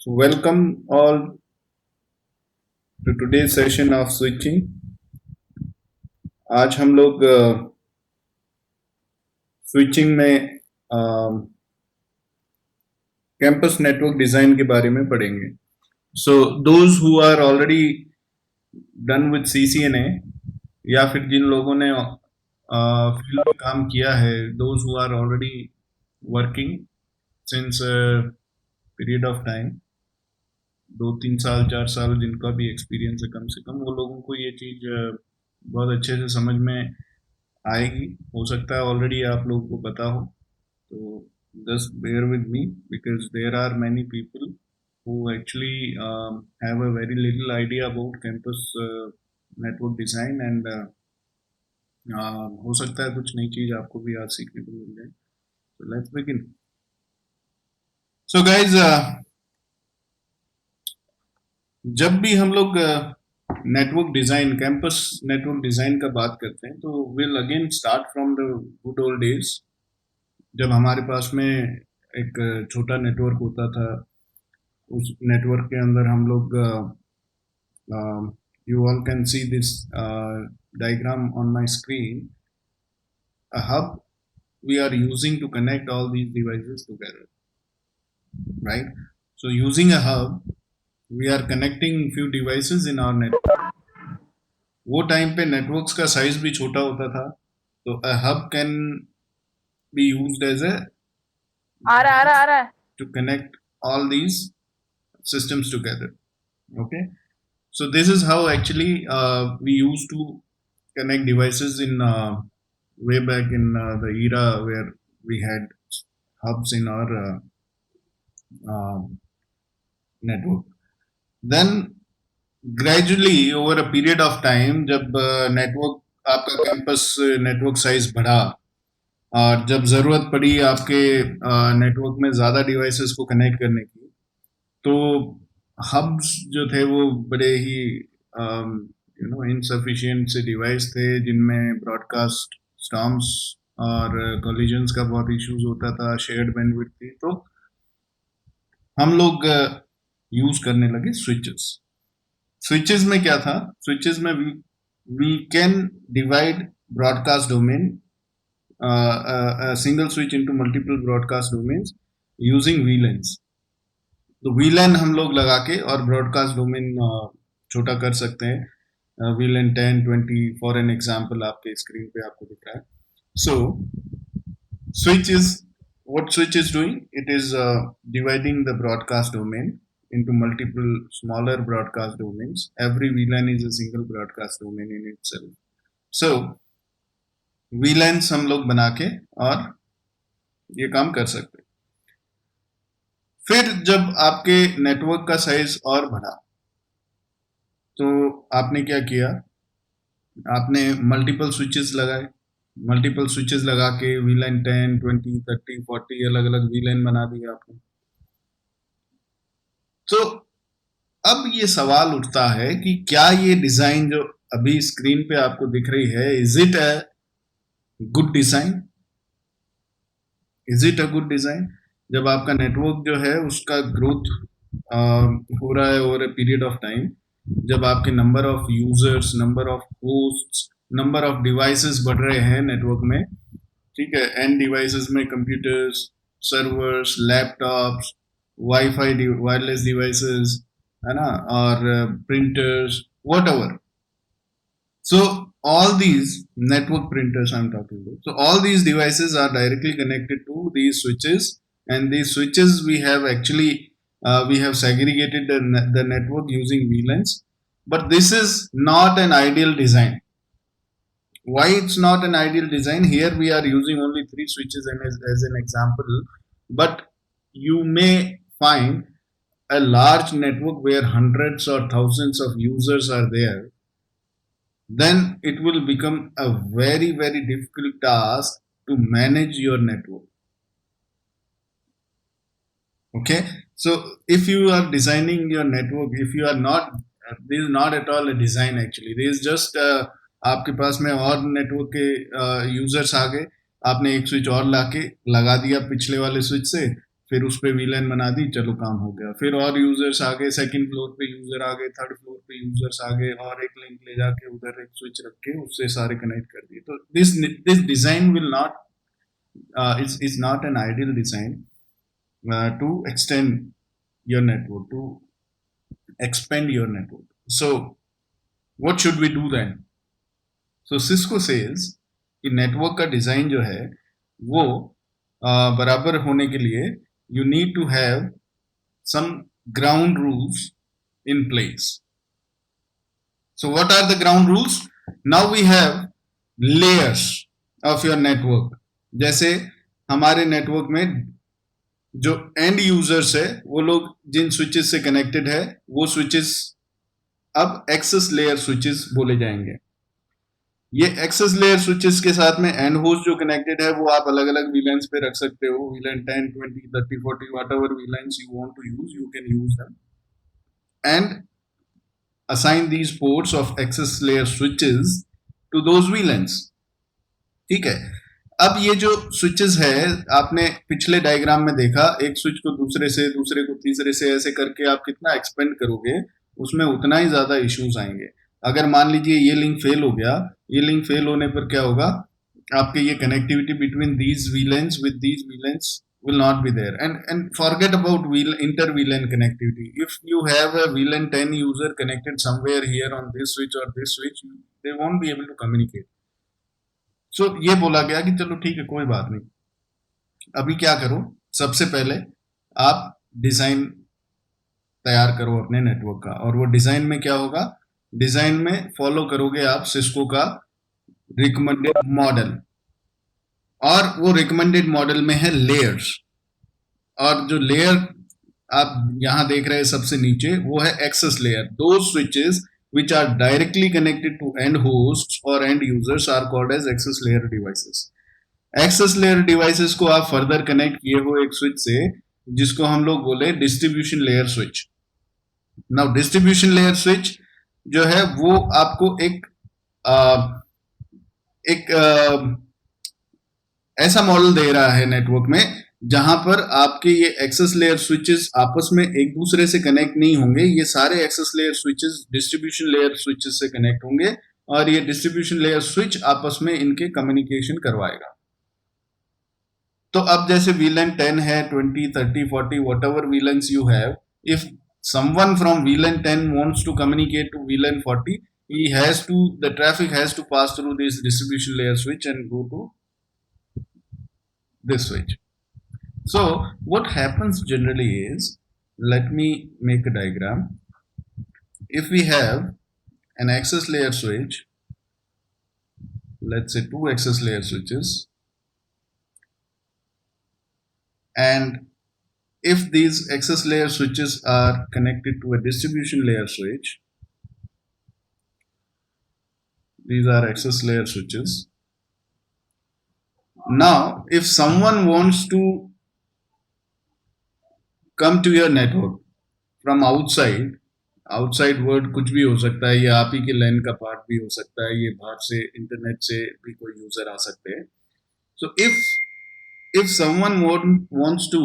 So welcome all to today's session of switching. आज हम लोग स्विचिंग में कैंपस नेटवर्क डिजाइन के बारे में पढ़ेंगे. So those who are already done with CCNA या फिर जिन लोगों ने फील्ड में काम किया है, those who are already working since period of time, 2-3 साल 4 साल जिनका भी एक्सपीरियंस है कम से कम, वो लोगों को ये चीज बहुत अच्छे से समझ में आएगी. हो सकता है ऑलरेडी आप लोगों को पता हो, तो just bear with me because there are many people who actually have a very little idea about campus network design and हो सकता है कुछ नई चीज आपको भी आज सीखने को मिल जाए. So let's begin. So guys, जब भी हम लोग network design, campus network design का बात करते हैं, तो will again start from the good old days, जब हमारे पास में एक छोटा नेटवर्क होता था. उस नेटवर्क के अंदर हम लोग, you all can see this diagram on my screen, a hub we are using to connect all these devices together, right? So using a hub, we are connecting few devices in our network. वो time पे networks का size भी छोटा होता था, तो a hub can be used as a to connect all these systems together. Okay, so this is how actually we used to connect devices in way back in the era where we had hubs in our network. Then gradually over a period of time, जब network, आपका campus network size बढ़ा और जब जरूरत पड़ी आपके network में ज्यादा डिवाइसेस को कनेक्ट करने की, तो हब्स जो थे वो बड़े ही इनसफिशिएंट से डिवाइस थे, जिनमें ब्रॉडकास्ट स्टॉर्म्स और कोलिजन्स का बहुत इश्यूज होता था, शेयर्ड बैंडविड्थ थी. तो हम लोग यूज करने लगे स्विचेस. स्विचेस में क्या था? स्विचेस में we can divide broadcast domain, single switch into multiple broadcast domains using VLANs. तो VLAN हम लोग लगा के और ब्रॉडकास्ट डोमेन छोटा कर सकते हैं. VLAN 10, 20 फॉर एन एग्जाम्पल आपके स्क्रीन पे आपको दिख रहा है. So switch is, what switch is doing? It is dividing the broadcast domain into multiple smaller broadcast domains. Every VLAN is a single broadcast domain in itself. So VLANs हम लोग बना के और ये काम कर सकते हैं. फिर जब आपके नेटवर्क का साइज और बढ़ा, तो आपने क्या किया? आपने मल्टीपल स्विचेस लगाए. मल्टीपल स्विचेस लगा के VLAN 10, 20, 30, 40 अलग अलग VLAN बना दिए आपने. तो अब ये सवाल उठता है कि क्या ये डिजाइन जो अभी स्क्रीन पे आपको दिख रही है, is it a good design? Is it a good design? जब आपका नेटवर्क जो है उसका ग्रोथ हो रहा है over a period of time, जब आपके number of users, number of hosts, number of devices बढ़ रहे हैं नेटवर्क में, ठीक है, एंड डिवाइसेस में computers, servers, laptops, wifi, wireless devices, है ना, और printers, whatever. So all these network printers I'm talking about. So all these devices are directly connected to these switches, and these switches we have actually we have segregated the network using VLANs. But this is not an ideal design. Why it's not an ideal design? Here we are using only 3 switches as an example, but you may find a large network where hundreds or thousands of users are there. Then it will become a very, very difficult task to manage your network. Okay, so if you are designing your network, if you are not, this is not at all a design actually. This is just आपके पास में और network के users आ गए, आपने एक switch और लाके लगा दिया पिछले वाले स्विच से, फिर उस पे वीलैन बना दी, चलो काम हो गया। फिर और यूजर्स आ गए, सेकंड फ्लोर पे यूजर आ गए, थर्ड फ्लोर पे यूजर्स आ गए, और एक लिंक ले जाके उधर एक स्विच रख के उससे सारे कनेक्ट कर दिए। तो this design will not is not an ideal design to extend your network, to expand your network. So, what should we do then? So, Cisco says कि नेटवर्क का डिजाइन जो है वो बराबर होने के लिए you need to have some ground rules in place. So, what are the ground rules? Now we have layers of your network. जैसे हमारे नेटवर्क में जो एंड यूजर्स है वो लोग जिन स्विचेस से कनेक्टेड है वो स्विचेस अब एक्सेस लेयर स्विचेस बोले जाएंगे। ये एक्सेस लेयर स्विचेस के साथ में एंड होस्ट जो कनेक्टेड है वो आप अलग अलग वीलैंस पे रख सकते हो। VLAN 10, 20, 30, 40 whatever VLANs you want to use, you can use them and assign these ports of access layer switches to those VLANs. ठीक है। अब ये जो स्विचेस है आपने पिछले डायग्राम में देखा, एक स्विच को दूसरे से, दूसरे को तीसरे से, ऐसे करके आप कितना एक्सपेंड करोगे उसमें उतना ही ज्यादा इश्यूज आएंगे। अगर मान लीजिए ये लिंक फेल हो गया, ये लिंक फेल होने पर क्या होगा, आपके ये connectivity between these VLANs with these VLANs will not be there, and forget about inter VLAN connectivity. If you have a VLAN 10 user connected somewhere here on this switch or this switch, they won't be able to communicate. So ये बोला गया कि चलो ठीक है कोई बात नहीं, अभी क्या करो, सबसे पहले आप डिजाइन तैयार करो अपने नेटवर्क का। और वो डिजाइन में क्या होगा, डिजाइन में फॉलो करोगे आप सिस्को का रिकमेंडेड मॉडल, और वो रिकमेंडेड मॉडल में है लेयर्स। और जो लेयर आप यहां देख रहे हैं सबसे नीचे वो है एक्सेस लेयर। दो switches which are directly connected to end hosts or end users are called as access layer devices. Access layer devices को आप फर्दर कनेक्ट किए हो एक स्विच से जिसको हम लोग बोले distribution layer switch. Now distribution layer switch जो है वो आपको एक ऐसा मॉडल दे रहा है नेटवर्क में जहां पर आपके ये एक्सेस लेयर स्विचेस आपस में एक दूसरे से कनेक्ट नहीं होंगे। ये सारे access layer switches distribution layer switches से कनेक्ट होंगे और ये डिस्ट्रीब्यूशन लेयर स्विच आपस में इनके कम्युनिकेशन करवाएगा। तो अब जैसे VLAN 10 है, 20, 30, 40 whatever VLANs you have, if someone from VLAN 10 wants to communicate to VLAN 40, the traffic has to pass through this distribution layer switch and go to this switch. So what happens generally is, let me make a diagram. If we have an access layer switch, let's say 2 access layer switches, and if these access layer switches are connected to a distribution layer switch, these are access layer switches. Now if someone wants to come to your network from outside word कुछ भी हो सकता है, ये आप ही के लैन का part भी हो सकता है, ये बाहर से इंटरनेट से भी कोई यूजर आ सकते हैं। So if someone wants to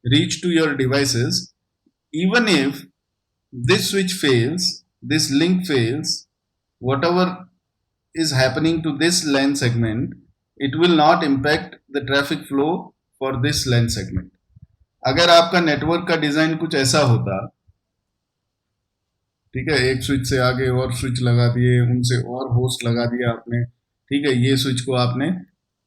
reach to your devices, even if this switch fails, this link fails, whatever is happening to this LAN segment, it will not impact the traffic flow for this LAN segment. अगर आपका network का design कुछ ऐसा होता, ठीक है, एक switch से आगे और स्विच लगा दिए, उनसे और होस्ट लगा दिया आपने, ठीक है, ये स्विच को आपने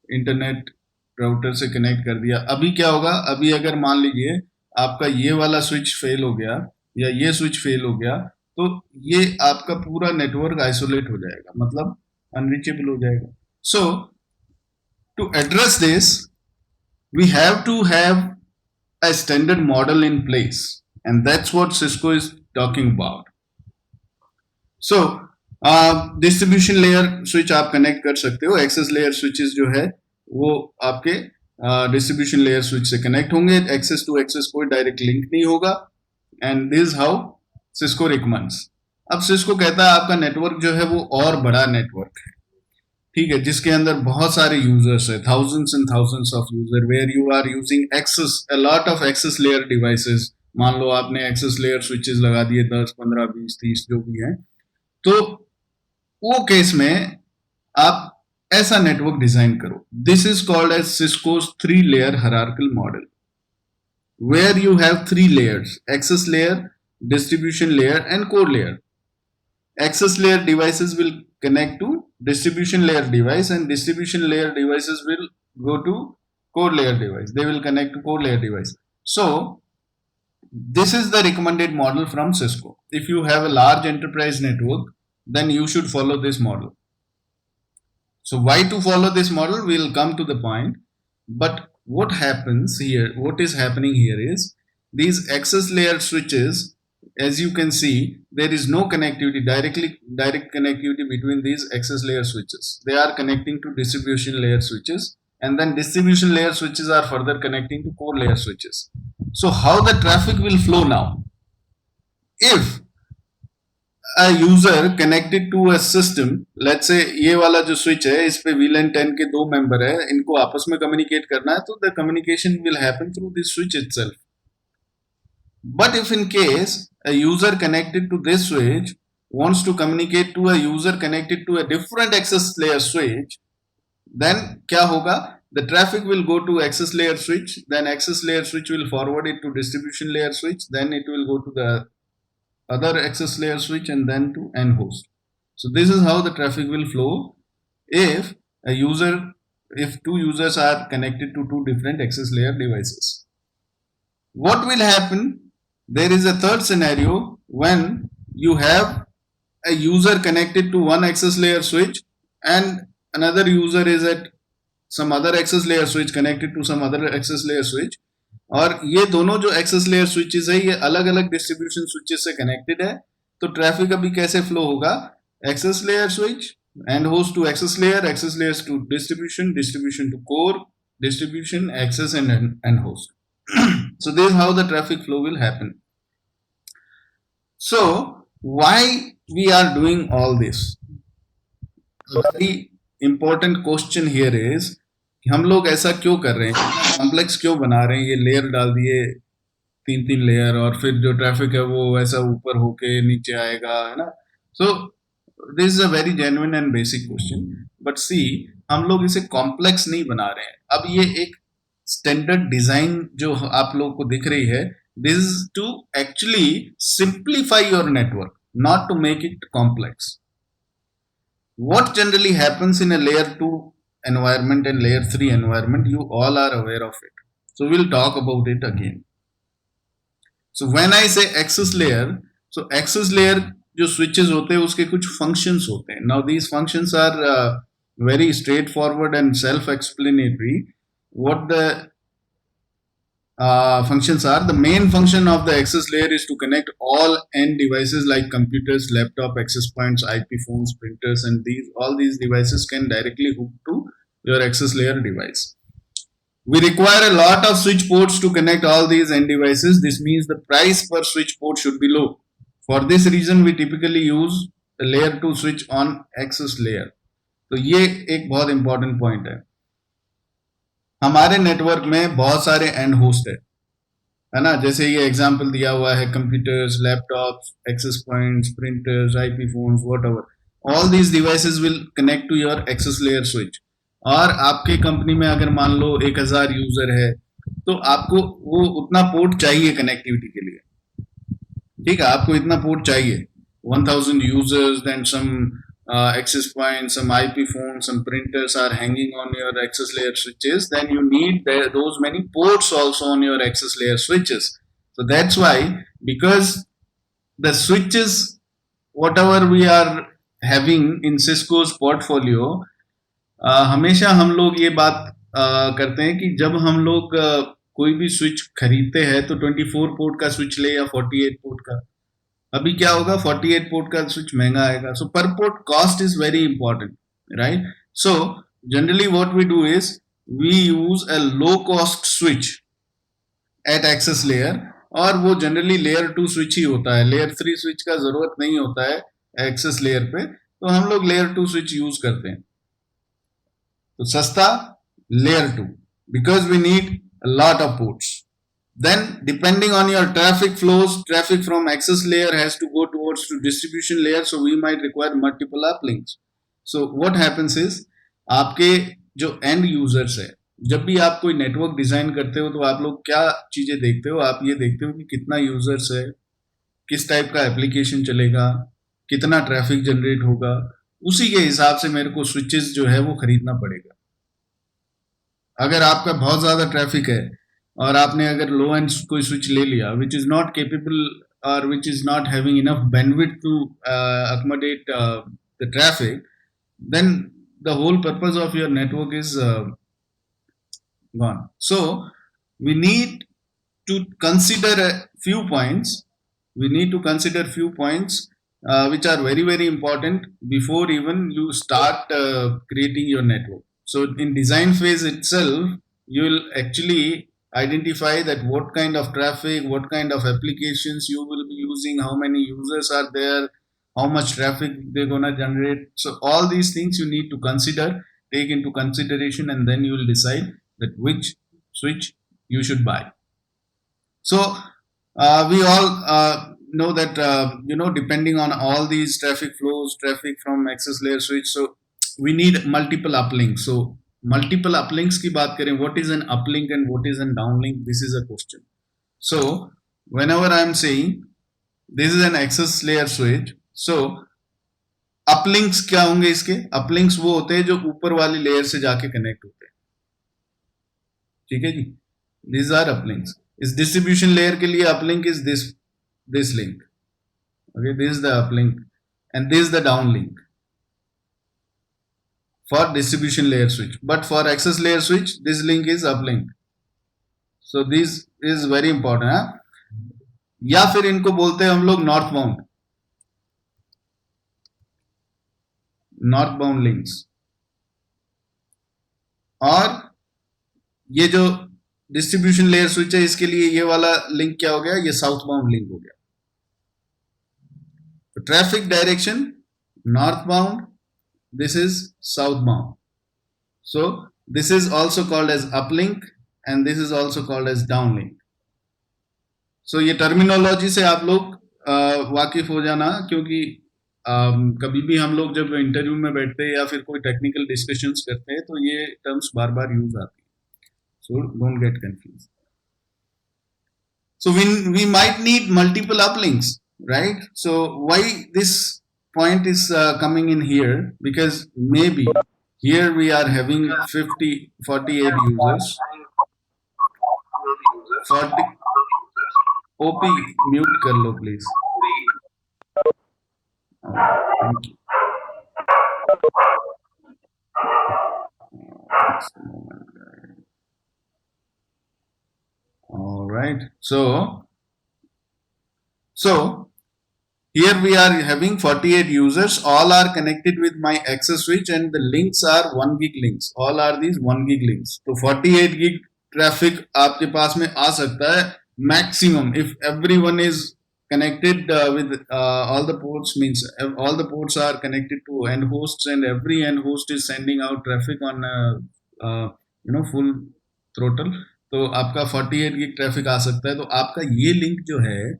इंटरनेट राउटर से कनेक्ट कर दिया। अभी क्या होगा, अभी अगर मान लीजिए आपका ये वाला स्विच फेल हो गया या ये स्विच फेल हो गया, तो ये आपका पूरा नेटवर्क आइसोलेट हो जाएगा, मतलब अनरीचेबल हो जाएगा। So to address this we have to have a standard model in place, and that's what Cisco is talking about. So distribution layer switch आप connect कर सकते हो, access layer switches जो है वो आपके distribution layer switch से connect होंगे, access to access कोई direct link नहीं होगा, and this is how Cisco recommends. अब Cisco कहता है आपका नेटवर्क जो है वो और बड़ा नेटवर्क है, ठीक है, जिसके अंदर बहुत सारे यूजर्स है, thousands and thousands of user, where you are using access a lot of access layer devices. मान लो आपने एक्सेस लेयर स्विचेस लगा दिए 10, 15, 20, 30 जो भी हैं, तो वो केस में आप ऐसा नेटवर्क डिजाइन करो. This is called as Cisco's 3-layer hierarchical model, where you have 3 layers: access layer, distribution layer, and core layer. Access layer devices will connect to distribution layer device, and distribution layer devices will go to core layer device. They will connect to core layer device. So this is the recommended model from Cisco. If you have a large enterprise network, then you should follow this model. So why to follow this model, we'll come to the point. But what happens here, what is happening here is, these access layer switches, as you can see, there is no connectivity, direct connectivity between these access layer switches. They are connecting to distribution layer switches, and then distribution layer switches are further connecting to core layer switches. So how the traffic will flow now? If a user connected to a system, let's say ये वाला जो switch है, इस पे VLAN 10 के 2 member है, इनको आपस में communicate करना है, तो the communication will happen through this switch itself. But if in case a user connected to this switch wants to communicate to a user connected to a different access layer switch, then क्या होगा? The traffic will go to access layer switch, then access layer switch will forward it to distribution layer switch, then it will go to the other access layer switch, and then to end host. So this is how the traffic will flow if two users are connected to two different access layer devices. What will happen? There is a third scenario when you have a user connected to one access layer switch and another user is at some other access layer switch connected to some other access layer switch, और ये दोनों जो access layer switches है ये अलग अलग distribution switches से connected है. तो ट्रैफिक अभी कैसे फ्लो होगा? Access layer switch, and host to access layers to distribution, distribution to core, distribution, access and host. So this is how the traffic flow will happen. So why we are doing all this? The very important question here is, हम लोग ऐसा क्यों कर रहे हैं, complex क्यों बना रहे हैं? ये लेयर डाल दिए 3 लेयर, और फिर जो ट्रैफिक है वो ऐसा ऊपर होके नीचे आएगा, है ना? So this is a very genuine and basic question. But see, हम लोग इसे कॉम्प्लेक्स नहीं बना रहे हैं. अब ये एक स्टैंडर्ड डिजाइन जो आप लोगों को दिख रही है, this is to actually simplify your network, not to make it complex. What generally happens in a layer 2 environment and layer 3 environment, you all are aware of it. So we'll talk about it again. So when I say access layer, so access layer जो switches होते हैं उसके कुछ functions होते हैं. Now these functions are very straightforward and self-explanatory. What the functions are: the main function of the access layer is to connect all end devices like computers, laptop, access points, IP phones, printers, and all these devices can directly hook to your access layer device. We require a lot of switch ports to connect all these end devices. This means the price per switch port should be low. For this reason, we typically use a layer 2 switch on access layer. तो ये एक बहुत important point है. हमारे network में बहुत सारे and host है ना? जैसे ये एग्जांपल दिया हुआ है, computers, laptops, access points, printers, IP phones, whatever. All these devices will connect to your access layer switch. और आपके कंपनी में अगर मान लो 1000 यूजर है, तो आपको वो उतना पोर्ट चाहिए कनेक्टिविटी के लिए. ठीक है, आपको इतना पोर्ट चाहिए. 1000 users, then some access points, some IP phones, some printers are hanging on your access layer switches, then you need those many ports also on your access layer switches. So that's why, because the switches, whatever we are having in Cisco's portfolio, हमेशा हम लोग ये बात करते हैं कि जब हम लोग कोई भी स्विच खरीदते हैं तो 24 पोर्ट का स्विच ले या 48 पोर्ट का. अभी क्या होगा, 48 पोर्ट का स्विच महंगा आएगा. So per port cost is very important, right? So generally what we do is we use a low cost switch at access layer, और वो जनरली लेयर 2 स्विच ही होता है. लेयर 3 स्विच का जरूरत नहीं होता है एक्सेस लेयर पे, तो हम लोग लेयर 2 स्विच यूज करते हैं. तो सस्ता layer 2 because we need a lot of ports. Then depending on your traffic flows, traffic from access layer has to go towards to distribution layer, so we might require multiple uplinks. So what happens is आपके जो end users है, जब भी आप कोई network design करते हो तो आप लोग क्या चीजें देखते हो? आप ये देखते हो कि कितना यूजर्स है, किस टाइप का एप्लीकेशन चलेगा, कितना ट्रैफिक जनरेट होगा, उसी के हिसाब से मेरे को स्विचेस जो है वो खरीदना पड़ेगा. अगर आपका बहुत ज्यादा ट्रैफिक है और आपने अगर लो एंड कोई स्विच ले लिया विच इज नॉट केपेबल और which is not having enough bandwidth to accommodate the traffic, then the whole purpose of your network is gone. So we need to consider a few points. We need to consider few points which are very very important before even you start creating your network. So in design phase itself, you will actually identify that what kind of traffic, what kind of applications you will be using, how many users are there, how much traffic they're gonna generate. So all these things you need to consider, take into consideration, and then you will decide that which switch you should buy. So we all know that depending on all these traffic flows, traffic from access layer switch, so we need multiple uplinks. So multiple uplinks की बात करें, what is an uplink and what is an downlink? This is a question. So whenever I am saying this is an access layer switch, so uplinks क्या होंगे इसके? Uplinks वो होते हैं जो ऊपर वाली लेयर से जाके कनेक्ट होते हैं. ठीक है जी, these are uplinks. इस distribution layer के लिए uplink is this link. Okay, this is the uplink and this is the downlink for distribution layer switch. But for access layer switch, this link is uplink. So this is very important. या फिर इनको बोलते हैं हम लोग northbound links. और ये जो डिस्ट्रीब्यूशन लेयर स्विच है इसके लिए ये वाला लिंक क्या हो गया? ये साउथबाउंड लिंक हो गया. तो traffic direction northbound, this is southbound. So this is also called as uplink and this is also called as downlink. So ये टर्मिनोलॉजी से आप लोग वाकिफ हो जाना, क्योंकि कभी भी हम लोग जब इंटरव्यू में बैठते हैं या फिर कोई टेक्निकल डिस्कशंस करते हैं तो ये टर्म्स बार बार यूज आती है. So don't get confused. So we might need multiple uplinks, right? So why this point is coming in here? Because maybe here we are having 48 users. 40 OP mute कर लो please. Thank you. All right. So here we are having 48 users. All are connected with my access switch and the links are 1 gig links. All are these 1 gig links. So 48 gig traffic आपके पास में आ सकता है maximum if everyone is connected with all the ports, means all the ports are connected to end hosts and every end host is sending out traffic on full throttle. तो आपका 48 gig traffic आ सकता है. तो आपका ये link जो है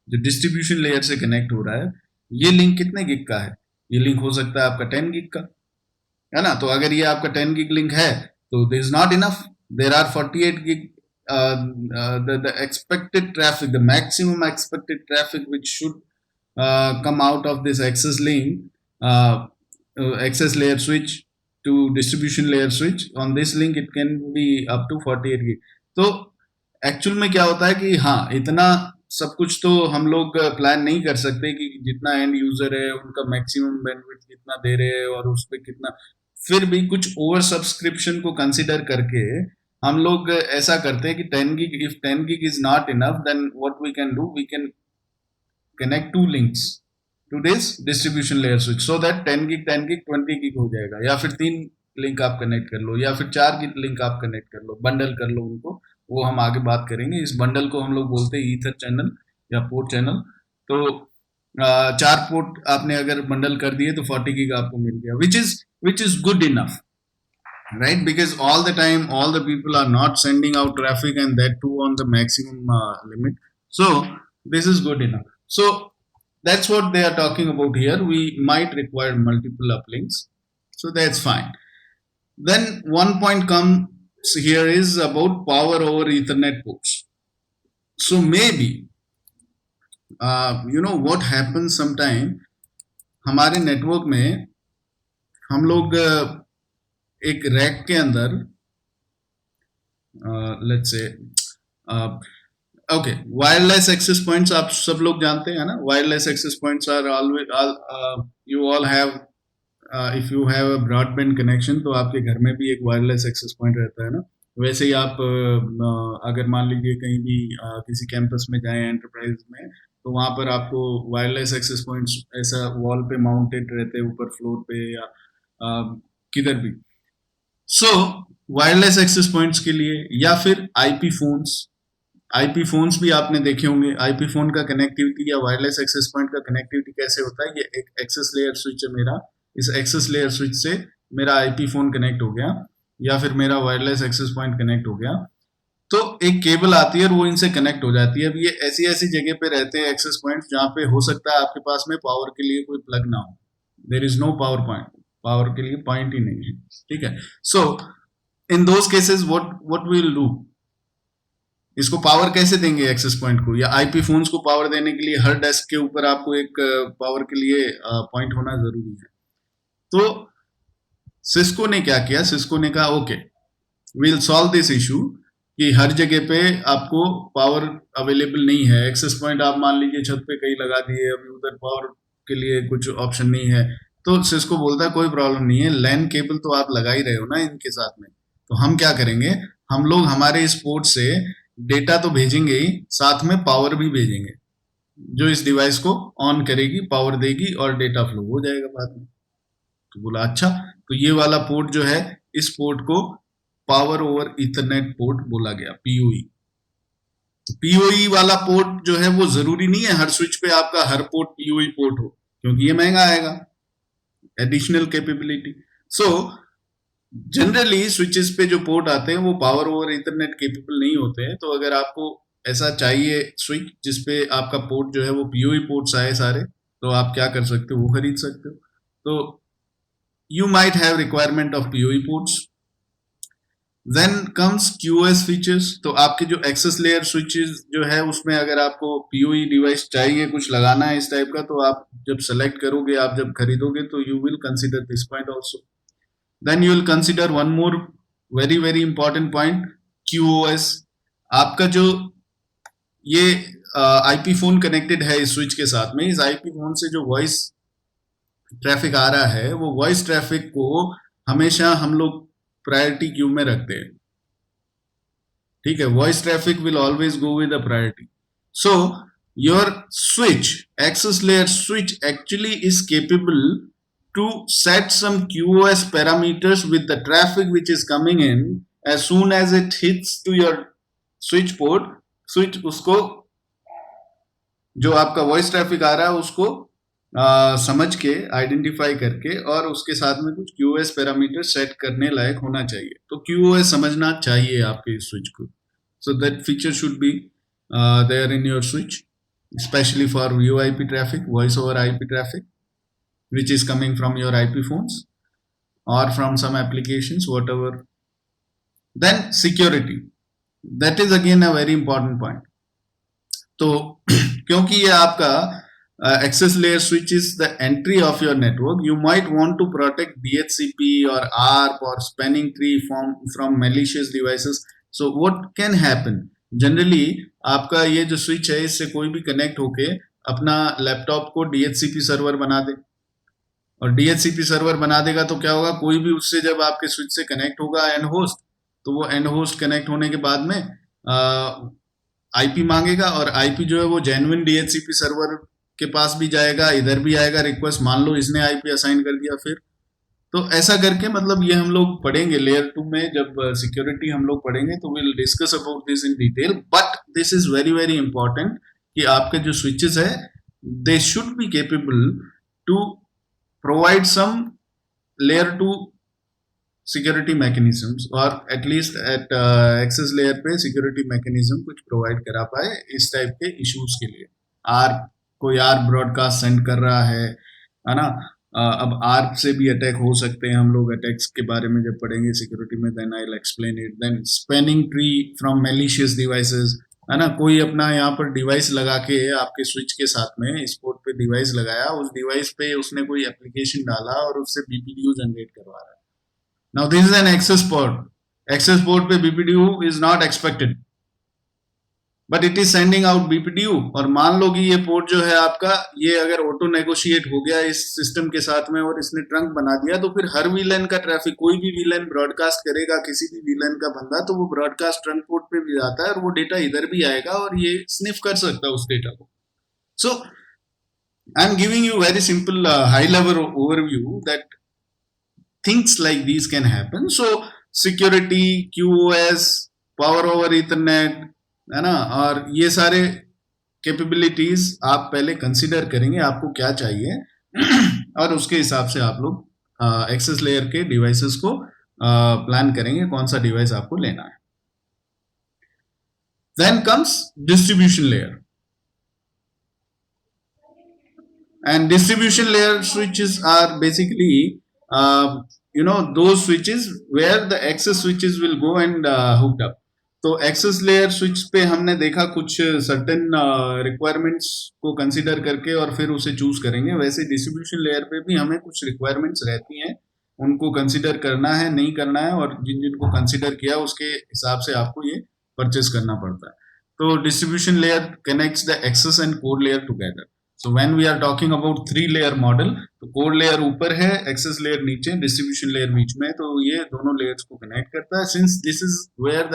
जो डिस्ट्रीब्यूशन लेयर से कनेक्ट हो रहा है, ये लिंक कितने गिग का है? ये लिंक हो सकता है आपका 10 गिग का, है ना? तो अगर ये आपका 10 गिग लिंक है तो this is not enough. There are 48 gig the expected traffic, the maximum expected traffic which should come out of this access link, access layer switch to distribution layer switch. On this link it can be up to 48 gig. तो actual में क्या होता है कि हाँ, इतना सब कुछ तो हम लोग प्लान नहीं कर सकते कि जितना एंड यूजर है उनका मैक्सिमम बैंडविड्थ कितना दे रहे हैं और उस पर कितना. फिर भी कुछ ओवर सब्सक्रिप्शन को कंसिडर करके हम लोग ऐसा करते हैं कि 10 gig, if 10 gig is not enough, then what we can do, we can connect 2 links to this distribution layer switch so that 10 gig 20 gig हो जाएगा. या फिर 3 लिंक आप कनेक्ट कर लो या फिर 4 लिंक आप कनेक्ट कर लो, बंडल कर लो उनको. वो हम आगे बात करेंगे. इस बंडल को हम लोग बोलते हैं ईथर चैनल या पोर्ट चैनल. तो 4 पोर्ट आपने अगर बंडल कर दिए तो 40 gig आपको मिल गया, which is good enough. right? Because all the time all the people are not sending out traffic, and that too on the maximum limit. So this is good enough. So that's what they are talking about here. We might require multiple uplinks, so that's fine. Then one point comes here is about power over ethernet ports. So maybe what happens sometime, हमारे network में हम लोग एक rack के अंदर let's say okay, wireless access points आप सब लोग जानते हैं ना. Wireless access points are always, you all have, if you have a broadband connection तो आपके घर में भी एक वायरलेस एक्सेस पॉइंट रहता है ना. वैसे ही आप अगर मान लीजिए कहीं भी किसी कैंपस में जाएं एंटरप्राइज में, तो वहां पर आपको वायरलेस एक्सेस पॉइंट्स ऐसा वॉल पे माउंटेड रहते हैं, ऊपर फ्लोर पे या किधर भी. सो वायरलेस एक्सेस पॉइंट्स के लिए, या फिर आईपी फोन्स भी आपने देखे होंगे. आईपी फोन का कनेक्टिविटी या वायरलेस एक्सेस पॉइंट का कनेक्टिविटी कैसे होता है? ये एक एक्सेस लेयर स्विच है मेरा, इस एक्सेस लेयर स्विच से मेरा आईपी फोन कनेक्ट हो गया, या फिर मेरा वायरलेस एक्सेस पॉइंट कनेक्ट हो गया, तो एक केबल आती है और वो इनसे कनेक्ट हो जाती है. अब ये ऐसी ऐसी जगह पे रहते हैं एक्सेस पॉइंट्स जहां पे हो सकता है आपके पास में पावर के लिए कोई प्लग ना हो. There is no power point, power के लिए पॉइंट ही नहीं है. ठीक है. So in those cases what we will do, इसको पावर कैसे देंगे एक्सेस पॉइंट को, या आईपी फोन्स को पावर देने के लिए हर डेस्क के ऊपर आपको एक पावर के लिए पॉइंट होना जरूरी है. तो सिस्को ने क्या किया, सिस्को ने कहा okay we will solve this issue कि हर जगह पे आपको पावर अवेलेबल नहीं है. एक्सेस पॉइंट आप मान लीजिए छत पे कहीं लगा दिए, अभी उधर पावर के लिए कुछ ऑप्शन नहीं है. तो सिस्को बोलता है कोई प्रॉब्लम नहीं है, लैन केबल तो आप लगा ही रहे हो ना इनके साथ में, तो हम क्या करेंगे, हम लोग हमारे इस पोर्ट से डेटा तो भेजेंगे ही, साथ में पावर भी भेजेंगे जो इस डिवाइस को ऑन करेगी, पावर देगी और डेटा फ्लो हो जाएगा बाद में. तो बोला अच्छा, तो ये वाला पोर्ट जो है, इस पोर्ट को पावर ओवर इथरनेट पोर्ट बोला गया, पीओई. पीओई वाला पोर्ट जो है वो जरूरी नहीं है हर स्विच पे आपका हर पोर्ट पीओई पोर्ट हो, क्योंकि ये महंगा आएगा, additional capability. So generally switches पे जो पोर्ट आते हैं वो पावर ओवर इंटरनेट केपेबल नहीं होते हैं. तो अगर आपको ऐसा चाहिए स्विच जिसपे आपका पोर्ट जो है वो पीओई पोर्ट्स आए सारे, तो आप क्या कर सकते हो, वो खरीद सकते हो. तो you might have requirement of PoE ports. Then comes QoS features. तो आपके जो एक्सेस लेयर स्विचेस जो है उसमें अगर आपको PoE डिवाइस चाहिए, कुछ लगाना है इस टाइप का, तो आप जब सेलेक्ट करोगे, आप जब खरीदोगे, तो you will consider this point also. Then you will consider one more very very important point, QoS. आपका जो ये आईपी फोन कनेक्टेड है इस स्विच के साथ में, इस आईपी फोन से जो वॉइस ट्रैफिक आ रहा है, वो वॉइस ट्रैफिक को हमेशा हम लोग प्रायोरिटी क्यू में रखते हैं. ठीक है, voice traffic will always go with a priority. So your switch, access layer switch actually is capable to set some QoS parameters with the traffic which is coming in. As soon as it hits to your switch port, switch उसको जो आपका voice traffic आ रहा है उसको समझ के, identify करके, और उसके साथ में कुछ QoS पैरामीटर सेट करने लायक होना चाहिए. तो QoS समझना चाहिए आपके स्विच को. So that feature should be there in your switch, specially for VoIP traffic, voice over IP traffic, which is coming from your IP phones or from some applications, whatever. Then security, that is again a very important point. तो क्योंकि ये आपका access layer switch is the entry of your network, you might want to protect DHCP or ARP or spanning tree from malicious devices. So what can happen? Generally आपका ये जो switch है, इससे कोई भी connect होके अपना लैपटॉप को DHCP सर्वर बना दे, और DHCP सर्वर बना देगा तो क्या होगा, कोई भी उससे जब आपके स्विच से कनेक्ट होगा एंड होस्ट, तो वो एंड होस्ट कनेक्ट होने के बाद में आईपी मांगेगा, और आईपी जो है वो जेन्युइन DHCP सर्वर के पास भी जाएगा, इधर भी आएगा रिक्वेस्ट, मान लो इसने आईपी असाइन कर दिया फिर. तो ऐसा करके, मतलब ये हम लोग पढ़ेंगे लेयर 2 में, जब सिक्योरिटी हम लोग पढ़ेंगे तो will discuss about this in detail. But this is very very important कि आपके जो स्विचेस है, they should be capable to provide some layer 2 security mechanisms, और एटलीस्ट एट एक्सेस लेयर पे सिक्योरिटी मैकेनिज्म कुछ प्रोवाइड करा पाए इस टाइप के इश्यूज के लिए। आर कोई आर ब्रॉडकास्ट सेंड कर रहा है ना। अब आर से भी अटैक हो सकते हैं, हम लोग अटैक्स के बारे में जब पढ़ेंगे सिक्योरिटी में, then I will explain it. Then spanning tree from malicious devices, है ना। कोई अपना यहाँ पर डिवाइस लगा के आपके स्विच के साथ में इस पोर्ट पे डिवाइस लगाया, उस डिवाइस पे उसने कोई एप्लीकेशन डाला और उससे बीपीडीयू जनरेट करवा रहा है। Now this is an access port. Access port पे BPDU is not expected, but it is sending out BPDU। और मान लो कि ये पोर्ट जो है आपका, ये अगर ऑटो नेगोशिएट हो गया इस सिस्टम के साथ में और इसने ट्रंक बना दिया, तो फिर हर वीलैन का ट्रैफिक, कोई भी वीलैन ब्रॉडकास्ट करेगा किसी भी वीलैन का बंदा, तो वो ब्रॉडकास्ट ट्रंक पोर्ट पे भी जाता है और वो डेटा इधर भी आएगा और ये स्निफ कर सकता है उस डेटा को। So I am giving you very simple high level overview that things like these can happen। So security, QoS, power over ethernet, है ना, और ये सारे कैपेबिलिटीज आप पहले कंसिडर करेंगे आपको क्या चाहिए और उसके हिसाब से आप लोग एक्सेस लेयर के डिवाइसेस को प्लान करेंगे कौन सा डिवाइस आपको लेना है। Then comes distribution layer, and distribution layer switches are basically those switches where the access switches will go and hooked up। तो एक्सेस लेयर स्विच पे हमने देखा कुछ सर्टेन रिक्वायरमेंट्स को कंसिडर करके और फिर उसे चूज करेंगे। वैसे डिस्ट्रीब्यूशन लेयर पे भी हमें कुछ रिक्वायरमेंट्स रहती हैं, उनको कंसिडर करना है नहीं करना है, और जिन जिनको कंसिडर किया उसके हिसाब से आपको ये परचेस करना पड़ता है। तो distribution layer connects the access and core layer together. So when we are talking about 3-layer model, तो कोर लेयर ऊपर है, एक्सेस लेयर नीचे, डिस्ट्रीब्यूशन लेयर बीच में, तो ये दोनों लेयर्स को कनेक्ट करता है। Since this is where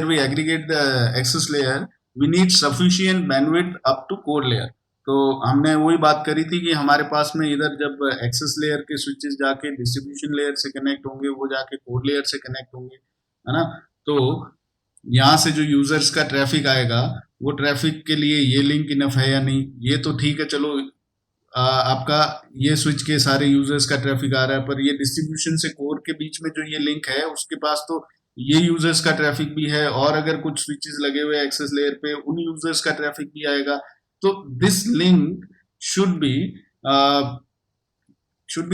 we aggregate the access layer, we need sufficient bandwidth up to core layer। तो हमने वही बात करी थी कि हमारे पास में इधर जब एक्सेस लेयर के स्विचेस जाके डिस्ट्रीब्यूशन लेयर से कनेक्ट होंगे, वो जाके कोर लेयर से कनेक्ट होंगे, है ना। तो यहाँ से जो यूजर्स का ट्रैफिक आएगा, वो ट्रैफिक के लिए ये लिंक इनफ है या नहीं, ये तो ठीक है, चलो आपका ये स्विच के सारे यूजर्स का ट्रैफिक आ रहा है, पर ये डिस्ट्रीब्यूशन से कोर के बीच में जो ये लिंक है उसके पास तो ये यूजर्स का ट्रैफिक भी है, और अगर कुछ स्विचेस लगे हुए एक्सेस लेयर पे उन यूजर्स का ट्रैफिक भी आएगा। तो this link should be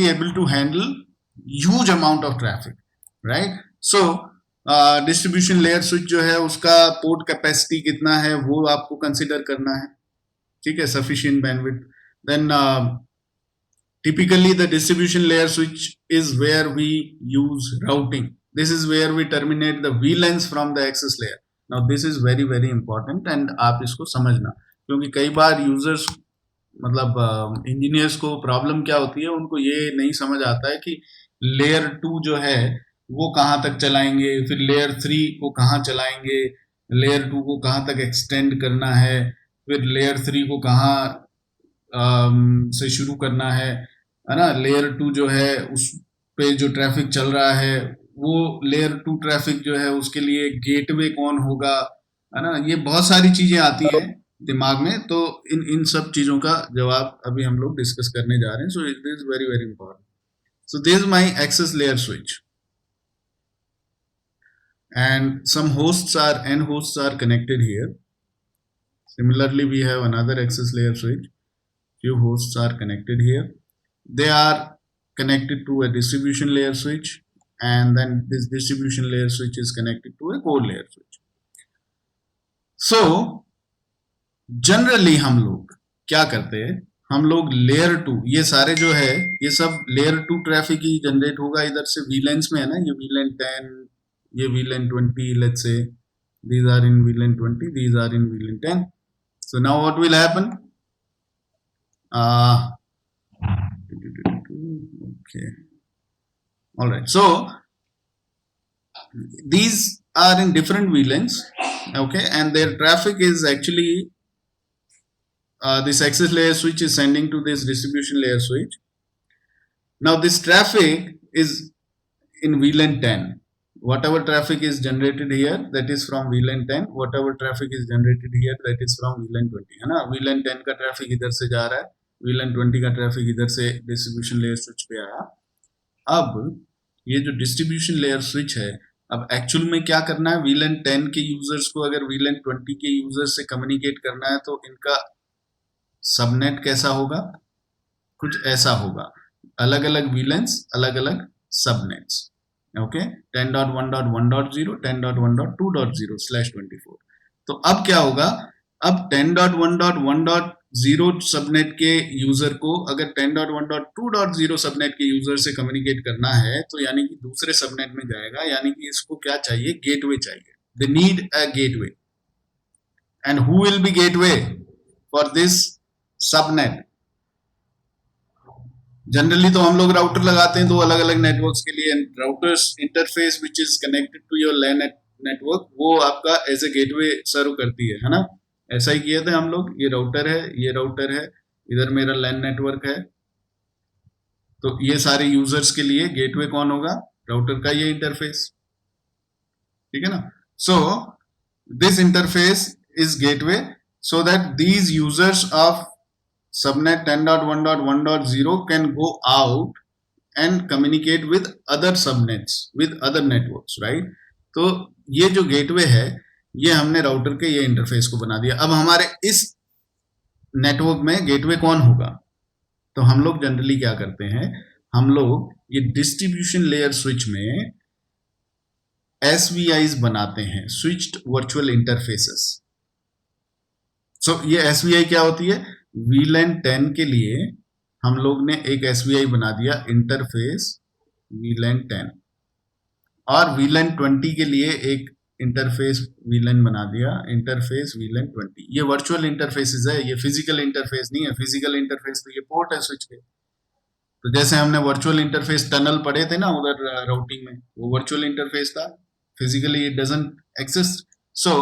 able to handle huge amount of traffic, right. So distribution layer switch जो है उसका पोर्ट कैपेसिटी कितना है वो आपको कंसिडर करना है, ठीक है, sufficient bandwidth. Then typically the distribution layer switch is where we use routing. This is where we terminate the VLANs from the access layer. Now this is very very important and आप इसको समझना, क्योंकि कई बार users मतलब engineers को problem क्या होती है, उनको ये नहीं समझ आता है कि लेयर 2 जो है वो कहाँ तक चलाएंगे, फिर लेयर 3 को कहाँ चलाएंगे, लेयर 2 को कहाँ तक एक्सटेंड करना है, फिर लेयर 3 को कहाँ से शुरू करना है ना। लेयर 2 जो है उस पे जो ट्रैफिक चल रहा है, वो लेयर 2 ट्रैफिक जो है उसके लिए गेटवे कौन होगा, है ना। ये बहुत सारी चीजें आती हैं दिमाग में, तो इन सब चीजों का जवाब अभी हम लोग डिस्कस करने जा रहे हैं। So it is very very important. So this is my access layer switch, and some hosts are n hosts are connected here. Similarly, we have another access layer switch, few hosts are connected here, they are connected to a distribution layer switch, and then this distribution layer switch is connected to a core layer switch। So generally हम लोग क्या करते हैं, हम लोग layer 2, ये सारे जो है ये सब लेयर 2 ट्रैफिक ही जनरेट होगा इधर से VLANs में, है ना। ये VLAN 10, ये VLAN 20, let's say these are in VLAN 20, these are in VLAN 10। So now what will happen? Okay, all right, so these are in different VLANs, okay, and their traffic is actually this access layer switch is sending to this distribution layer switch. Now this traffic is in VLAN 10, whatever traffic is generated here that is from VLAN 10, whatever traffic is generated here that is from VLAN 20, है ना। VLAN 10 का traffic इधर से जा रहा है, VLAN 20 का traffic इधर से डिस्ट्रीब्यूशन लेयर स्विच पे आया। अब ये जो डिस्ट्रीब्यूशन लेयर स्विच है, अब एक्चुअल में क्या करना है, VLAN 10 के यूजर्स को अगर VLAN 20 के यूजर्स से कम्युनिकेट करना है तो इनका सबनेट कैसा होगा, कुछ ऐसा होगा, अलग अलग VLANs, अलग अलग सबनेट्स। ओके, 10.1.1.0, 10.1.2.0/24। तो अब क्या होगा, अब 10.1.1.0 सबनेट के यूजर को अगर 10.1.2.0 सबनेट के यूजर से कम्युनिकेट करना है तो यानी कि दूसरे सबनेट में जाएगा, यानी कि इसको क्या चाहिए, गेटवे चाहिए। They need a gateway, and who will be gateway for this subnet? Generally तो हम लोग राउटर लगाते हैं दो अलग अलग नेटवर्क्स के लिए, routers interface which is connected to your LAN network, वो आपका एज ए गेटवे सर्व करती है ना। ऐसा ही किए थे हम लोग, ये राउटर है, ये राउटर है, इधर मेरा लैन नेटवर्क है, तो ये सारे यूजर्स के लिए गेटवे कौन होगा, राउटर का ये इंटरफेस, ठीक है ना। So this interface is gateway so that these users of subnet 10.1.1.0 can go out and communicate with other subnets, with other networks, right? तो ये जो गेटवे है ये हमने राउटर के ये इंटरफेस को बना दिया। अब हमारे इस नेटवर्क में गेटवे कौन होगा, तो हम लोग जनरली क्या करते हैं, हम लोग ये डिस्ट्रीब्यूशन लेयर स्विच में SVIs बनाते हैं, स्विच्ड वर्चुअल इंटरफेसेस। सो ये SVI क्या होती है, VLAN 10 के लिए हम लोग ने एक SVI बना दिया, इंटरफेस VLAN 10, और VLAN 20 के लिए एक इंटरफेस VLAN बना दिया, इंटरफेस VLAN 20। ये वर्चुअल इंटरफेसेस है, ये फिजिकल इंटरफेस नहीं है। फिजिकल इंटरफेस तो ये पोर्ट है स्विच के, तो जैसे हमने वर्चुअल इंटरफेस टनल पढ़े थे ना उधर राउटिंग में, वो वर्चुअल इंटरफेस था, फिजिकली इट डजंट एक्सिस्ट। सो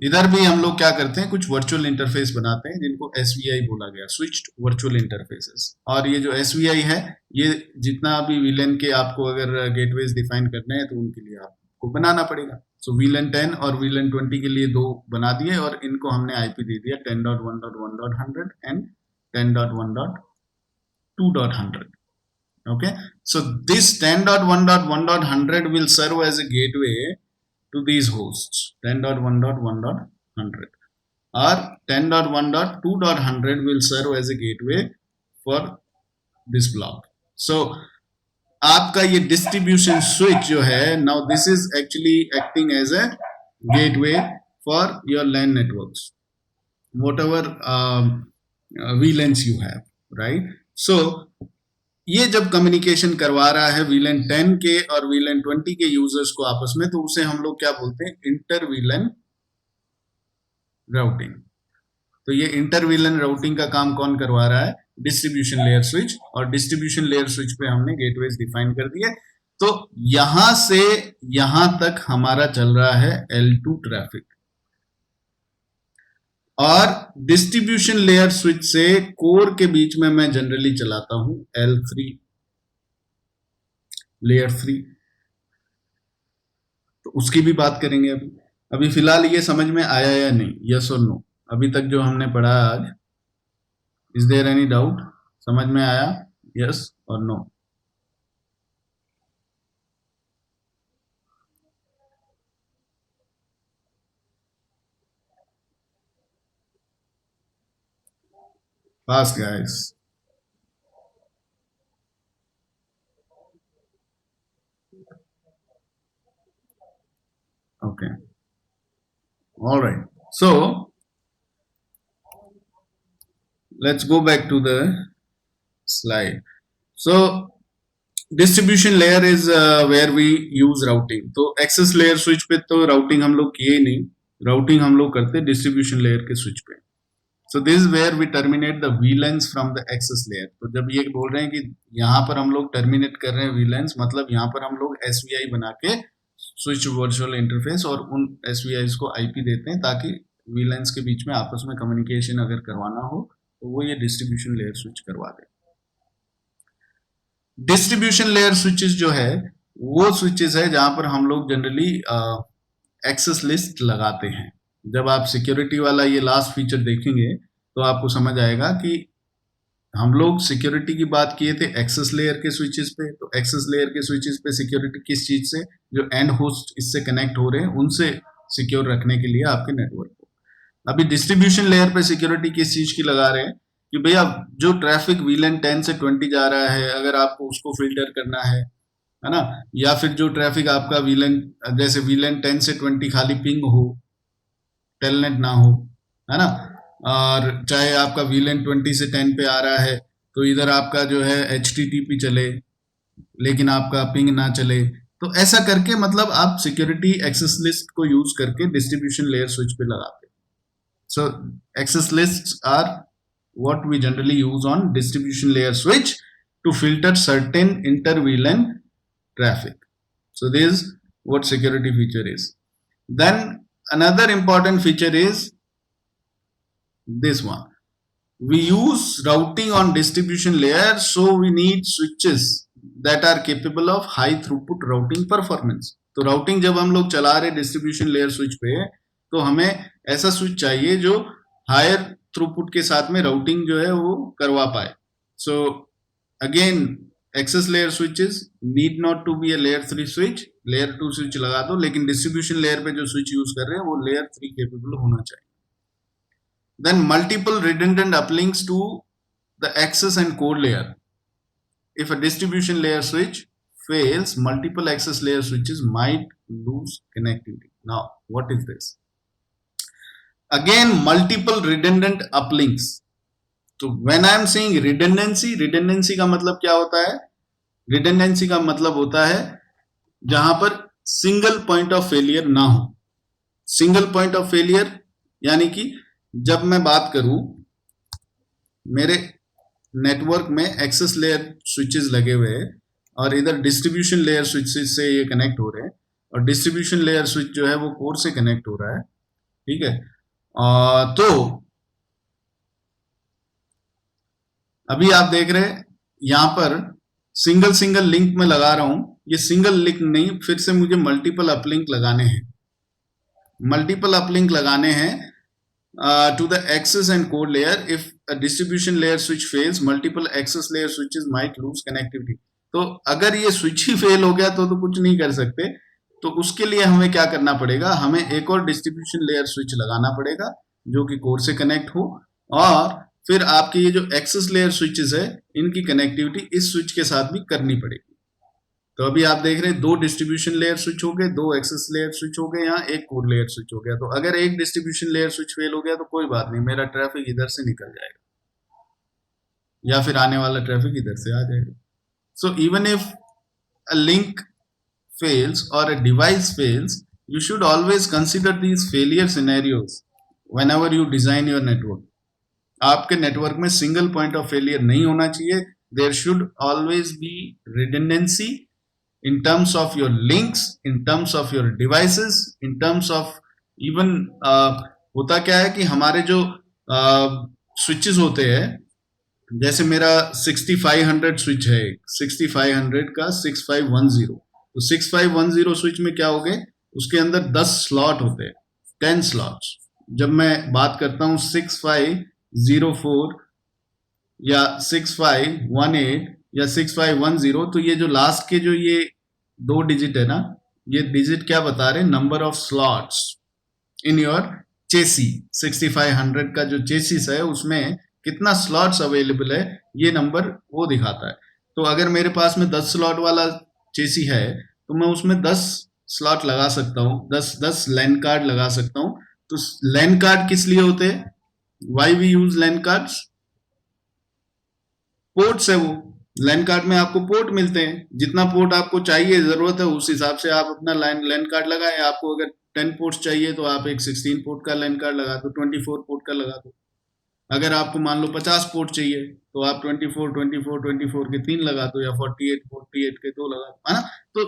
इधर भी हम लोग क्या करते हैं, कुछ वर्चुअल इंटरफेस बनाते हैं जिनको SVI बोला गया, स्विच्ड वर्चुअल इंटरफेसेस। और ये जो SVI है, ये जितना भी VLAN के आपको अगर गेटवेज डिफाइन करने हैं तो उनके लिए आपको बनाना पड़ेगा। सो VLAN 10 और VLAN 20 के लिए दो बना दिए और इनको हमने IP दे दिया 10.1.1.100 and 10.1.2.100। Okay, so this 10.1.1.100 will serve as a gateway to these hosts, 10.1.1.100, or 10.1.2.100 will serve as a gateway for this block. So आपका ये डिस्ट्रीब्यूशन स्विच जो है, now this is actually acting as a gateway for your LAN networks, whatever VLANs you have, right? So ये जब communication करवा रहा है VLAN 10 के और VLAN 20 के यूजर्स को आपस में, तो उसे हम लोग क्या बोलते हैं, इंटर VLAN राउटिंग। तो ये इंटर VLAN राउटिंग का काम कौन करवा रहा है, डिस्ट्रीब्यूशन लेयर स्विच, और डिस्ट्रीब्यूशन लेयर स्विच पे हमने गेटवेज डिफाइन कर दिए। तो यहां से यहां तक हमारा चल रहा है L2 ट्रैफिक, और डिस्ट्रीब्यूशन लेयर स्विच से कोर के बीच में मैं जनरली चलाता हूं L3 लेयर 3। तो उसकी भी बात करेंगे अभी फिलहाल ये समझ में आया या नहीं, यस और नो? अभी तक जो हमने पढ़ा आज, इज देयर एनी डाउट? समझ में आया, यस और no? Fast guys. Okay. All right. So let's go back to the slide. So distribution layer is where we use routing. तो access layer switch पे तो routing हम लोग किए नहीं, routing हम लोग करते distribution layer के switch पे। So this is where we terminate the VLANs from the access layer. तो जब ये बोल रहे हैं कि यहाँ पर हम लोग terminate कर रहे हैं VLANs, मतलब यहाँ पर हम लोग SVI बना के switch virtual interface और उन SVIs को IP देते हैं ताकि VLANs के बीच में आपस में communication अगर करवाना हो तो वो ये distribution layer switch करवा दे। Distribution layer switches जो है वो switches है जहाँ पर हम लोग generally access list लगाते हैं। जब आप सिक्योरिटी वाला ये लास्ट फीचर देखेंगे तो आपको समझ आएगा कि हम लोग सिक्योरिटी की बात किए थे एक्सेस लेयर के स्विचेस पे, तो एक्सेस लेयर के स्विचेस पे सिक्योरिटी किस चीज से, जो एंड होस्ट इससे कनेक्ट हो रहे हैं उनसे सिक्योर रखने के लिए आपके नेटवर्क को। अभी डिस्ट्रीब्यूशन लेयर पे सिक्योरिटी किस चीज की लगा रहे हैं कि भैया जो ट्रैफिक वीलन 10 से 20 जा रहा है, अगर आपको उसको फिल्टर करना है ना, या फिर जो ट्रैफिक आपका वीलन, जैसे वीलन 10 से 20 खाली पिंग हो, टेलनेट ना हो, है ना, और चाहे आपका वीलन 20 से 10 पे आ रहा है तो इधर आपका जो है HTTP चले लेकिन आपका पिंग ना चले, तो ऐसा करके मतलब आप सिक्योरिटी एक्सेस लिस्ट को यूज करके डिस्ट्रीब्यूशन लेयर स्विच पे लगाते हैं। So access lists are what we generally use on distribution layer switch to filter certain inter-VLAN traffic. So this is what security feature is. Then another important feature is this one. We use routing on distribution layer, so we need switches that are capable of high throughput routing performance. तो routing जब हम लोग चला रहे distribution layer switch पे, तो हमें ऐसा स्विच चाहिए जो हायर थ्रूपुट के साथ में राउटिंग जो है वो करवा पाए। So again access layer switches need not to be a layer 3 switch, layer 2 switch लगा दो, लेकिन डिस्ट्रीब्यूशन लेयर पे जो स्विच यूज कर रहे हैं वो लेयर 3 केपेबल होना चाहिए। Then multiple redundant uplinks to the access and core layer. If a distribution layer switch fails, multiple access layer switches might lose connectivity. Now what is this? Again multiple redundant uplinks. तो when I am saying redundancy का मतलब क्या होता है? redundancy का मतलब होता है जहां पर सिंगल पॉइंट ऑफ फेलियर ना हो। सिंगल पॉइंट ऑफ फेलियर यानी कि जब मैं बात करूं मेरे नेटवर्क में एक्सेस लेयर स्विचेस लगे हुए हैं और इधर डिस्ट्रीब्यूशन लेयर स्विचेस से ये कनेक्ट हो रहे हैं, और डिस्ट्रीब्यूशन लेयर स्विच जो है वो कोर से कनेक्ट हो रहा है, ठीक है। तो अभी आप देख रहे हैं यहां पर सिंगल लिंक में लगा रहा हूं, ये सिंगल लिंक नहीं, फिर से मुझे मल्टीपल अपलिंक लगाने हैं, मल्टीपल अपलिंक लगाने हैं to the access and code layer. If a distribution layer switch fails, multiple access layer switches might lose connectivity. तो अगर ये स्विच ही फेल हो गया तो कुछ नहीं कर सकते, तो उसके लिए हमें क्या करना पड़ेगा, हमें एक और डिस्ट्रीब्यूशन लेयर स्विच लगाना पड़ेगा जो कि कोर से कनेक्ट हो, और फिर आपके ये जो एक्सेस लेयर स्विचेस है इनकी कनेक्टिविटी इस स्विच के साथ भी करनी पड़ेगी। तो अभी आप देख रहे हैं 2 डिस्ट्रीब्यूशन लेयर स्विच हो गए, 2 एक्सेस लेयर स्विच हो गए, यहाँ एक कोर लेयर स्विच हो गया। तो अगर एक डिस्ट्रीब्यूशन लेयर स्विच फेल हो गया तो कोई बात नहीं, मेरा ट्रैफिक इधर से निकल जाएगा या फिर आने वाला ट्रैफिक इधर से आ जाएगा। So even if a link fails or a device fails, you should always consider these failure scenarios whenever you design your network. आपके नेटवर्क में सिंगल पॉइंट ऑफ फेलियर नहीं होना चाहिए। There should always be redundancy in terms of your links, in terms of your devices, in terms of even होता क्या है कि हमारे जो स्विचेस होते हैं, जैसे मेरा 6500 स्विच है, 6500 का 6510, तो 6510 स्विच में क्या हो गए, उसके अंदर 10 स्लॉट होते हैं, 10 स्लॉट्स। जब मैं बात करता हूं 6504 या 6518 या 6510, तो ये जो लास्ट के जो ये 2 डिजिट है ना, ये डिजिट क्या बता रहे हैं, number of slots in your chassis. 6500 का जो चेसिस है उसमें कितना स्लॉट्स अवेलेबल है, ये नंबर वो दिखाता है। तो अगर मेरे पास में 10 स्लॉट वाला चेसी है तो मैं उसमें 10 स्लॉट लगा सकता हूँ, 10 लैन कार्ड लगा सकता हूँ। तो लैन कार्ड किस लिए होते हैं, why we use LAN cards, ports है वो। लैन कार्ड में आपको पोर्ट मिलते हैं, जितना पोर्ट आपको चाहिए जरूरत है उस हिसाब से आप अपना लैन कार्ड लगाएं। आपको अगर 10 पोर्ट्स चाहिए तो आप एक 16 पोर्ट का लैन कार्ड लगा दो, 24 पोर्ट का लगा दो। अगर आपको मान लो 50 पोर्ट चाहिए तो आप 24 के 3 लगा दो, या 48 के 2 लगा दो, है ना। तो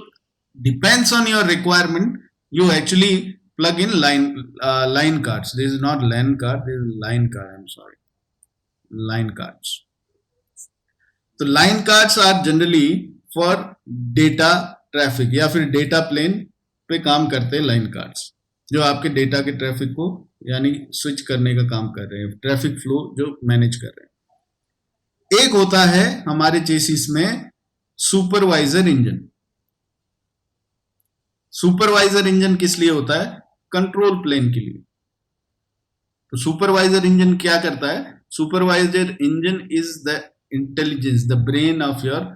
depends on your requirement, you actually plug in line cards. This is not LAN card, this is line card, I'm sorry, line cards. तो line cards are generally for data traffic या फिर data plane पे काम करते हैं line cards, जो आपके data के ट्रैफिक को यानी स्विच करने का काम कर रहे हैं, ट्रैफिक फ्लो जो मैनेज कर रहे हैं। एक होता है हमारे चेसिस में सुपरवाइजर इंजन। सुपरवाइजर इंजन किस लिए होता है? कंट्रोल प्लेन के लिए। तो सुपरवाइजर इंजन क्या करता है? Supervisor engine is the intelligence, the brain of your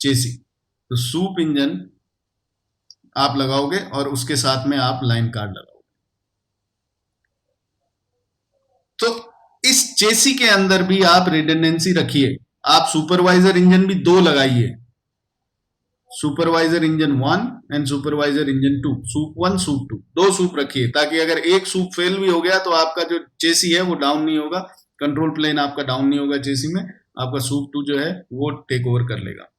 chassis. तो सूप इंजन आप लगाओगे और उसके साथ में आप लाइन कार्ड लगाओगे। तो इस चेसी के अंदर भी आप रिडंडेंसी रखिए। आप सुपरवाइजर इंजन भी दो लगाइए, supervisor engine 1 and supervisor engine 2, soup 1 soup 2, दो सूप रखिए, ताकि अगर एक सूप फेल भी हो गया तो आपका जो चेसी है वो डाउन नहीं होगा, कंट्रोल प्लेन आपका डाउन नहीं होगा चेसी में, आपका सूप 2 जो है वो टेक ओवर कर लेगा।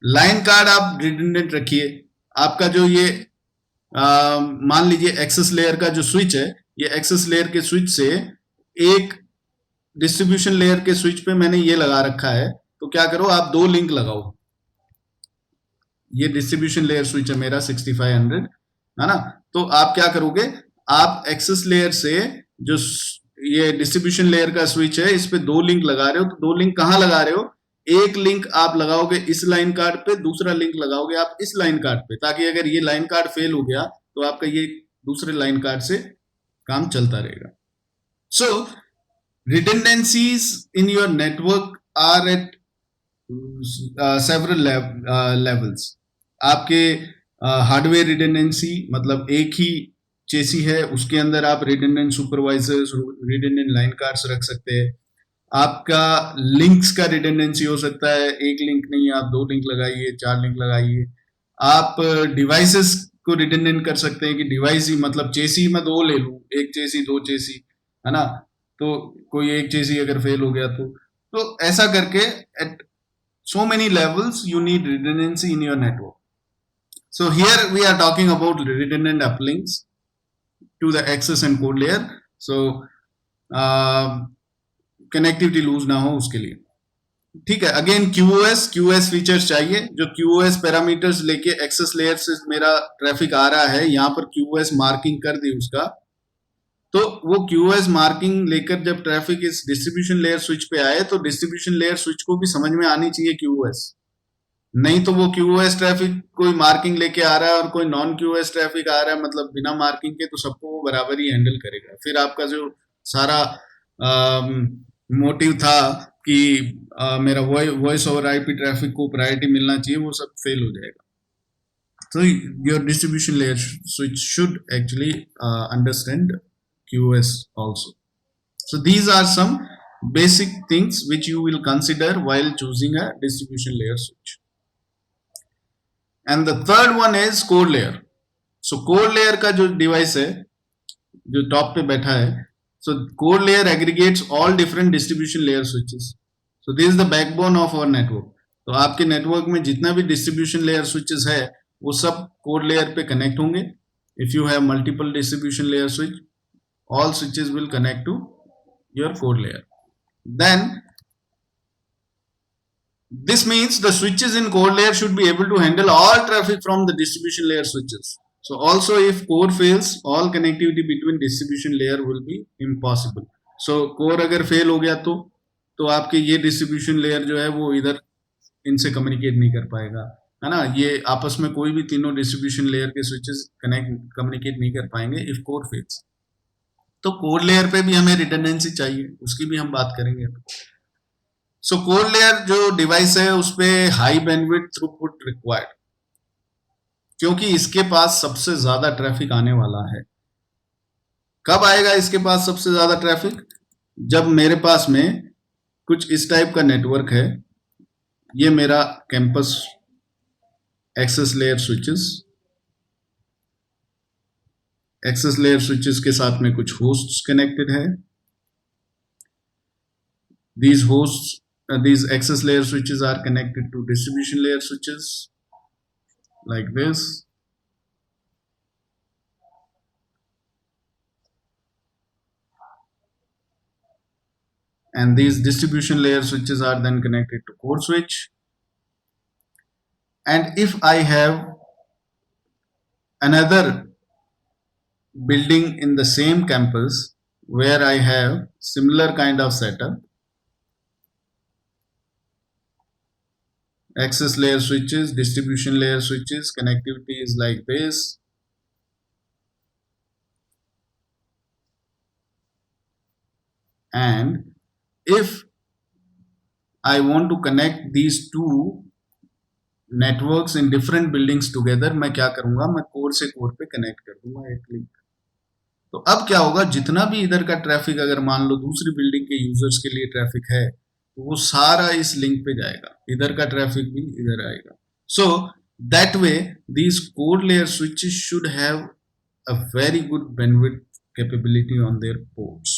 लाइन कार्ड आप रिडंडेंट रखिए। आपका जो ये मान लीजिए एक्सेस लेयर का जो स्विच है, ये एक्सेस लेयर के स्विच से एक डिस्ट्रीब्यूशन लेयर के स्विच पे मैंने ये लगा रखा है, तो क्या करो आप दो लिंक लगाओ। ये डिस्ट्रीब्यूशन लेयर स्विच है मेरा 6500, है ना। तो आप क्या करोगे, आप एक्सेस लेयर से जो ये डिस्ट्रीब्यूशन लेयर का स्विच है इस पे दो लिंक लगा रहे हो, तो दो लिंक कहां लगा रहे हो? एक लिंक आप लगाओगे इस लाइन कार्ड पे, दूसरा लिंक लगाओगे आप इस लाइन कार्ड पे, ताकि अगर ये लाइन कार्ड फेल हो गया तो आपका ये दूसरे लाइन कार्ड से काम चलता रहेगा। सो redundancies in your network are at several levels. आपके हार्डवेयर रिडंडेंसी मतलब एक ही चेसी है उसके अंदर आप redundant supervisors, redundant line cards रख सकते हैं। आपका लिंक्स का रिडंडेंसी हो सकता है, एक लिंक नहीं आप दो लिंक लगाइए, चार लिंक लगाइए। आप डिवाइसेस को रिडंडेंट कर सकते हैं कि डिवाइस ही मतलब चेसी में दो ले लूं, एक चेसी दो चेसी, है ना। तो कोई एक चेसी अगर फेल हो गया तो ऐसा करके eight so many levels you need redundancy in your network. So here we are talking about redundant uplinks to the access and code layer. So connectivity lose ना हो उसके लिए, ठीक है। अगेन क्यूओएस फीचर्स चाहिए। जो क्यूओएस पैरामीटर्स लेके access layer से मेरा ट्रैफिक आ रहा है, यहाँ पर क्यूओएस मार्किंग कर दी उसका, तो वो क्यूओएस मार्किंग लेकर जब ट्रैफिक इस डिस्ट्रीब्यूशन लेयर स्विच पे आए तो डिस्ट्रीब्यूशन लेयर स्विच को भी समझ में आनी चाहिए क्यूओएस। नहीं तो वो क्यूओएस ट्रैफिक कोई मार्किंग लेके आ रहा है और कोई नॉन क्यूओएस ट्रैफिक आ रहा है मतलब बिना मार्किंग के, तो सबको वो बराबर ही हैंडल करेगा। फिर आपका जो सारा मोटिव था कि मेरा वॉइस ओवर आईपी ट्रैफिक को प्रायोरिटी मिलना चाहिए, वो सब फेल हो जाएगा। तो your distribution layer switch should actually understand QoS also. So these are some basic things which you will consider while choosing a distribution layer switch. And the third one is core layer. So core layer का जो device है जो top पे बैठा है, so core layer aggregates all different distribution layer switches. So this is the backbone of our network. तो आपके network में जितना भी डिस्ट्रीब्यूशन लेयर स्विचेस है वो सब कोर लेयर पे कनेक्ट होंगे। If you have multiple distribution layer switch, all switches will connect to your core layer. Then this means the switches in core layer should be able to handle all traffic from the distribution layer switches. So also if core fails, all connectivity between distribution layer will be impossible. So core अगर fail हो गया तो आपके ये distribution layer जो है वो इधर इनसे communicate नहीं कर पाएगा, है ना। ये आपस में कोई भी तीनों distribution layer के switches communicate नहीं कर पाएंगे if core fails. तो कोर लेयर पे भी हमें रिडंडेंसी चाहिए, उसकी भी हम बात करेंगे। सो कोर लेयर जो डिवाइस है उस पे हाई बैंडविड्थ थ्रूपुट रिक्वायर्ड, क्योंकि इसके पास सबसे ज्यादा ट्रैफिक आने वाला है। कब आएगा इसके पास सबसे ज्यादा ट्रैफिक? जब मेरे पास में कुछ इस टाइप का नेटवर्क है, ये मेरा campus access layer switches, access layer switches के साथ में कुछ होस्ट्स कनेक्टेड है। These hosts, these access layer switches are connected to distribution layer switches like this. And these distribution layer switches are then connected to core switch. And if I have another building in the same campus where I have similar kind of setup, access layer switches, distribution layer switches, connectivity is like this. And if I want to connect these two networks in different buildings together, मैं क्या करूंगा, मैं core से core पे connect कर दूंगा एक link. तो अब क्या होगा, जितना भी इधर का ट्रैफिक अगर मान लो दूसरी बिल्डिंग के यूजर्स के लिए ट्रैफिक है, तो वो सारा इस लिंक पे जाएगा, इधर का ट्रैफिक भी इधर आएगा। So that way these core layer switches should have a very good bandwidth capability on their ports,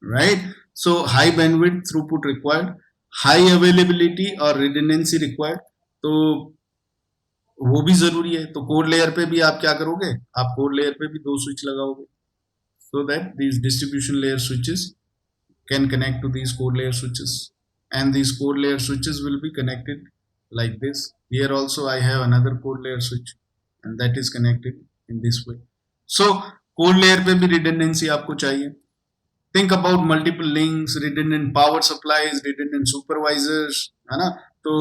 right? So high bandwidth throughput required, high availability और redundancy required, तो वो भी जरूरी है। तो कोर लेयर पे भी आप क्या करोगे, आप कोर लेयर पे भी 2 स्विच लगाओगे, so that these distribution layer switches can connect to these core layer switches, and these core layer switches will be connected like this. Here also I have another core layer switch and that is connected in this way. So core layer पे भी redundancy आपको चाहिए। Think about multiple links, redundant power supplies, redundant supervisors, है ना? तो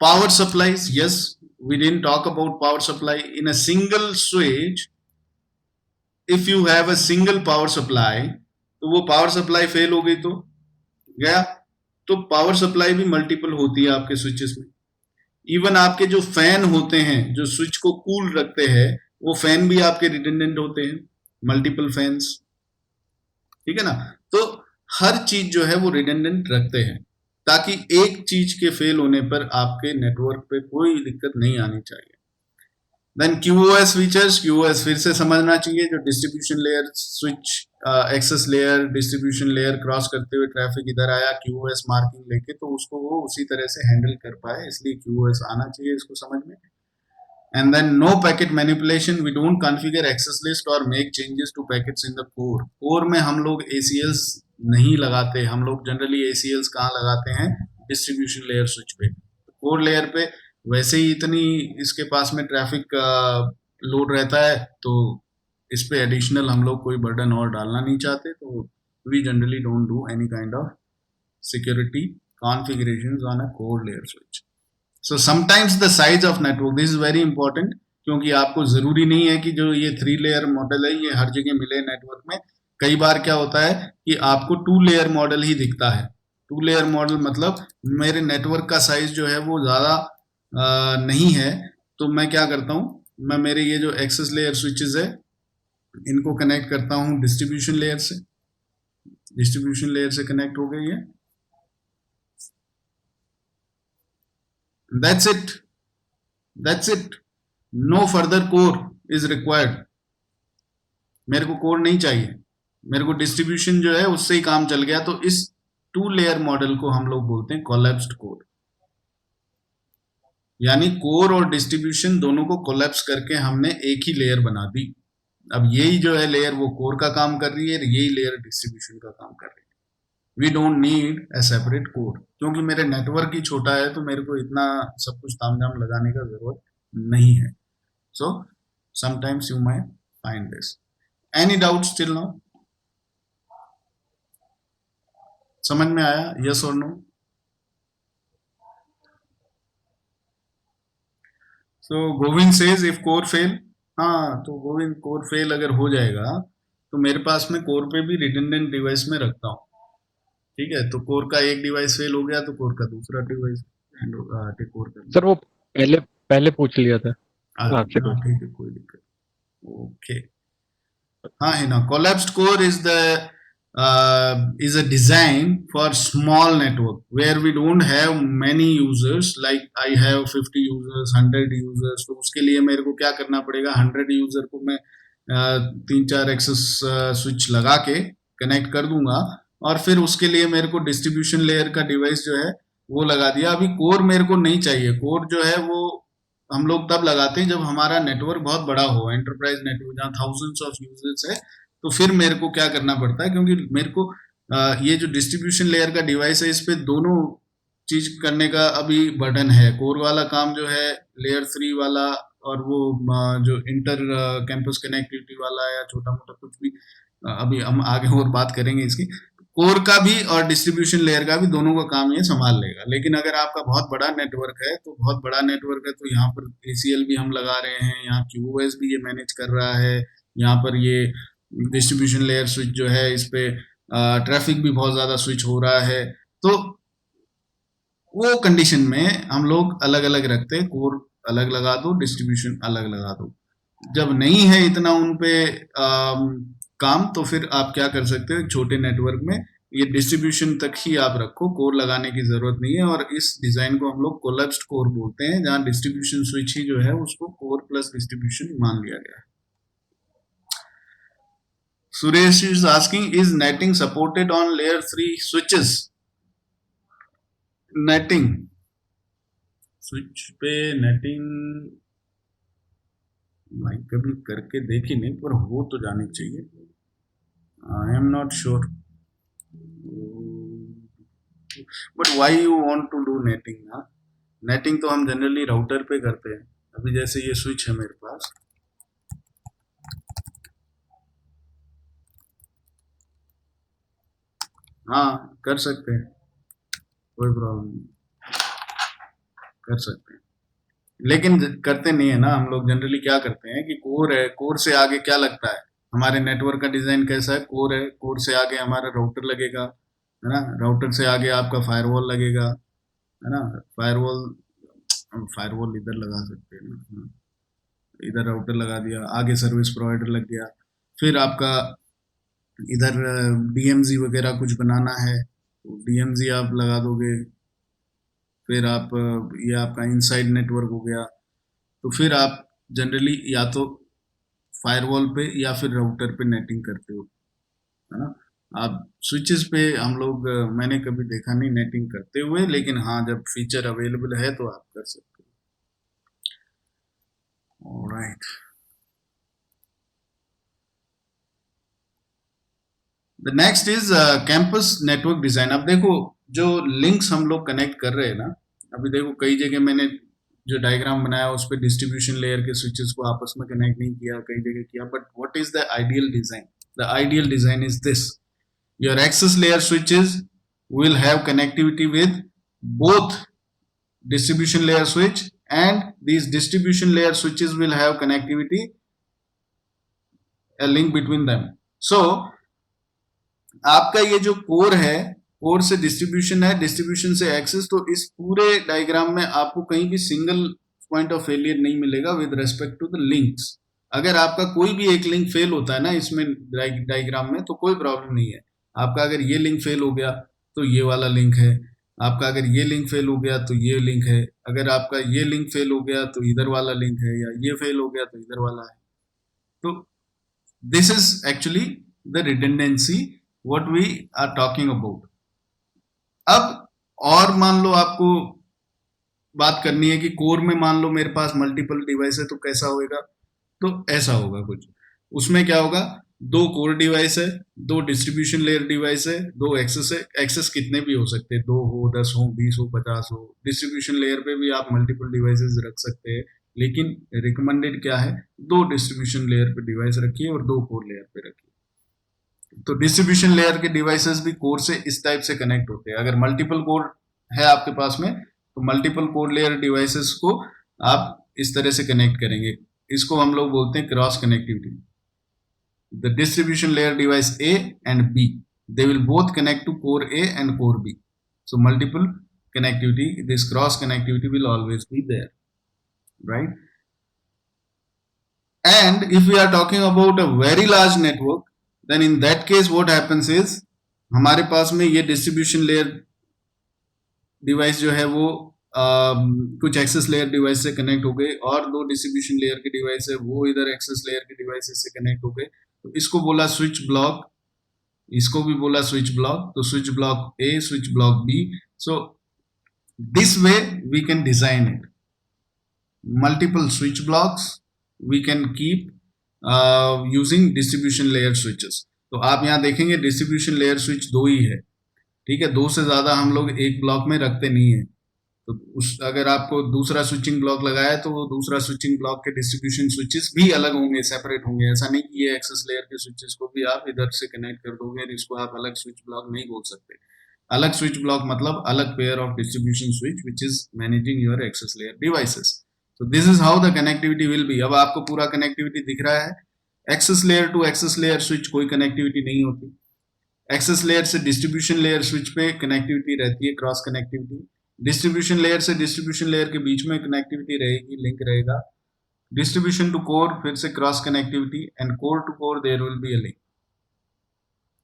power supplies, yes, we didn't talk about power supply in a single switch. If you have a single power supply, तो वो power supply fail हो गई तो गया। तो पावर सप्लाई भी मल्टीपल होती है आपके स्विचेस में। इवन आपके जो फैन होते हैं, जो स्विच को कूल रखते हैं, वो फैन भी आपके रिडंडेंट होते हैं, मल्टीपल फैंस, ठीक है ना? तो हर चीज जो है वो रिडंडेंट रखते हैं, ताकि एक चीज के फेल होने पर आपके नेटवर्क पे कोई दिक्कत नहीं आनी चाहिए। देन QoS फीचर्स, QoS फिर से समझना चाहिए, जो distribution layer switch access layer distribution layer cross करते हुए ट्रैफिक इधर आया QoS मार्किंग लेके, तो उसको वो उसी तरह से हैंडल कर पाए, इसलिए QoS आना चाहिए इसको समझ में। And then no packet manipulation, we don't configure access list और make changes to packets in the core. Core में हम लोग ACLs नहीं लगाते, हम लोग जनरली ACLs कहाँ लगाते हैं, डिस्ट्रीब्यूशन लेयर स्विच पे। कोर लेयर पे वैसे ही इतनी इसके पास में ट्रैफिक लोड रहता है, तो इस पे एडिशनल हम लोग कोई बर्डन और डालना नहीं चाहते, तो we generally don't do any kind of security configurations on a core layer switch. So sometimes the size of network, this is very important, क्योंकि आपको जरूरी नहीं है कि जो ये 3 लेयर मॉडल है ये हर जगह मिले नेटवर्क में। कई बार क्या होता है कि आपको 2 लेयर मॉडल ही दिखता है। 2 लेयर मॉडल मतलब मेरे नेटवर्क का साइज जो है वो ज्यादा नहीं है, तो मैं क्या करता हूँ, मैं मेरे ये जो एक्सेस लेयर स्विचेस है इनको कनेक्ट करता हूँ डिस्ट्रीब्यूशन लेयर से, डिस्ट्रीब्यूशन लेयर से कनेक्ट हो गई है। That's it. That's it. No further core is required. मेरे को कोर नहीं चाहिए, मेरे को डिस्ट्रीब्यूशन जो है उससे ही काम चल गया। तो इस 2 लेयर मॉडल को हम लोग बोलते हैं कोलैप्स्ड कोर, यानी कोर और डिस्ट्रीब्यूशन दोनों को कोलैप्स करके हमने एक ही लेयर बना दी। अब यही जो है लेयर वो कोर का काम कर रही है, यही लेयर डिस्ट्रीब्यूशन का काम कर रही है। We don't need a separate core, क्योंकि मेरे नेटवर्क ही छोटा है, तो मेरे को इतना सब कुछ तामझाम लगाने का जरूरत नहीं है। So sometimes you might find this. Any doubt still now? समझ में आया, यस और no? So Govind says if core fail, हाँ तो गोविंद कोर फेल अगर हो जाएगा तो मेरे पास में कोर पे भी रिडंडेंट डिवाइस में रखता हूँ, ठीक है? तो कोर का एक डिवाइस फेल हो गया तो कोर का दूसरा डिवाइस टेक ओवर कर। सर वो पहले पहले पूछ लिया था आपसे। ठीक है, कोई दिक्कत। ओके, हाँ है ना। Collapsed core is the is a design for small network where we don't have many users, like I have 50 users, 100 users। तो उसके लिए मेरे को क्या करना पड़ेगा, 100 यूजर को मैं 3-4 एक्सेस स्विच लगा के कनेक्ट कर दूंगा, और फिर उसके लिए मेरे को डिस्ट्रीब्यूशन लेयर का डिवाइस जो है वो लगा दिया। अभी कोर मेरे को नहीं चाहिए। कोर जो है वो हम लोग तब लगाते हैं जब हमारा नेटवर्क बहुत बड़ा हो, एंटरप्राइज नेटवर्क जहाँ थाउजेंड्स ऑफ यूजर्स है, तो फिर मेरे को क्या करना पड़ता है, क्योंकि मेरे को ये जो डिस्ट्रीब्यूशन लेयर का डिवाइस है इस पे दोनों चीज करने का अभी बर्डन है। कोर वाला काम जो है लेयर 3 वाला, और वो जो इंटर कैंपस कनेक्टिविटी वाला या छोटा मोटा कुछ भी, अभी हम आगे और बात करेंगे इसकी। कोर का भी और डिस्ट्रीब्यूशन लेयर का भी, दोनों का काम ये संभाल लेगा। लेकिन अगर आपका बहुत बड़ा नेटवर्क है तो यहाँ पर ACL भी हम लगा रहे हैं, यहाँ QoS भी ये मैनेज कर रहा है, यहाँ पर ये डिस्ट्रीब्यूशन लेयर स्विच जो है इस पे ट्रैफिक भी बहुत ज्यादा स्विच हो रहा है। तो वो कंडीशन में हम लोग अलग अलग रखते हैं, कोर अलग लगा दो, डिस्ट्रीब्यूशन अलग लगा दो। जब नहीं है इतना उन पे काम, तो फिर आप क्या कर सकते हो, छोटे नेटवर्क में ये डिस्ट्रीब्यूशन तक ही आप रखो, कोर लगाने की जरूरत नहीं है। और इस डिजाइन को हम लोग कोलैप्स्ड कोर बोलते हैं, जहां डिस्ट्रीब्यूशन स्विच ही जो है उसको कोर प्लस डिस्ट्रीब्यूशन मान लिया गया है। Suresh is asking, is netting supported on layer 3 switches? Netting switch पे नेटिंग भाई कभी करके देखी नहीं, पर हो तो जानी चाहिए। I am not sure, but why you want to do NATing? NATing तो हम जनरली राउटर पे करते हैं। अभी जैसे ये स्विच है मेरे पास, हाँ कर सकते हैं, कोई प्रॉब्लम नहीं, कर सकते हैं। लेकिन करते नहीं है ना हम लोग। जनरली क्या करते हैं कि कोर है, कोर से आगे क्या लगता है, हमारे नेटवर्क का डिजाइन कैसा है, कोर है, कोर से आगे हमारा राउटर लगेगा, है ना, राउटर से आगे आपका फायरवॉल लगेगा, है ना, फायरवॉल इधर लगा सकते हैं ना, इधर राउटर लगा दिया, आगे सर्विस प्रोवाइडर लग गया, फिर आपका इधर DMZ वगैरह कुछ बनाना है तो DMZ आप लगा दोगे, फिर आप ये आपका इनसाइड नेटवर्क हो गया। तो फिर आप जनरली या तो फायरवॉल पे या फिर राउटर पे नेटिंग करते हो, है ना। आप स्विचेस पे हम लोग मैंने कभी देखा नहीं नेटिंग करते हुए, लेकिन हाँ जब फीचर अवेलेबल है तो आप कर सकते हो। Alright, the next is campus network design. अब देखो जो लिंक्स हम लोग कनेक्ट कर रहे हैं ना, अभी देखो कई जगह मैंने जो डायग्राम बनाया उस पर डिस्ट्रीब्यूशन लेयर के स्विचेस को आपस में कनेक्ट नहीं किया, कई जगह किया, but what is the ideal design? The ideal design is this, your access layer switches will have connectivity with both distribution layer switch, and these distribution layer switches will have connectivity, a link between them. So आपका ये जो core है, core से distribution है, distribution से access, तो इस पूरे डायग्राम में आपको कहीं भी सिंगल पॉइंट ऑफ फेलियर नहीं मिलेगा with respect to the links. अगर आपका कोई भी एक लिंक फेल होता है ना इसमें डायग्राम में, तो कोई प्रॉब्लम नहीं है। आपका अगर ये लिंक फेल हो गया तो ये वाला लिंक है, आपका अगर ये लिंक फेल हो गया तो ये लिंक है, अगर आपका ये लिंक फेल हो गया तो इधर वाला लिंक है, या ये फेल हो गया तो इधर वाला है। तो this is actually the redundancy what we are talking about. अब और मान लो आपको बात करनी है कि कोर में मान लो मेरे पास मल्टीपल डिवाइस है तो कैसा होगा, तो ऐसा होगा कुछ। उसमें क्या होगा, दो कोर डिवाइस है, दो डिस्ट्रीब्यूशन लेयर डिवाइस है, दो एक्सेस है। एक्सेस कितने भी हो सकते हैं, 2 हो, 10 हो, 20 हो, 50 हो। डिस्ट्रीब्यूशन लेयर पे भी आप मल्टीपल डिवाइसेस रख सकते हैं, लेकिन रिकमेंडेड क्या है, 2 डिस्ट्रीब्यूशन लेयर पे डिवाइस रखिए और 2 कोर लेयर पे रखिए। तो डिस्ट्रीब्यूशन लेयर के डिवाइसेस भी कोर से इस टाइप से कनेक्ट होते हैं। अगर मल्टीपल कोर है आपके पास में तो मल्टीपल कोर लेयर डिवाइसेस को आप इस तरह से कनेक्ट करेंगे। इसको हम लोग बोलते हैं cross connectivity. The distribution layer device A and B, they will both connect to core A and core B. So multiple connectivity, this cross connectivity will always be there, right? And if we are talking about a very large network, then in that case what happens is हमारे पास में ये distribution layer device जो है वो कुछ access layer device से connect हो गए, और 2 डिस्ट्रीब्यूशन लेयर के डिवाइस है वो इधर एक्सेस लेयर के डिवाइसेस से कनेक्ट हो गए। तो इसको बोला स्विच ब्लॉक, इसको भी बोला स्विच ब्लॉक। तो switch block A, switch block B. So this way we can design it, multiple switch blocks we can keep using distribution layer switches. तो आप यहाँ देखेंगे डिस्ट्रीब्यूशन लेयर स्विच 2 ही है, ठीक है, 2 से ज्यादा हम लोग एक ब्लॉक में रखते नहीं है। तो अगर आपको दूसरा स्विचिंग ब्लॉक लगाया तो वो दूसरा स्विचिंग ब्लॉक के डिस्ट्रीब्यूशन स्विचेस भी अलग होंगे, सेपरेट होंगे। ऐसा नहीं कि ये एक्सेस लेयर के स्विचेस को भी आप इधर से कनेक्ट कर दोगे, इसको आप अलग स्विच ब्लॉक नहीं बोल सकते। अलग स्विच ब्लॉक मतलब अलग pair of distribution switch which is managing your access layer devices. तो this is how the connectivity will be. अब आपको पूरा कनेक्टिविटी दिख रहा है। Access layer to access layer switch कोई कनेक्टिविटी नहीं होती। एक्सेस लेयर से डिस्ट्रीब्यूशन लेयर स्विच पे कनेक्टिविटी रहती है, क्रॉस कनेक्टिविटी। डिस्ट्रीब्यूशन लेयर से डिस्ट्रीब्यूशन लेयर के बीच में कनेक्टिविटी रहेगी, लिंक रहेगा। डिस्ट्रीब्यूशन टू कोर फिर से cross connectivity, and core to core there will be a link.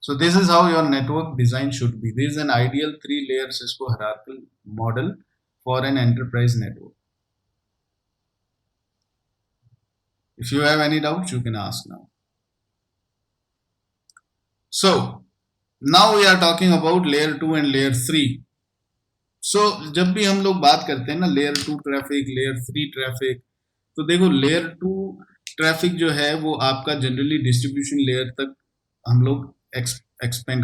So this is how your network design should be. This is an ideal 3-layer Cisco hierarchical model for an enterprise network. If you have any doubts, you can ask now. So now we are talking about layer 2 and layer 3. So जब भी हम लोग बात करते हैं ना layer 2 traffic, layer 3 traffic, तो देखो layer 2 ट्रैफिक जो है वो आपका जनरली डिस्ट्रीब्यूशन लेयर तक हम लोग एक्सटेंड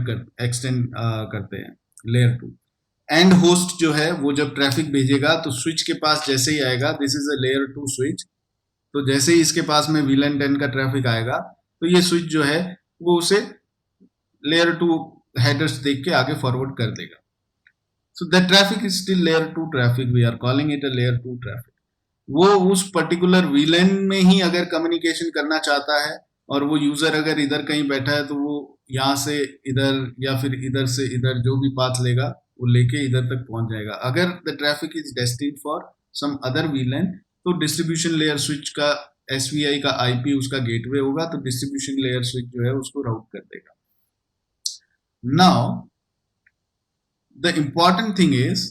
करते हैं लेयर 2। एंड होस्ट जो है वो जब ट्रैफिक भेजेगा तो स्विच के पास जैसे ही आएगा, this is a layer 2 switch, तो जैसे ही इसके पास में VLAN 10 का ट्रैफिक आएगा तो ये स्विच जो है वो उसे लेयर 2 हेडर्स देख के आगे फॉरवर्ड कर देगा। So the traffic is still layer 2 traffic, we are calling it a layer 2 traffic. वो उस पर्टिकुलर VLAN में ही अगर कम्युनिकेशन करना चाहता है और वो यूजर अगर इधर कहीं बैठा है तो वो यहाँ से इधर या फिर इधर से इधर जो भी पाथ लेगा वो लेके इधर तक पहुंच जाएगा। अगर the traffic is destined for some other VLAN तो डिस्ट्रीब्यूशन लेयर स्विच का SVI का IP उसका गेटवे होगा, तो डिस्ट्रीब्यूशन लेयर स्विच जो है उसको राउट कर देगा। Now the important thing is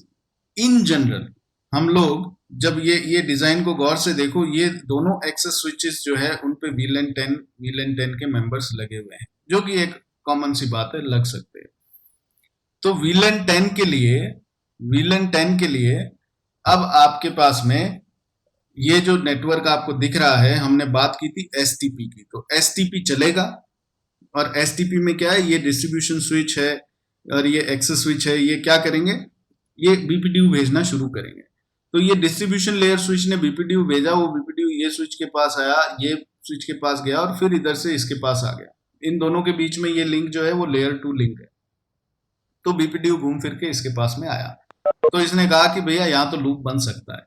in general हम लोग जब ये डिजाइन को गौर से देखो, ये दोनों एक्सेस स्विचेस जो है उन पे VLAN 10 के मेंबर्स लगे हुए हैं, जो कि एक कॉमन सी बात है, लग सकते हैं। तो VLAN 10 के लिए अब आपके पास में ये जो नेटवर्क आपको दिख रहा है, हमने बात की थी STP की, तो STP चलेगा। और STP में क्या है, ये डिस्ट्रीब्यूशन स्विच है और ये एक्सेस स्विच है, ये क्या करेंगे, ये BPDU भेजना शुरू करेंगे। तो ये डिस्ट्रीब्यूशन लेयर स्विच ने BPDU भेजा, वो BPDU ये स्विच के पास आया, ये स्विच के पास गया और फिर इधर से इसके पास आ गया। इन दोनों के बीच में ये लिंक जो है वो लेयर 2 लिंक है। तो BPDU घूम फिर के इसके पास में आया, तो इसने कहा कि भैया यहाँ तो लूप बन सकता है,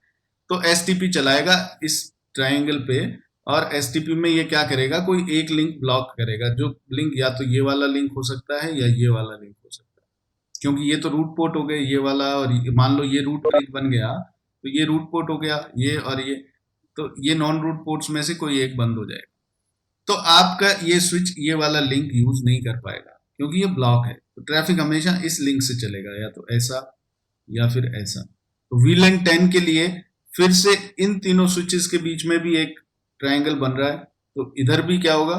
तो STP चलाएगा इस ट्रायंगल पे, और STP में ये क्या करेगा, कोई एक लिंक ब्लॉक करेगा, जो लिंक या तो ये वाला लिंक हो सकता है या ये वाला लिंक हो सकता है, क्योंकि ये तो रूट पोर्ट हो गए ये वाला, और मान लो ये रूट ब्रिज बन गया तो ये रूट पोर्ट हो गया ये, और ये, तो ये नॉन रूट पोर्ट्स में से कोई एक बंद हो जाएगा। तो आपका ये स्विच ये वाला लिंक यूज नहीं कर पाएगा क्योंकि ये ब्लॉक है, तो ट्रैफिक हमेशा इस लिंक से चलेगा, या तो ऐसा या फिर ऐसा। तो VLAN 10 के लिए फिर से इन तीनों स्विचेस के बीच में भी एक ट्रायंगल बन रहा है, तो इधर भी क्या होगा,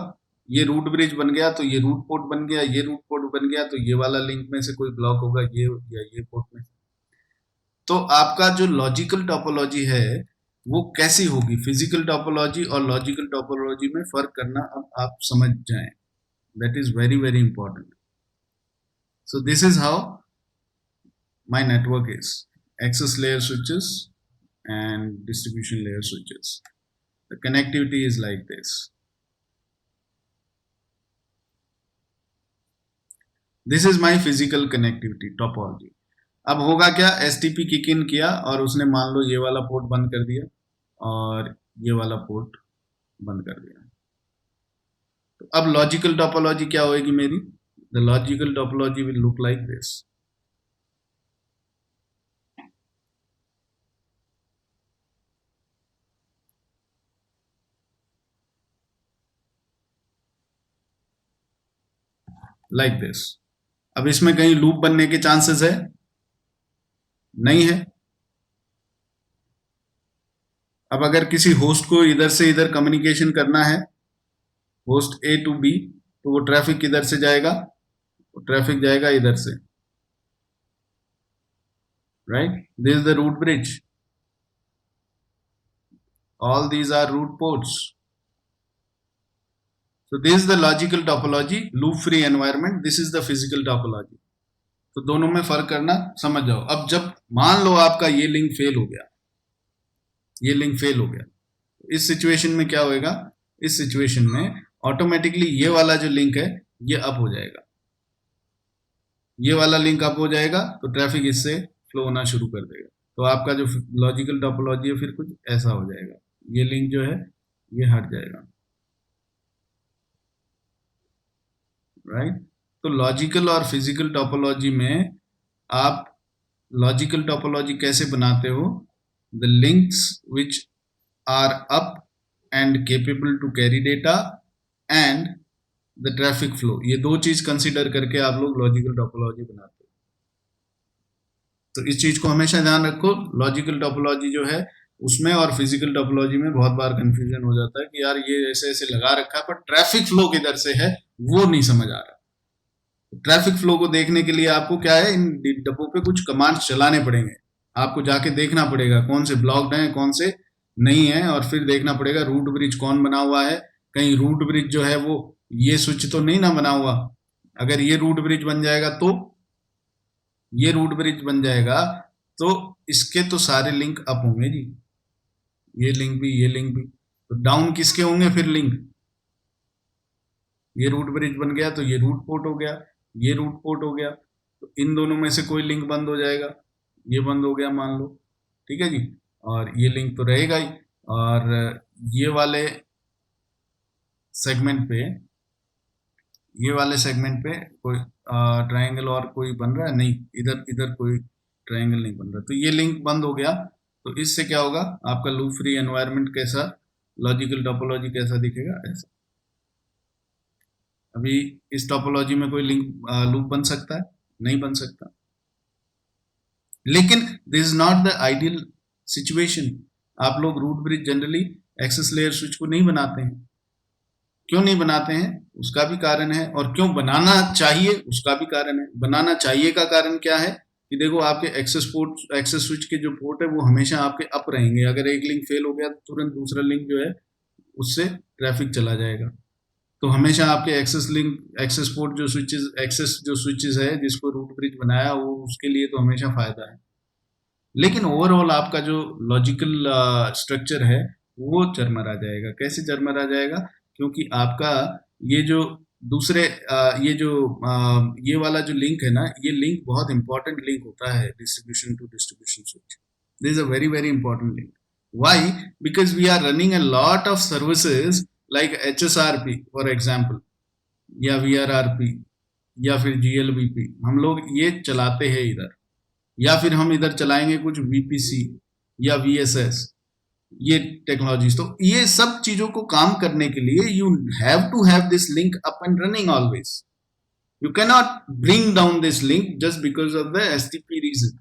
ये रूट ब्रिज बन गया तो ये रूट पोर्ट बन गया, ये रूट पोर्ट बन गया तो ये वाला लिंक में से कोई ब्लॉक होगा ये या ये पोर्ट में। तो आपका जो लॉजिकल टोपोलॉजी है वो कैसी होगी, फिजिकल टोपोलॉजी और लॉजिकल टोपोलॉजी में फर्क करना अब आप समझ जाएं, that is very very important. So this is how my network is, access layer switches and distribution layer switches. The connectivity is like this. This is my physical connectivity topology. अब होगा क्या, STP किक इन किया और उसने मान लो ये वाला port बंद कर दिया और ये वाला पोर्ट बंद कर दिया। तो अब लॉजिकल टोपोलॉजी क्या होगी मेरी, the logical topology will look like this. Like this. अब इसमें कहीं लूप बनने के चांसेस है, नहीं है। अब अगर किसी होस्ट को इधर से इधर कम्युनिकेशन करना है, होस्ट A to B, तो वो ट्रैफिक किधर से जाएगा, वो ट्रैफिक जाएगा इधर से, right. This is the root bridge, all these are root ports. So this is the logical topology, loop free environment, this is the physical topology. तो दोनों में फर्क करना समझ जाओ। अब जब मान लो आपका ये लिंक फेल हो गया, ये लिंक फेल हो गया, इस सिचुएशन में क्या होएगा? इस सिचुएशन में ऑटोमेटिकली ये वाला जो लिंक है ये अप हो जाएगा, ये वाला लिंक अप हो जाएगा, तो ट्रैफिक इससे फ्लो होना शुरू कर देगा। तो आपका जो लॉजिकल टोपोलॉजी है फिर कुछ ऐसा हो जाएगा, ये लिंक जो है ये हट जाएगा, राइट। तो लॉजिकल और फिजिकल टोपोलॉजी में आप लॉजिकल टोपोलॉजी कैसे बनाते हो? The links which are up and capable to carry data and the traffic flow, ये दो चीज कंसिडर करके आप लोग लॉजिकल टोपोलॉजी बनाते हो। तो इस चीज को हमेशा ध्यान रखो। लॉजिकल टोपोलॉजी जो है उसमें और फिजिकल टोपोलॉजी में बहुत बार कंफ्यूजन हो जाता है कि यार ये ऐसे ऐसे लगा रखा है पर ट्रैफिक फ्लो किधर से है वो नहीं समझ आ रहा। ट्रैफिक फ्लो को देखने के लिए आपको क्या है, इन डब्बों पे कुछ कमांड्स चलाने पड़ेंगे, आपको जाके देखना पड़ेगा कौन से ब्लॉक्ड हैं कौन से नहीं है, और फिर देखना पड़ेगा रूट ब्रिज कौन बना हुआ है, कहीं रूट ब्रिज जो है वो ये स्विच तो नहीं ना बना हुआ। अगर ये रूट ब्रिज बन जाएगा तो ये रूट ब्रिज बन जाएगा तो इसके तो सारे लिंक अप होंगे जी, ये लिंक भी ये लिंक भी, तो डाउन किसके होंगे फिर लिंक? ये रूट ब्रिज बन गया तो ये रूट पोर्ट हो गया, ये रूट पोर्ट हो गया, तो इन दोनों में से कोई लिंक बंद हो जाएगा, ये बंद हो गया मान लो, ठीक है जी, और ये लिंक तो रहेगा ही। और ये वाले सेगमेंट पे, ये वाले सेगमेंट पे कोई ट्रायंगल और कोई बन रहा है नहीं, इधर इधर कोई ट्रायंगल नहीं बन रहा, तो ये लिंक बंद हो गया। तो इससे क्या होगा, आपका लूप फ्री एनवायरनमेंट कैसा, लॉजिकल टोपोलॉजी कैसा दिखेगा, ऐसा। अभी इस टोपोलॉजी में कोई लिंक लूप बन सकता है? नहीं बन सकता। लेकिन this is not the ideal situation. आप लोग root bridge generally access layer switch को नहीं बनाते हैं। क्यों नहीं बनाते हैं उसका भी कारण है, और क्यों बनाना चाहिए उसका भी कारण है। बनाना चाहिए का कारण क्या है कि देखो आपके एक्सेस स्विच के जो पोर्ट है वो हमेशा आपके अप रहेंगे। अगर एक लिंक फेल हो गया तो तुरंत दूसरा लिंक जो है उससे ट्रैफिक चला जाएगा। तो हमेशा आपके एक्सेस पोर्ट जो स्विचेस है जिसको रूट ब्रिज बनाया वो उसके लिए तो हमेशा फायदा है। लेकिन ओवरऑल आपका जो लॉजिकल स्ट्रक्चर है वो चरमरा जाएगा। कैसे चरमरा जाएगा? क्योंकि आपका ये जो दूसरे ये वाला जो लिंक है ना, ये लिंक बहुत इंपॉर्टेंट लिंक होता है distribution to distribution switch. This is a very very important link. Why? Because we are running a lot of services like HSRP for example, या VRRP या फिर GLBP, हम लोग ये चलाते हैं इधर, या फिर हम इधर चलाएंगे कुछ VPC या VSS, ये टेक्नोलॉजीज। तो ये सब चीजों को काम करने के लिए you have to have this link up and running always. You can not bring down this link just because of the STP reason.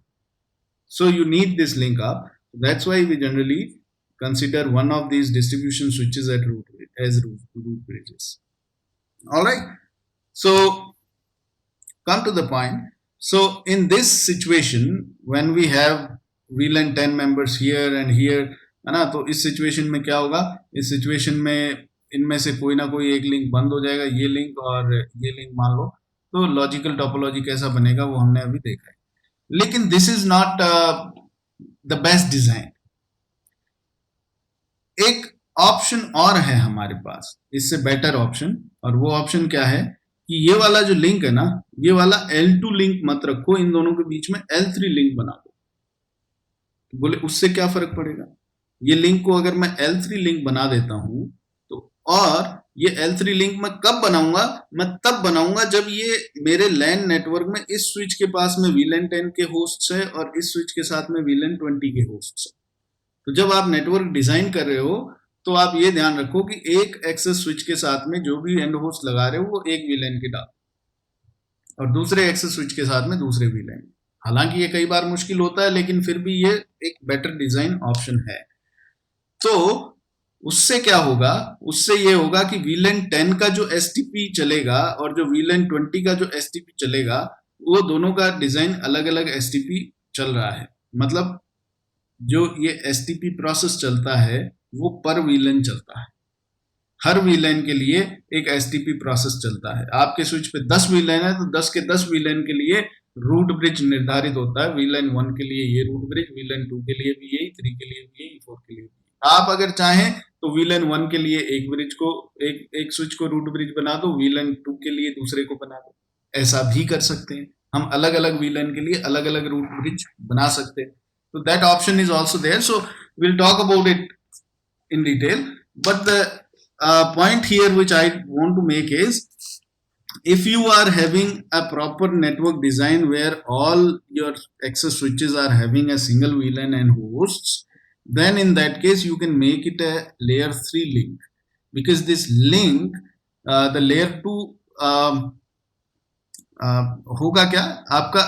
So you need this link up. That's why we generally consider one of these distribution switches as root bridges. All right. So come to the point. So in this situation, when we have VLAN 10 members here and here, है ना, तो इस situation में क्या होगा? इस situation में इनमें से कोई ना कोई एक लिंक बंद हो जाएगा, ये लिंक और ये लिंक मान लो। तो लॉजिकल टोपोलॉजी कैसा बनेगा वो हमने अभी देखा है। लेकिन this is not the best design. एक ऑप्शन और है हमारे पास, इससे बेटर ऑप्शन, और वो ऑप्शन क्या है कि ये वाला जो लिंक है ना, ये वाला L2 लिंक मत रखो, इन दोनों के बीच में L3 लिंक बना दो। तो बोले उससे क्या फर्क पड़ेगा? ये लिंक को अगर मैं L3 लिंक बना देता हूं तो, और ये L3 लिंक मैं कब बनाऊंगा? मैं तब बनाऊंगा जब ये मेरे LAN नेटवर्क में इस स्विच के पास में VLAN 10 के होस्ट्स है और इस स्विच के साथ में VLAN 20 के होस्ट्स है। तो जब आप नेटवर्क डिजाइन कर रहे हो तो आप ये ध्यान रखो कि एक एक्सेस स्विच के साथ में जो भी एंड होस्ट लगा रहे हो वो एक VLAN के डाल, और दूसरे एक्सेस स्विच के साथ में दूसरे VLAN। हालांकि ये कई बार मुश्किल होता है, लेकिन फिर भी ये एक बेटर डिजाइन ऑप्शन है। तो उससे क्या होगा? उससे ये होगा कि VLAN 10 का जो STP चलेगा और जो VLAN 20 का जो STP चलेगा, वो दोनों का डिजाइन अलग अलग STP चल रहा है। मतलब जो ये STP प्रोसेस चलता है वो पर VLAN चलता है। हर VLAN के लिए एक STP प्रोसेस चलता है। आपके स्विच पे 10 VLAN है तो 10 के 10 VLAN के लिए रूट ब्रिज निर्धारित होता है। वीलन 1 के लिए ये रूट ब्रिज, वीलन 2 के लिए भी यही, 3 के लिए भी यही, 4 के लिए भी। आप अगर चाहें तो वीलन 1 के लिए एक ब्रिज को एक स्विच को रूट ब्रिज बना दो, वीलन 2 के लिए दूसरे को बना दो, ऐसा भी कर सकते हैं हम। अलग अलग वीलन के लिए अलग अलग रूट ब्रिज बना सकते हैं। तो that option is also there. So we'll talk about it in detail, but the point here which I want to make is, if you are having a proper network design where all your access switches are having a single VLAN and hosts, then in that case you can make it a layer 3 link, because this link the layer 2 होगा क्या, आपका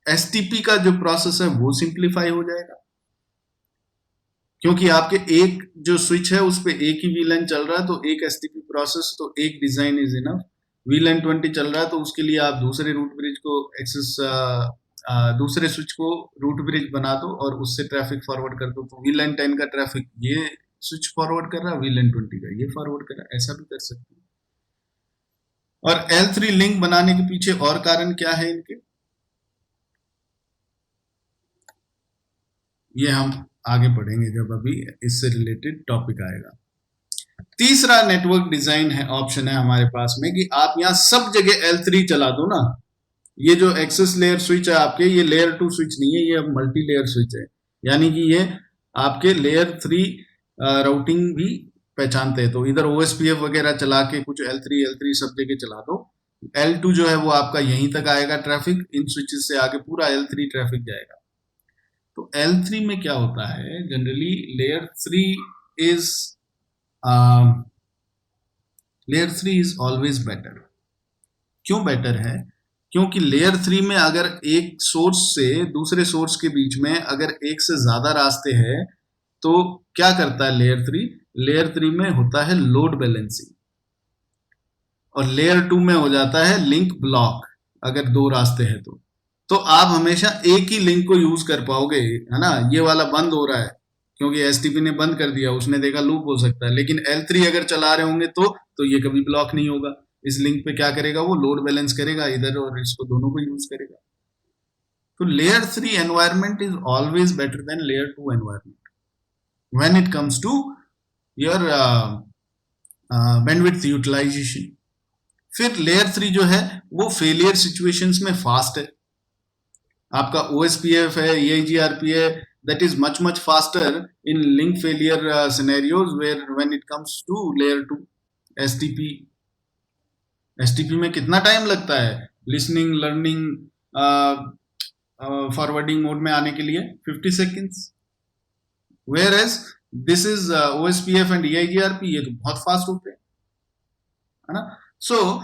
STP का जो process है वो simplify हो जाएगा, क्योंकि आपके एक जो स्विच है उस पे एक ही VLAN चल रहा है, तो एक STP प्रोसेस, तो एक डिजाइन इज इनफ। VLAN 20 चल रहा है तो उसके लिए आप दूसरे रूट ब्रिज को एक्सेस दूसरे स्विच को रूट ब्रिज बना दो और उससे ट्रैफिक फॉरवर्ड कर दो। तो VLAN 10 का ट्रैफिक ये स्विच फॉरवर्ड कर रहा है, VLAN 20 का ये फॉरवर्ड कर रहा है, ऐसा भी कर सकते हैं। और L3 लिंक बनाने के पीछे और कारण क्या है इनके, ये हम आगे पढ़ेंगे जब अभी इससे रिलेटेड टॉपिक आएगा। तीसरा नेटवर्क डिजाइन है, ऑप्शन है हमारे पास में कि आप यहां सब जगह L3 चला दो ना। ये जो एक्सेस लेयर स्विच है आपके, ये लेयर 2 स्विच नहीं है, ये मल्टी लेयर स्विच है, यानी कि ये आपके लेयर 3 राउटिंग भी पहचानते हैं। तो इधर OSPF वगैरह चला के कुछ L3 सब जगह चला दो। L2 जो है वो आपका यहीं तक आएगा ट्रैफिक, इन स्विचेस से आगे पूरा L3 ट्रैफिक जाएगा। तो L3 में क्या होता है, generally layer 3 is always better. क्यों बेटर है, क्योंकि लेयर 3 में अगर एक सोर्स से दूसरे सोर्स के बीच में अगर एक से ज्यादा रास्ते हैं तो क्या करता है लेयर 3 में होता है लोड बैलेंसिंग, और लेयर 2 में हो जाता है लिंक ब्लॉक। अगर दो रास्ते हैं तो आप हमेशा एक ही लिंक को यूज कर पाओगे, है ना। ये वाला बंद हो रहा है क्योंकि STP ने बंद कर दिया, उसने देखा लूप हो सकता है, लेकिन L3 अगर चला रहे होंगे तो ये कभी ब्लॉक नहीं होगा। इस लिंक पे क्या करेगा, वो लोड बैलेंस करेगा इधर और इसको, दोनों को यूज करेगा। तो layer 3 environment is always better than layer 2 environment when it comes to your bandwidth utilization. फिर लेयर 3 जो है वो फेलियर सिचुएशंस में फास्ट है। आपका OSPF है, EIGRP है, that is much faster in link failure scenarios, where when it comes to layer 2 STP में कितना टाइम लगता है लिसनिंग, लर्निंग, फॉरवर्डिंग मोड में आने के लिए, 50 seconds, whereas this is OSPF and EIGRP, ये तो बहुत फास्ट होते हैं, है ना। So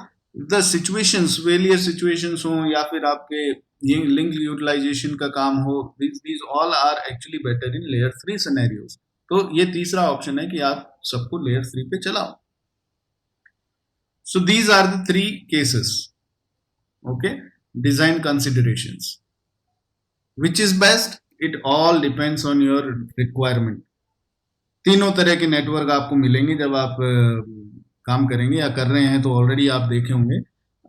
the situations, failure situations हो या फिर आपके ये लिंक यूटिलाइजेशन का काम हो, these all are actually better in layer 3 scenarios। तो ये तीसरा ऑप्शन है कि आप सबको लेयर 3 पे चलाओ। So these are the 3 cases, okay, design considerations. Which is best? It all depends on your requirement। तीनों तरह के नेटवर्क आपको मिलेंगे जब आप काम करेंगे या कर रहे हैं, तो ऑलरेडी आप देखे होंगे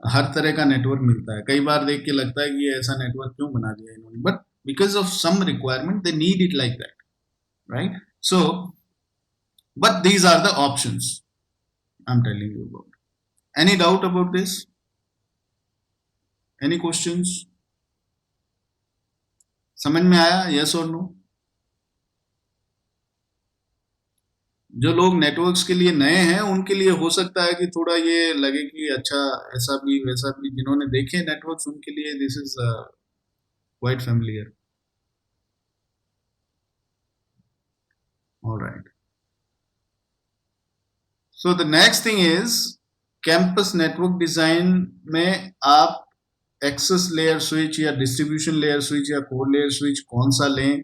हर तरह का नेटवर्क मिलता है। कई बार देख के लगता है कि ये ऐसा नेटवर्क क्यों बना दिया इन्होंने, but because of some requirement they need it like that, right. So but these are the options I am telling you about. Any doubt about this, any questions, समझ में आया, यस और नो? जो लोग नेटवर्क्स के लिए नए हैं उनके लिए हो सकता है कि थोड़ा ये लगे कि अच्छा ऐसा भी वैसा भी, जिन्होंने देखे नेटवर्क्स उनके लिए this is quite familiar. Alright, so the next thing is campus network design में आप एक्सेस लेयर स्विच या डिस्ट्रीब्यूशन लेयर स्विच या कोर लेयर स्विच कौन सा लें,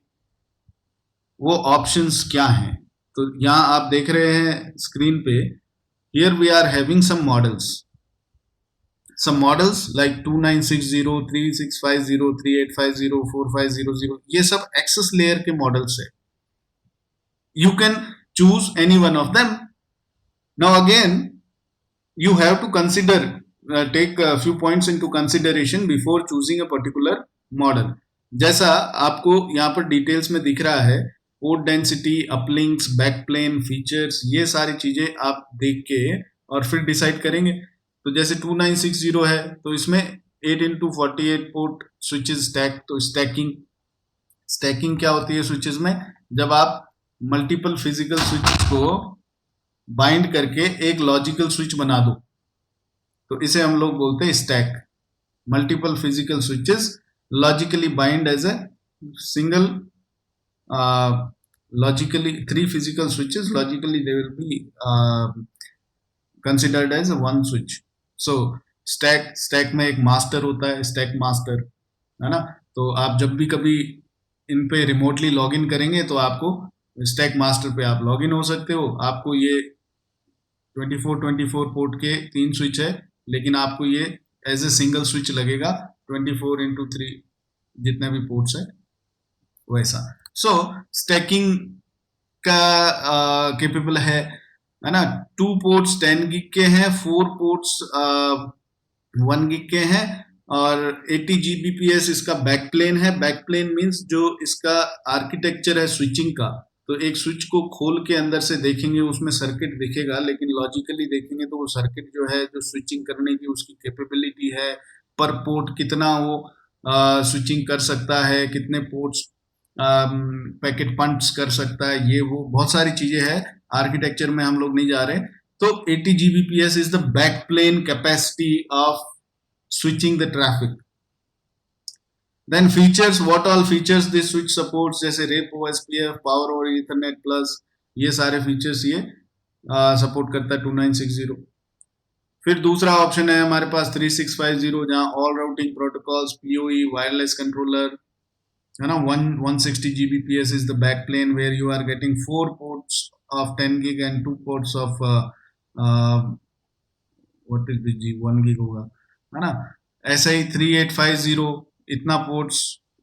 वो ऑप्शंस क्या हैं। तो यहां आप देख रहे हैं स्क्रीन पे, here we are having some models like 2960, 3650, 3850, 4500, ये सब एक्सेस लेयर के मॉडल्स है। You can choose any one of them. Now again you have to consider take a few points into consideration before choosing a particular model. जैसा आपको यहाँ पर details में दिख रहा है, पोर्ट डेंसिटी, अपलिंक्स, बैकप्लेन, फीचर्स, ये सारी चीजें आप देख के और फिर डिसाइड करेंगे. तो जैसे 2960 है तो इसमें 8x48 पोर्ट स्विचेस स्टैक. तो स्टैकिंग क्या होती है स्विचेस में? जब आप मल्टीपल फिजिकल स्विचेस को बाइंड करके एक लॉजिकल स्विच बना दो तो इसे हम लोग बोलते हैं stack. Multiple physical switches logically bind as a single logically three physical switches logically they will be considered as a one switch. So stack में एक मास्टर होता है, स्टैक मास्टर है ना. तो आप जब भी कभी इन पे रिमोटली लॉग इन करेंगे तो आपको स्टैक मास्टर पे आप लॉग इन हो सकते हो. आपको ये 24 पोर्ट के 3 स्विच है लेकिन आपको ये एज ए सिंगल स्विच लगेगा 24x3 जितने भी पोर्ट्स है वैसा. सो स्टैकिंग का केपेबल है ना. 2 पोर्ट्स 10 गिग के हैं, 4 पोर्ट्स 1 गिग के हैं और 80 Gbps इसका बैकप्लेन है. बैकप्लेन मींस जो इसका आर्किटेक्चर है स्विचिंग का. तो एक स्विच को खोल के अंदर से देखेंगे उसमें सर्किट दिखेगा लेकिन लॉजिकली देखेंगे तो वो सर्किट जो है जो स्विचिंग करने की उसकी कैपेबिलिटी है, पर पोर्ट कितना वो स्विचिंग कर सकता है, कितने पोर्ट्स पैकेट पंप्स कर सकता है, ये वो बहुत सारी चीजें हैं. आर्किटेक्चर में हम लोग नहीं जा रहे. तो 80 Gbps is the backplane capacity of switching the traffic. Then features, what all features this switch supports, जैसे रेपो, SPF, पावर और ईथरनेट प्लस, ये सारे फीचर्स ये सपोर्ट करता है 2960. फिर दूसरा ऑप्शन है हमारे पास 3650 जहाँ all routing protocols, PoE, wireless controller है ना. 160 Gbps is the backplane where you are getting 4 ports of 10 gig and 2 ports of what is the G 1 gig होगा है ना. ऐसे ही 3850 इतना पोर्ट्स,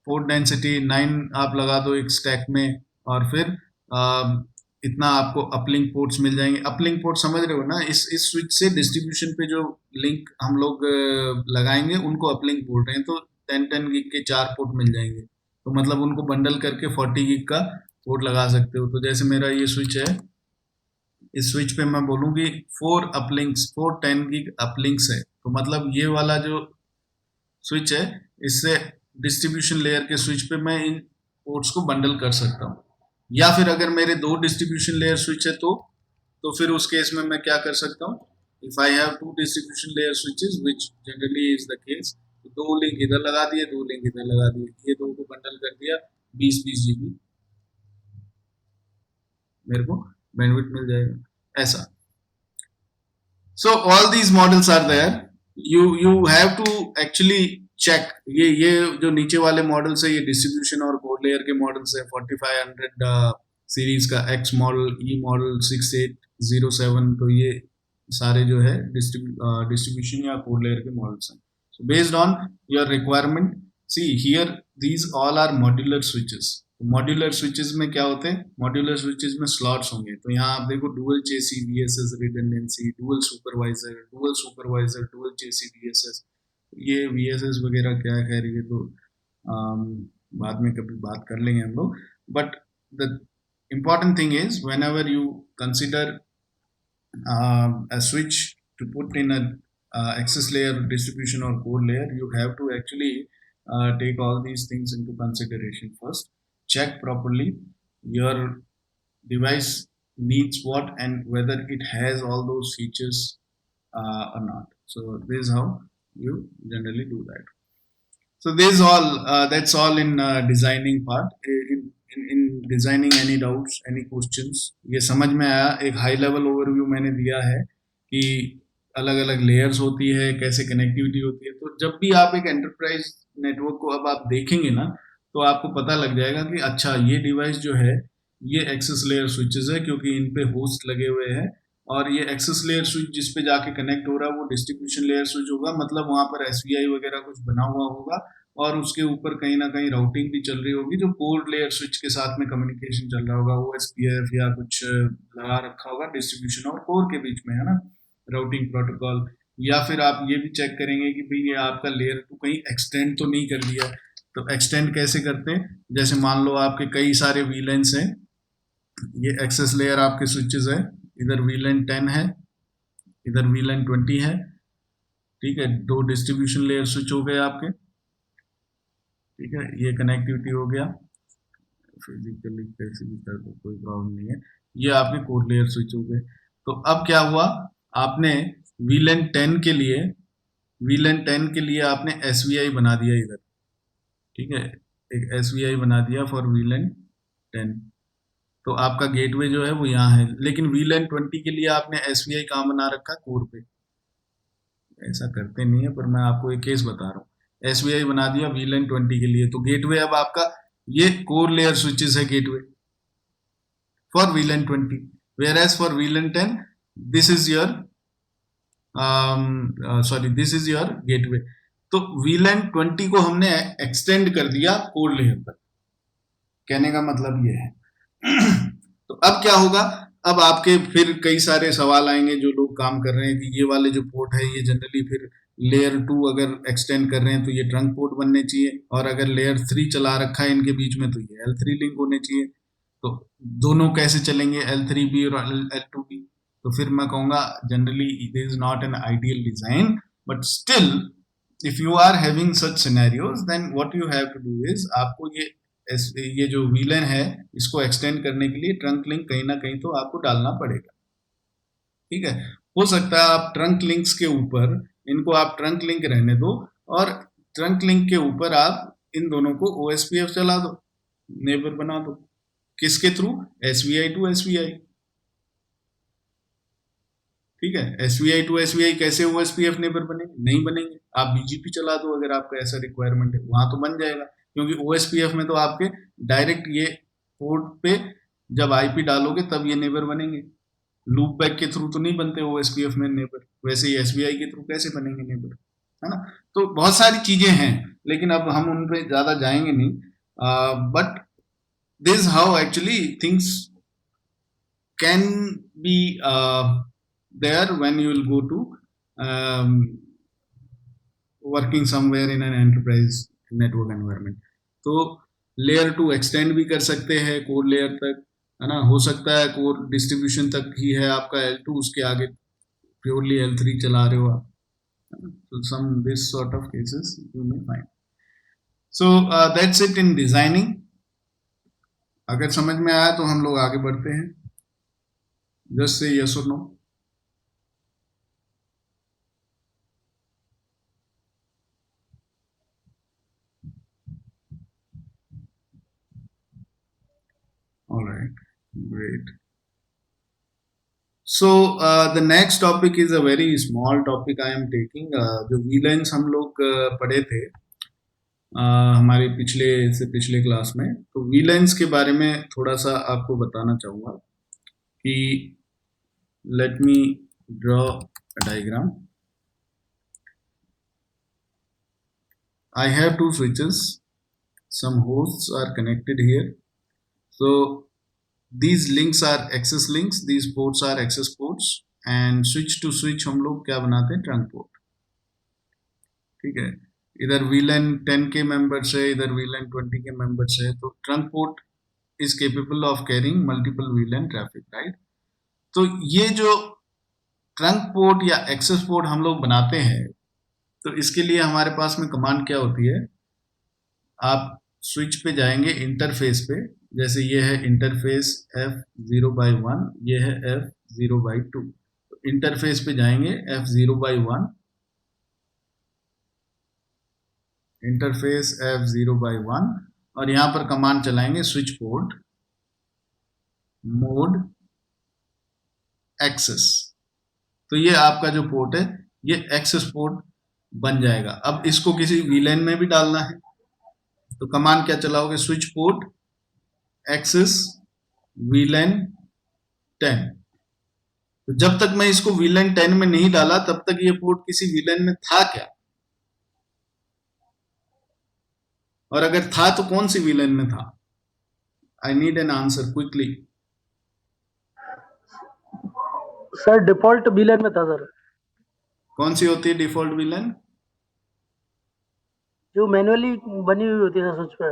पोर्ट डेंसिटी 9 आप लगा दो एक स्टैक में और फिर इतना आपको अपलिंक पोर्ट्स मिल जाएंगे. अपलिंक पोर्ट समझ रहे हो ना. इस स्विच से डिस्ट्रीब्यूशन पे जो लिंक हम लोग लगाएंगे उनको अपलिंक बोल रहे हैं. तो 10 गिग के 4 पोर्ट मिल जाएंगे तो मतलब उनको बंडल करके 40 गिग का पोर्ट लगा सकते हो. तो जैसे मेरा ये स्विच है, इस स्विच पे मैं बोलूंगी 4 अपलिंक्स, 4 10 गिग अपलिंक्स है. तो मतलब ये वाला जो स्विच है इससे डिस्ट्रीब्यूशन लेयर के स्विच पे मैं इन पोर्ट्स को बंडल कर सकता हूँ. या फिर अगर मेरे 2 डिस्ट्रीब्यूशन लेयर स्विच है तो फिर उस केस में मैं क्या कर सकता हूँ. If I have 2 distribution layer switches which generally is the case, तो 2 लिंक इधर लगा दिए, 2 लिंक इधर लगा दिए, ये 2 को बंडल कर दिया, 20 GB मेरे को बैंडविड्थ मिल जाएगा ऐसा. So all these models are there. you have to actually check. ये जो नीचे वाले मॉडल्स है ये डिस्ट्रीब्यूशन और कोर लेयर के मॉडल्स है. 4500 सीरीज का X मॉडल, E मॉडल, 6807, तो ये सारे जो है डिस्ट्रीब्यूशन या कोर लेयर के मॉडल्स हैं. So based on your requirement, see here these all are modular switches. Modular switches में क्या होते हैं? मॉड्यूलर स्विचेस में स्लॉट्स होंगे. तो यहाँ आप देखो dual chassis VSS redundancy, dual supervisor, dual chassis VSS. ये VSS वगैरह क्या है, ये तो बाद में कभी बात कर लेंगे हम लोग. But the important thing is whenever you consider a switch to put in a access layer, distribution or core layer, you have to actually take all these things into consideration first. Check properly your device needs what and whether it has all those features or not. So this is how you generally do that. So this is all that's all in designing part. In designing, any doubts, any questions? ये समझ में आया. एक high level overview मैंने दिया है कि अलग अलग लेयर्स होती है, कैसे कनेक्टिविटी होती है. तो जब भी आप एक एंटरप्राइज नेटवर्क को अब आप देखेंगे ना तो आपको पता लग जाएगा कि अच्छा ये डिवाइस जो है ये एक्सेस लेयर स्विचेस है क्योंकि इन पे होस्ट लगे हुए हैं और ये एक्सेस लेयर स्विच जिस पे जाके कनेक्ट हो रहा है वो डिस्ट्रीब्यूशन लेयर स्विच होगा. मतलब वहां पर SVI वगैरह कुछ बना हुआ होगा और उसके ऊपर कहीं ना कहीं राउटिंग भी चल रही होगी जो कोर लेयर स्विच के साथ में कम्युनिकेशन चल रहा होगा. OSPF या कुछ लगा रखा होगा डिस्ट्रीब्यूशन और कोर के बीच में, है ना, राउटिंग प्रोटोकॉल. या फिर आप ये भी चेक करेंगे कि भाई ये आपका लेयर 2 कहीं एक्सटेंड तो नहीं कर दिया। तो एक्सटेंड कैसे करते हैं, जैसे मान लो आपके कई सारे वीलेंस हैं, ये एक्सेस लेयर आपके स्विचेस है, इधर वीलन 10 है, इधर वीलन 20 है, ठीक है, दो डिस्ट्रीब्यूशन लेयर स्विच हो गए आपके, ठीक है, ये कनेक्टिविटी हो गया, फिजिकली कैसे भी कर दो कोई प्रॉब्लम नहीं है, ये आपके कोर लेयर स्विच हो गए। तो अब क्या हुआ, आपने वीलन 10 के लिए, वीलन 10 के लिए आपने एसवीआई बना दिया इधर, ठीक है, एक एसवीआई बना दिया फॉर वीलन 10। तो आपका गेटवे जो है वो यहाँ है, लेकिन वीलन 20 के लिए आपने एसवीआई कहाँ बना रखा, कोर पे। ऐसा करते नहीं है, पर मैं आपको एक केस बता रहा हूँ। एसवीआई बना दिया वीलन 20 के लिए, तो गेटवे अब आपका ये कोर लेयर स्विचेस है gateway for VLAN 20, where as for VLAN 10 this is your sorry this is your gateway. तो वीलन 20 को हमने एक्सटेंड कर दिया कोर लेयर पर, कहने का मतलब ये है। तो अब क्या होगा, अब आपके फिर कई सारे सवाल आएंगे जो लोग काम कर रहे हैं कि ये वाले जो पोर्ट है ये जनरली फिर लेयर 2 अगर एक्सटेंड कर रहे हैं तो ये ट्रंक पोर्ट बनने चाहिए, और अगर लेयर 3 चला रखा है इनके बीच में तो ये L3 लिंक होने चाहिए। तो दोनों कैसे चलेंगे, L3B और L2B? तो फिर मैं कहूंगा generally it is not an ideal design, but still if you are having such scenarios then what you have to do is, आपको ये जो वीलन है इसको एक्सटेंड करने के लिए ट्रंक लिंक कहीं ना कहीं तो आपको डालना पड़ेगा, ठीक है। हो सकता है आप ट्रंक लिंक्स के ऊपर, इनको आप ट्रंक लिंक रहने दो, और ट्रंक लिंक के ऊपर आप इन दोनों को OSPF चला दो, नेबर बना दो, किसके थ्रू, SVI टू SVI, ठीक है। SVI टू SVI कैसे OSPF नेबर बनेंगे, नहीं बनेंगे। आप BGP चला दो अगर आपका ऐसा रिक्वायरमेंट है, वहां तो बन जाएगा, क्योंकि OSPF में तो आपके डायरेक्ट ये पोर्ट पे जब IP डालोगे तब ये नेबर बनेंगे, लूप बैक के थ्रू तो नहीं बनते OSPF में नेबर, वैसे ही SVI के थ्रू कैसे बनेंगे नेबर, है ना। तो बहुत सारी चीजें हैं, लेकिन अब हम उन पे ज्यादा जाएंगे नहीं, but this how actually things can be there when you will go to working somewhere in an enterprise network environment। तो लेयर 2 एक्सटेंड भी कर सकते हैं कोर लेयर तक, है ना, हो सकता है कोर डिस्ट्रीब्यूशन तक ही है आपका L2, उसके आगे प्योरली L3 चला रहे हो आप, so some this sort of cases you may find। so that's it in designing। अगर समझ में आया तो हम लोग आगे बढ़ते हैं, just say yes or no। All right, great। So the next topic is a very small topic I am taking। जो VLANs हम लोग पढ़े थे हमारे पिछले क्लास में, तो VLANs के बारे में थोड़ा सा आपको बताना चाहूँगा कि let me draw a diagram। I have two switches, some hosts are connected here। So these links are access links, these ports are access ports, and switch to switch हम लोग क्या बनाते हैं, ट्रंक पोर्ट, ठीक है। इधर VLAN 10 के members है, इधर VLAN 20 के मेंबर्स है, तो trunk port is capable of carrying multiple VLAN traffic, right. तो ये जो ट्रंक पोर्ट या एक्सेस पोर्ट हम लोग बनाते हैं, तो इसके लिए हमारे पास में कमांड क्या होती है, आप स्विच पे जाएंगे इंटरफेस पे, जैसे ये है इंटरफेस F0/1, ये है F0/2, तो इंटरफेस पे जाएंगे F0/1, इंटरफेस F0/1, और यहां पर कमांड चलाएंगे स्विच पोर्ट मोड एक्सेस। तो ये आपका जो पोर्ट है ये एक्सेस पोर्ट बन जाएगा। अब इसको किसी VLAN में भी डालना है, तो कमांड क्या चलाओगे, स्विच पोर्ट एक्सेस VLAN 10। तो जब तक मैं इसको VLAN 10 में नहीं डाला तब तक ये पोर्ट किसी VLAN में था क्या, और अगर था तो कौन सी VLAN में था। I need an answer quickly. Sir default VLAN में था सर। कौन सी होती है डिफॉल्ट विलेन? जो मैनुअली बनी हुई होती है स्विच पे,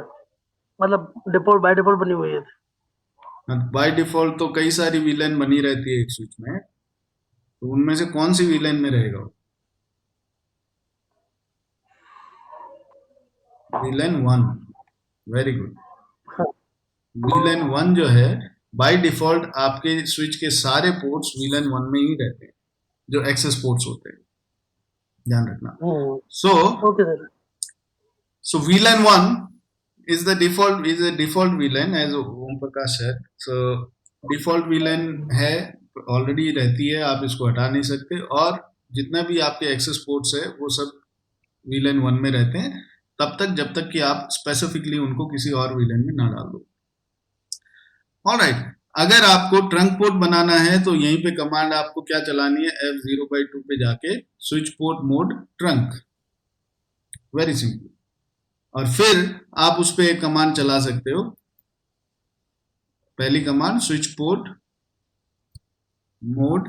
मतलब डिफॉल्ट बाय डिफॉल्ट बनी हुई है। बाय डिफॉल्ट तो कई सारी विलेन बनी रहती है एक स्विच में, तो उनमें से कौन सी विलेन में रहेगा वो? Villain 1, very good. हाँ। विलेन 1 जो है बाय डिफॉल्ट आपके स्विच के सारे पोर्ट्स विलेन 1 में ही रहते हैं, जो एक्सेस पोर्ट्स होते हैं, ध्यान रखना। So okay sir. so VLAN 1 is a default VLAN as Om Prakash said. So default VLAN है, ऑलरेडी रहती है, आप इसको हटा नहीं सकते, और जितना भी आपके एक्सेस पोर्ट्स है वो सब VLAN 1 में रहते हैं तब तक जब तक कि आप स्पेसिफिकली उनको किसी और VLAN में ना डाल दो। ऑलराइट, अगर आपको ट्रंक पोर्ट बनाना है तो यहीं पे कमांड आपको क्या चलानी है, F0/2 पे जाके switch port mode trunk, very simple, और फिर आप उस पे एक कमांड चला सकते हो। पहली command switch port mode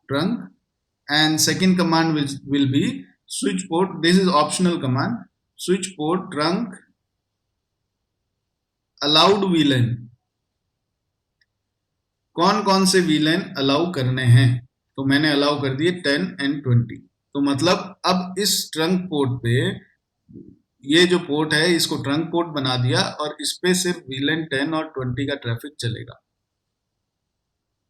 trunk, and second command will be switch port, this is optional command, switch port trunk allowed VLAN। कौन कौन से VLAN अलाउ करने हैं, तो मैंने अलाउ कर दिए 10 and 20। तो मतलब अब इस ट्रंक पोर्ट पे, ये जो पोर्ट है इसको ट्रंक पोर्ट बना दिया और इस पे सिर्फ VLAN 10 और 20 का ट्रैफिक चलेगा।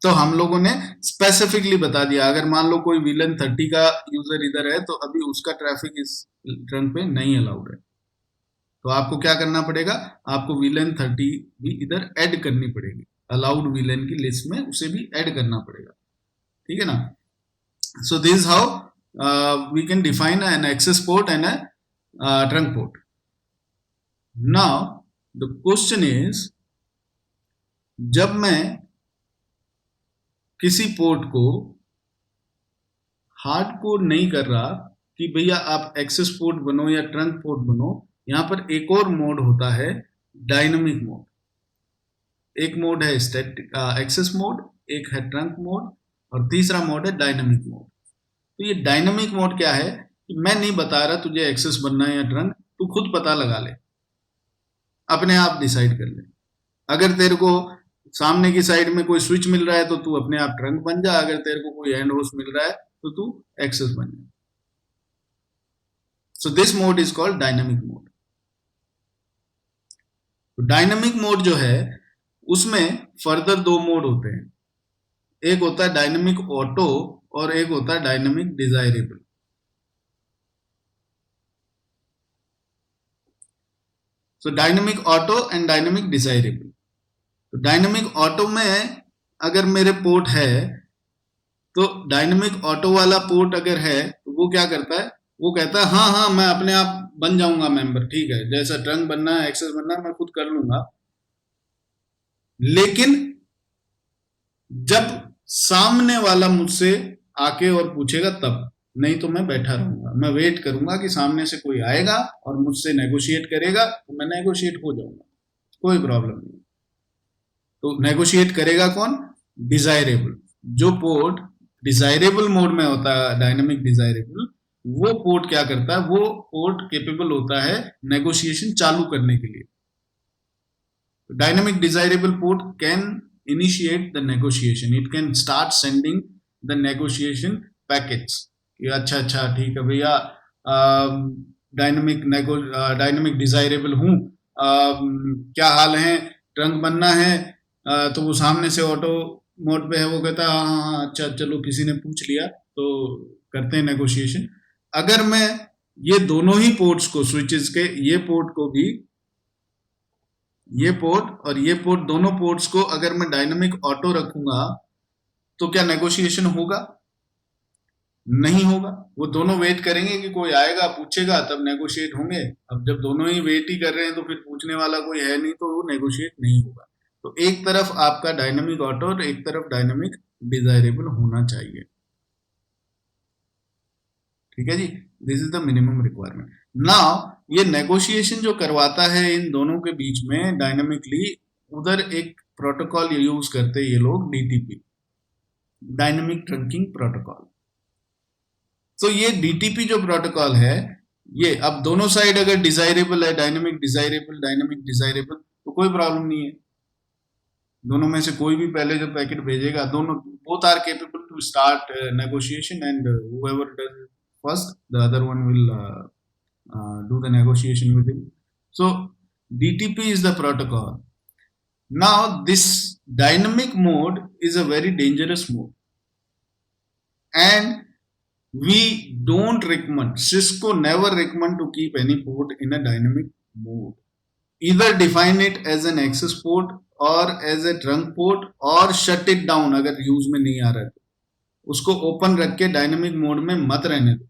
तो हम लोगों ने स्पेसिफिकली बता दिया, अगर मान लो कोई VLAN 30 का यूजर इधर है तो अभी उसका ट्रैफिक इस ट्रंक पे नहीं अलाउड है, तो आपको क्या करना पड़ेगा, आपको VLAN 30 भी इधर ऐड करनी पड़ेगी, अलाउड VLAN की लिस्ट में उसे भी ऐड करना पड़ेगा, ठीक है ना। So this how we can define an access port and a trunk port. Now the question is, जब मैं किसी पोर्ट को हार्ड कोड नहीं कर रहा कि भैया आप एक्सेस पोर्ट बनो या ट्रंक पोर्ट बनो, यहां पर एक और मोड होता है, डायनामिक मोड। एक मोड है स्टैटिक एक्सेस मोड, एक है ट्रंक मोड, और तीसरा मोड है डायनामिक मोड। तो ये डायनामिक मोड क्या है कि मैं नहीं बता रहा तुझे एक्सेस बनना है या ट्रंक, तू खुद पता लगा ले, अपने आप डिसाइड कर ले। अगर तेरे को सामने की साइड में कोई स्विच मिल रहा है तो तू अपने आप ट्रंक बन जा, अगर तेरे को कोई एंड होस्ट मिल रहा है तो तू एक्सेस बन जा। So this mode is called dynamic mode. तो डायनामिक मोड जो है उसमें फर्दर दो मोड होते हैं, एक होता है डायनामिक ऑटो और एक होता है dynamic desirable. So dynamic auto and dynamic desirable. तो डायनामिक ऑटो में अगर मेरे पोर्ट है, तो डायनामिक ऑटो वाला पोर्ट अगर है तो वो क्या करता है, वो कहता है हाँ हाँ मैं अपने आप बन जाऊंगा मेंबर, ठीक है, जैसा ट्रंक बनना है एक्सेस बनना है मैं खुद कर लूंगा। लेकिन जब सामने वाला मुझसे आके और पूछेगा तब, नहीं तो मैं बैठा रहूंगा, मैं वेट करूंगा कि सामने से कोई आएगा और मुझसे नेगोशिएट करेगा, तो मैं नेगोशिएट हो जाऊंगा, कोई प्रॉब्लम नहीं। तो नेगोशिएट करेगा कौन, डिजायरेबल। जो पोर्ट डिजायरेबल मोड में होता है, डायनामिक डिजायरेबल, वो पोर्ट क्या करता है, वो पोर्ट केपेबल होता है नेगोशिएशन चालू करने के लिए। Dynamic desirable port can initiate the negotiation, it can start sending the negotiation packets कि अच्छा अच्छा ठीक है भैया, डायनामिक डिजायरेबल हूँ, क्या हाल है, ट्रंक बनना है, तो वो सामने से ऑटो मोड पे है, वो कहता है हाँ हाँ अच्छा चलो किसी ने पूछ लिया तो करते हैं नेगोशिएशन। अगर मैं ये दोनों ही पोर्ट्स को, स्विचेस के ये पोर्ट को भी, ये पोर्ट और ये पोर्ट, दोनों पोर्ट्स को अगर मैं डायनामिक ऑटो रखूंगा तो क्या नेगोशिएशन होगा, नहीं होगा। वो दोनों वेट करेंगे कि कोई आएगा पूछेगा तब नेगोशिएट होंगे। अब जब दोनों ही वेट ही कर रहे हैं तो फिर पूछने वाला कोई है नहीं, तो वो नेगोशिएट नहीं होगा। तो एक तरफ आपका डायनामिक ऑटो और एक तरफ डायनामिक डिजायरेबल होना चाहिए, ठीक है जी। This is the minimum requirement. Now ये नेगोशिएशन जो करवाता है इन दोनों के बीच में डायनामिकली, उधर एक प्रोटोकॉल यूज करते हैं ये लोग, DTP, डायनामिक ट्रंकिंग प्रोटोकॉल। तो ये डीटीपी जो प्रोटोकॉल है, ये अब दोनों साइड अगर डिजायरेबल है, डायनेमिक डिजायरेबल, तो कोई प्रॉब्लम नहीं है। दोनों में से कोई भी पहले जो पैकेट भेजेगा, दोनों both are capable to start negotiation, and whoever does it first, the other one will do the negotiation with him. So DTP is the protocol. Now this dynamic mode is a very dangerous mode, and we don't recommend, Cisco never recommend to keep any port in a dynamic mode. Either define it as an access port or as a trunk port, or shut it down अगर use में नहीं आ रहा है तो उसको open रख के dynamic mode में मत रहने दो।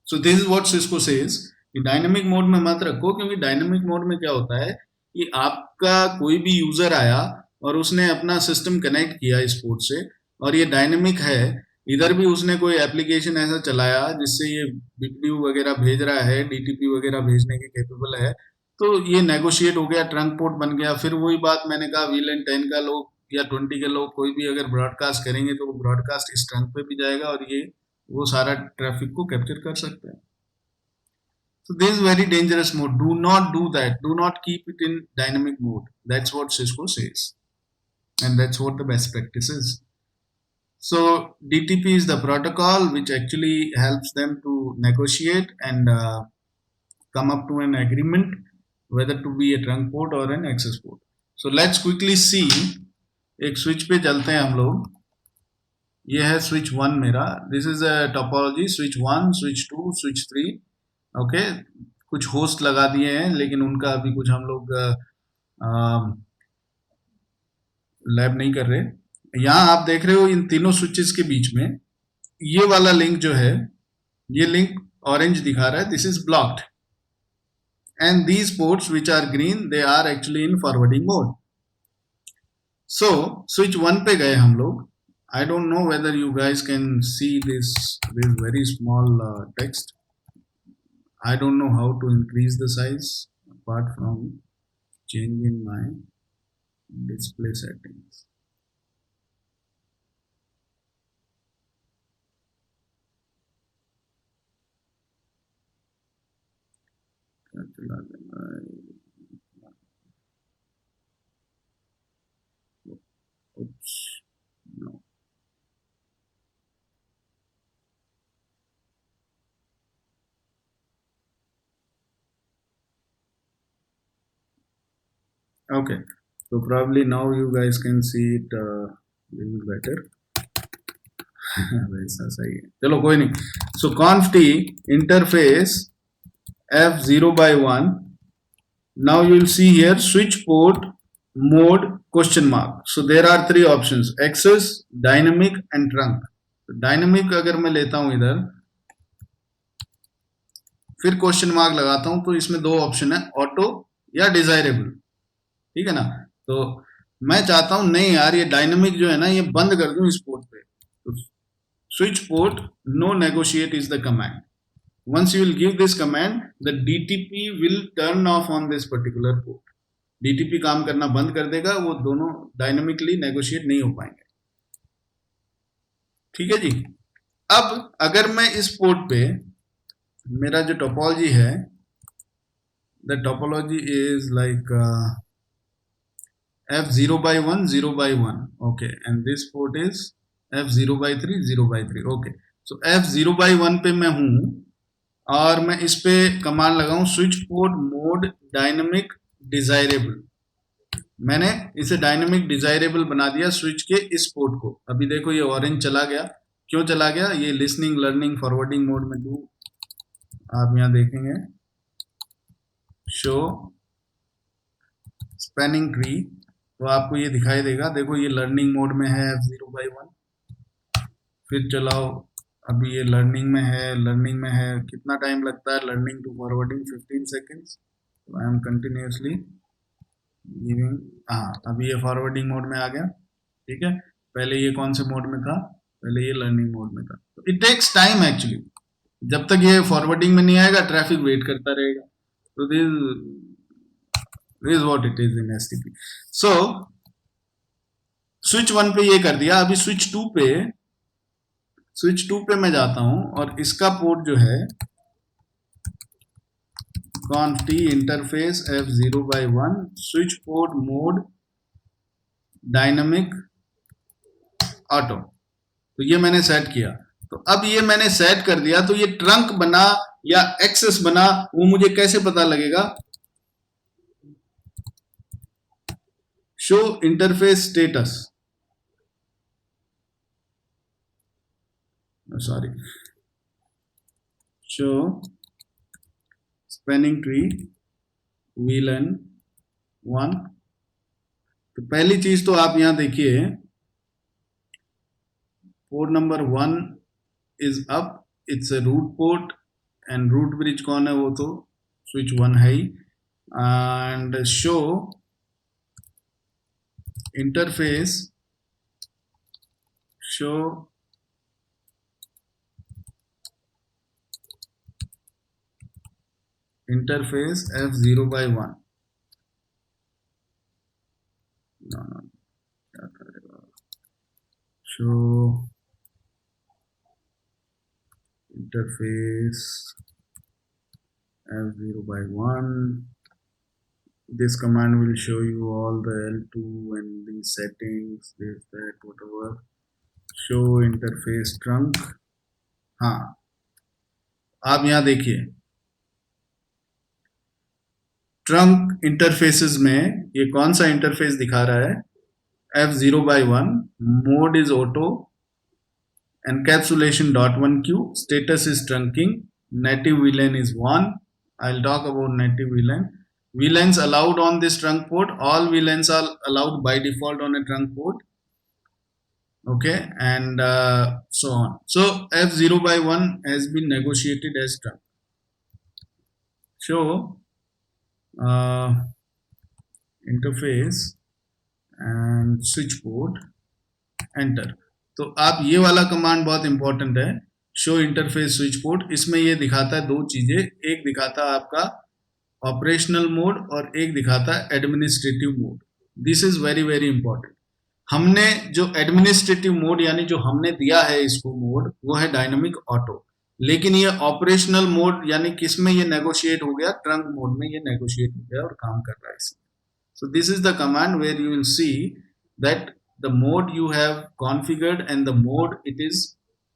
सो this is what Cisco says कि डायनेमिक मोड में मत रखो, क्योंकि डायनेमिक मोड में क्या होता है कि आपका कोई भी यूजर आया और उसने अपना सिस्टम कनेक्ट किया इस पोर्ट से, और ये डायनेमिक है, इधर भी उसने कोई एप्लीकेशन ऐसा चलाया जिससे ये बीपीयू वगैरह भेज रहा है, डीटीपी वगैरह भेजने के कैपेबल है, तो ये नेगोशिएट हो गया, ट्रंक पोर्ट बन गया। फिर वही बात मैंने कहा, VLAN 10 का लोग या 20 के लोग कोई भी अगर ब्रॉडकास्ट करेंगे तो वो ब्रॉडकास्ट इस ट्रंक पे भी जाएगा और ये वो सारा ट्रैफिक को कैप्चर कर सकता है। So this is very dangerous mode. Do not do that. Do not keep it in dynamic mode. That's what Cisco says, and that's what the best practice is. So DTP is the protocol which actually helps them to negotiate and come up to an agreement whether to be a trunk port or an access port. So let's quickly see. एक switch पे चलते हैं हम लोग। ये है switch 1 मेरा। This is a topology, switch 1, switch 2, switch 3। Okay, कुछ होस्ट लगा दिए हैं लेकिन उनका अभी कुछ हम लोग लैब नहीं कर रहे। यहाँ आप देख रहे हो इन तीनों स्विचेस के बीच में ये वाला लिंक जो है, ये लिंक ऑरेंज दिखा रहा है, this is blocked, and these ports which are green, they are actually in forwarding mode. So switch 1 पे गए हम लोग। I don't know whether you guys can see this very small text. I don't know how to increase the size apart from changing my display settings. Oops, no. Okay, so probably now you guys can see it little better. वैसा सही है, चलो कोई नहीं। So conft interface F0/1. Now you will see here switch port mode question mark. So there are 3 options: access, dynamic and trunk. तो dynamic अगर मैं लेता हूं इधर, फिर क्वेश्चन मार्क लगाता हूं, तो इसमें 2 ऑप्शन है, ऑटो या डिजायरेबल। ठीक है ना? तो मैं चाहता हूं नहीं यार, ये डायनेमिक जो है ना, ये बंद कर दूं इस पोर्ट पे। तो switch port no negotiate is the command. Once you will give this command, the DTP will turn off on this particular port. DTP काम करना बंद कर देगा, वो दोनों डायनेमिकली नेगोशिएट नहीं हो पाएंगे। ठीक है जी। अब अगर मैं इस पोर्ट पे मेरा जो टोपोलॉजी है, the topology is like F0/1, 0/1, okay, and this port is F0/3, 0/3, okay. So F0/1 पे मैं हूं और मैं इस पे कमांड लगाऊं switch port mode dynamic desirable. मैंने इसे डायनेमिक डिजायरेबल बना दिया स्विच के इस पोर्ट को। अभी देखो ये ऑरेंज चला गया, क्यों चला गया? ये लिसनिंग, लर्निंग, फॉरवर्डिंग मोड में टू, आप यहां देखेंगे शो स्पैनिंग ट्री, तो आपको ये दिखाई देगा। देखो ये लर्निंग मोड में है F0/1, फिर चलाओ, अभी ये लर्निंग में है। लर्निंग में है, कितना टाइम लगता है लर्निंग टू फॉरवर्डिंग? 15 सेकेंड्स। तो आई एम कंटिन्यूसली गिविंग। हाँ, अभी ये फॉरवर्डिंग मोड में आ गया। ठीक है, पहले ये कौन से मोड में था? पहले ये लर्निंग मोड में था। तो इट टेक्स टाइम एक्चुअली, जब तक ये फॉरवर्डिंग में नहीं आएगा ट्रैफिक वेट करता रहेगा। तो this what it is in STP. So switch 1 पे ये कर दिया। अभी स्विच 2 पे स्विच 2 पे मैं जाता हूं और इसका पोर्ट जो है conf t interface f0/1 switch port mode dynamic auto, तो ये मैंने सेट किया। तो अब ये मैंने सेट कर दिया, तो ये ट्रंक बना या एक्सेस बना वो मुझे कैसे पता लगेगा? Show interface status, sorry, show spanning tree VLAN 1। तो पहली चीज तो आप यहां देखिए, port number 1 is up, it's a root port and root bridge कौन है? वो तो स्विच 1 है ही। And show interface, show interface f0/1। क्या करेगा? Show interface f0/1. This command will show you all the L2 and the settings, this, that, whatever. Show interface trunk। हाँ, आप यहाँ देखिए ट्रंक इंटरफेसेस में ये कौन सा इंटरफेस दिखा रहा है? f0/1, mode is auto, encapsulation.1q, status is trunking, native VLAN is 1. I'll talk about native VLAN. VLANs allowed on this trunk port, all VLANs are allowed by default on a trunk port, okay, and so on. So f0/1 has been negotiated as trunk. Show interface and switch port, enter। तो आप ये वाला command बहुत important है, show interface switch port. इसमें ये दिखाता है दो चीजें, एक दिखाता है आपका ऑपरेशनल मोड और एक दिखाता है administrative mode. This is very very important. हमने जो एडमिनिस्ट्रेटिव मोड यानी जो हमने दिया है इसको मोड, वो है डायनामिक ऑटो, लेकिन ये ऑपरेशनल मोड यानी किसमें ये नेगोशिएट हो गया? ट्रंक मोड में ये नेगोशिएट हो गया और काम कर रहा है इसमें। So this is the command where you will see that the mode you have configured and the mode it is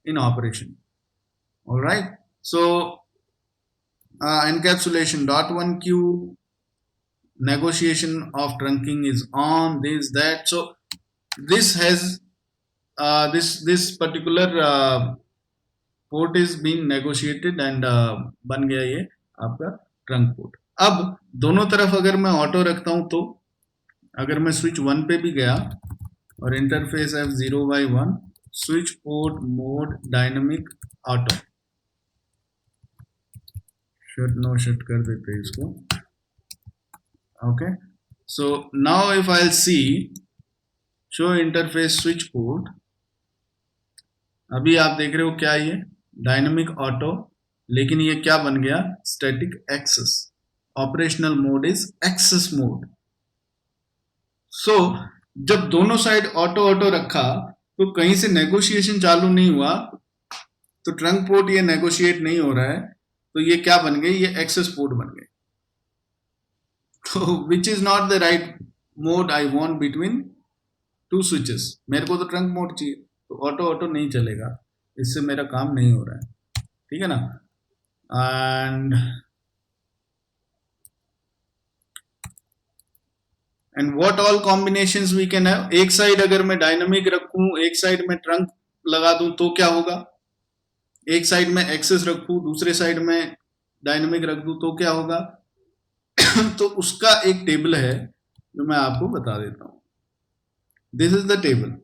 in operation. All right, so encapsulation.1q, negotiation of trunking is on, this, that. So this has this particular port is being negotiated and बन गया ये आपका trunk port. अब दोनों तरफ अगर मैं auto रखता हूं, तो अगर मैं स्विच 1 पे भी गया और interface f0/1 switch port mode dynamic auto, shut no shut कर देते हैं इसको, okay. So now if I see show interface switch port, अभी आप देख रहे हो क्या ये डायनामिक ऑटो, लेकिन ये क्या बन गया? Static access. Operational mode is access mode. So जब दोनों साइड ऑटो ऑटो रखा तो कहीं से नेगोशिएशन चालू नहीं हुआ, तो ट्रंक पोर्ट ये नेगोशिएट नहीं हो रहा है, तो ये क्या बन गई? ये एक्सेस पोर्ट बन गई। तो विच is not the right mode I want between two switches. मेरे को तो ट्रंक मोड चाहिए, तो ऑटो ऑटो नहीं चलेगा, इससे मेरा काम नहीं हो रहा है, ठीक है ना। And what all combinations we can have. एक साइड अगर मैं डायनामिक रखूं, एक साइड में ट्रंक लगा दूं, तो क्या होगा? एक साइड में एक्सेस रखूं, दूसरे साइड में डायनामिक रख दूं, तो क्या होगा? तो उसका एक टेबल है जो मैं आपको बता देता हूं। This is the table.